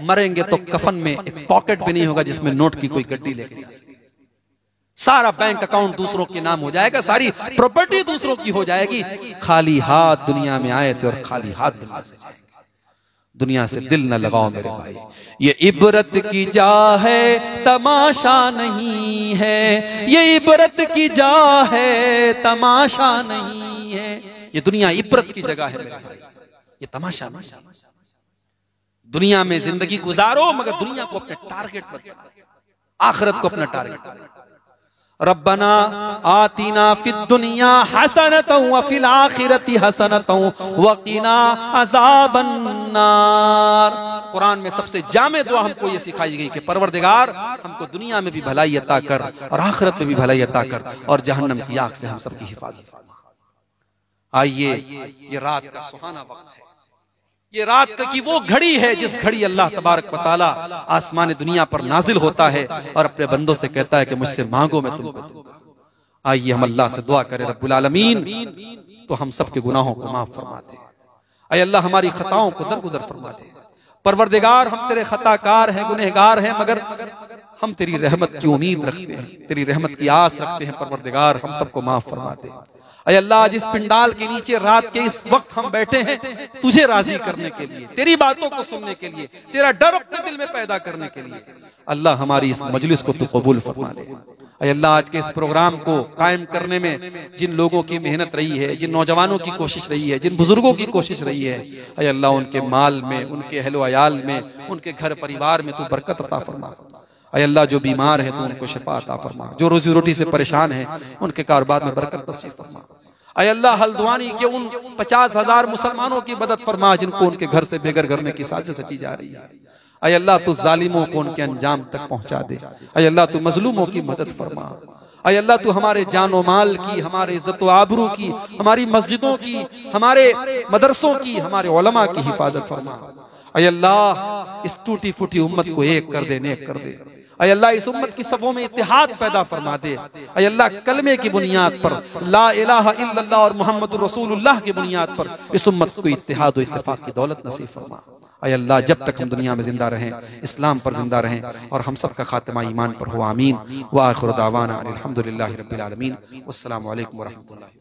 मरेंगे तो कफन में एक पॉकेट भी नहीं होगा जिसमें नोट की कोई गड्डी लेके जा सके। सारा बैंक अकाउंट दूसरों के नाम हो जाएगा, सारी प्रॉपर्टी दूसरों की हो जाएगी। खाली हाथ दुनिया में आए थे और खाली हाथ दुनिया से जाएंगे। दुनिया से दिल न लगाओ मेरे भाई, ये इबरत की जा है तमाशा नहीं है। ये इबरत की जा है तमाशा नहीं है। ये दुनिया इबरत की जगह है मेरे भाई, ये तमाशा नहीं। दुनिया में जिंदगी गुजारो, मगर दुनिया को अपने टारगेट पर, आखिरत को अपना टारगेट पर। रब्बना आतीना फिद दुनिया हसनतन व फिल आखिरति हसनतन वकीना अज़ाबन नार। कुरान में सबसे जामे दुआ हमको ये सिखाई गई कि परवरदिगार हमको दुनिया में भी भलाई अता कर और आखिरत में भी भलाई अता कर, और जहन्नम की आग से हम सबकी हिफाजत फरमा। आइए, ये रात का सुहाना वक्त है, ये रात की वो घड़ी है जिस घड़ी अल्लाह तबारक व तआला आसमान दुनिया पर नाजिल होता है और अपने बंदों से कहता है कि मुझसे मांगो मैं तुमको दूंगा। आइए हम अल्लाह से दुआ करें, रब्बुल आलमीन तो हम सबके गुनाहों को माफ फरमा दे। ऐ अल्लाह हमारी खताओं को दरगुजर फरमा दे। परवरदिगार हम तेरे खताकार हैं, गुनहगार हैं, मगर हम तेरी रहमत की उम्मीद रखते हैं, तेरी रहमत की आस रखते हैं। परवरदिगार हम सबको माफ फरमा दे। ऐ अल्लाह, आज इस पिंडाल के नीचे रात के इस वक्त हम बैठे हैं तुझे राजी करने के लिए, तेरी बातों को सुनने के लिए, तेरा डर अपने दिल में पैदा करने के लिए। अल्लाह हमारी इस मजलिस को तू कबूल फरमा ले। ऐ अल्लाह, आज के इस प्रोग्राम को कायम करने में जिन लोगों की मेहनत रही है, जिन नौजवानों की कोशिश रही है, जिन बुजुर्गों की कोशिश रही है, ऐ अल्लाह उनके माल में, उनके अहलो अयाल में, उनके घर परिवार में तू बरकत अता फरमा। ऐ अल्लाह, जो बीमार है तो उनको शिफा अता फरमा, जो रोजी रोटी से परेशान है उनके कारोबार में बरकत नसीब फरमा। ऐ अल्लाह, हल्द्वानी के उन 50,000 मुसलमानों की मदद फरमा जिनको उनके घर से बेघर करने की साजिश रची जा रही है। ऐ अल्लाह, तू जालिमों को उनके अंजाम तक पहुंचा दे। ऐ अल्लाह, तू मजलूमों की मदद फरमा। ऐ अल्लाह, तू हमारे जानो माल की, हमारे इज्जत व आबरू की, हमारी मस्जिदों की, हमारे मदरसों की, हमारे उलमा की हिफाजत फरमा। ऐ अल्लाह, इस टूटी फूटी उम्मत को एक कर दे, नेक कर दे। अय अल्लाह इस उम्मत की सफों में इत्तेहाद पैदा फरमा दे। अय अल्लाह कलमे की बुनियाद पर, ला इलाहा इल्लल्लाह और मुहम्मदुर रसूलुल्लाह की बुनियाद पर इस उम्मत को इत्तेहाद और इत्तेफाक की दौलत नसीब फरमा। अय अल्लाह जब तक हम दुनिया में जिंदा रहें इस्लाम पर जिंदा रहें और हम सब का खात्मा ईमान पर हो, आमीन। व आखिर दावाना अनिल हम्दुलिल्लाहि रब्बिल आलमीन। वस्सलामु अलैकुम व रहमतुल्लाहि।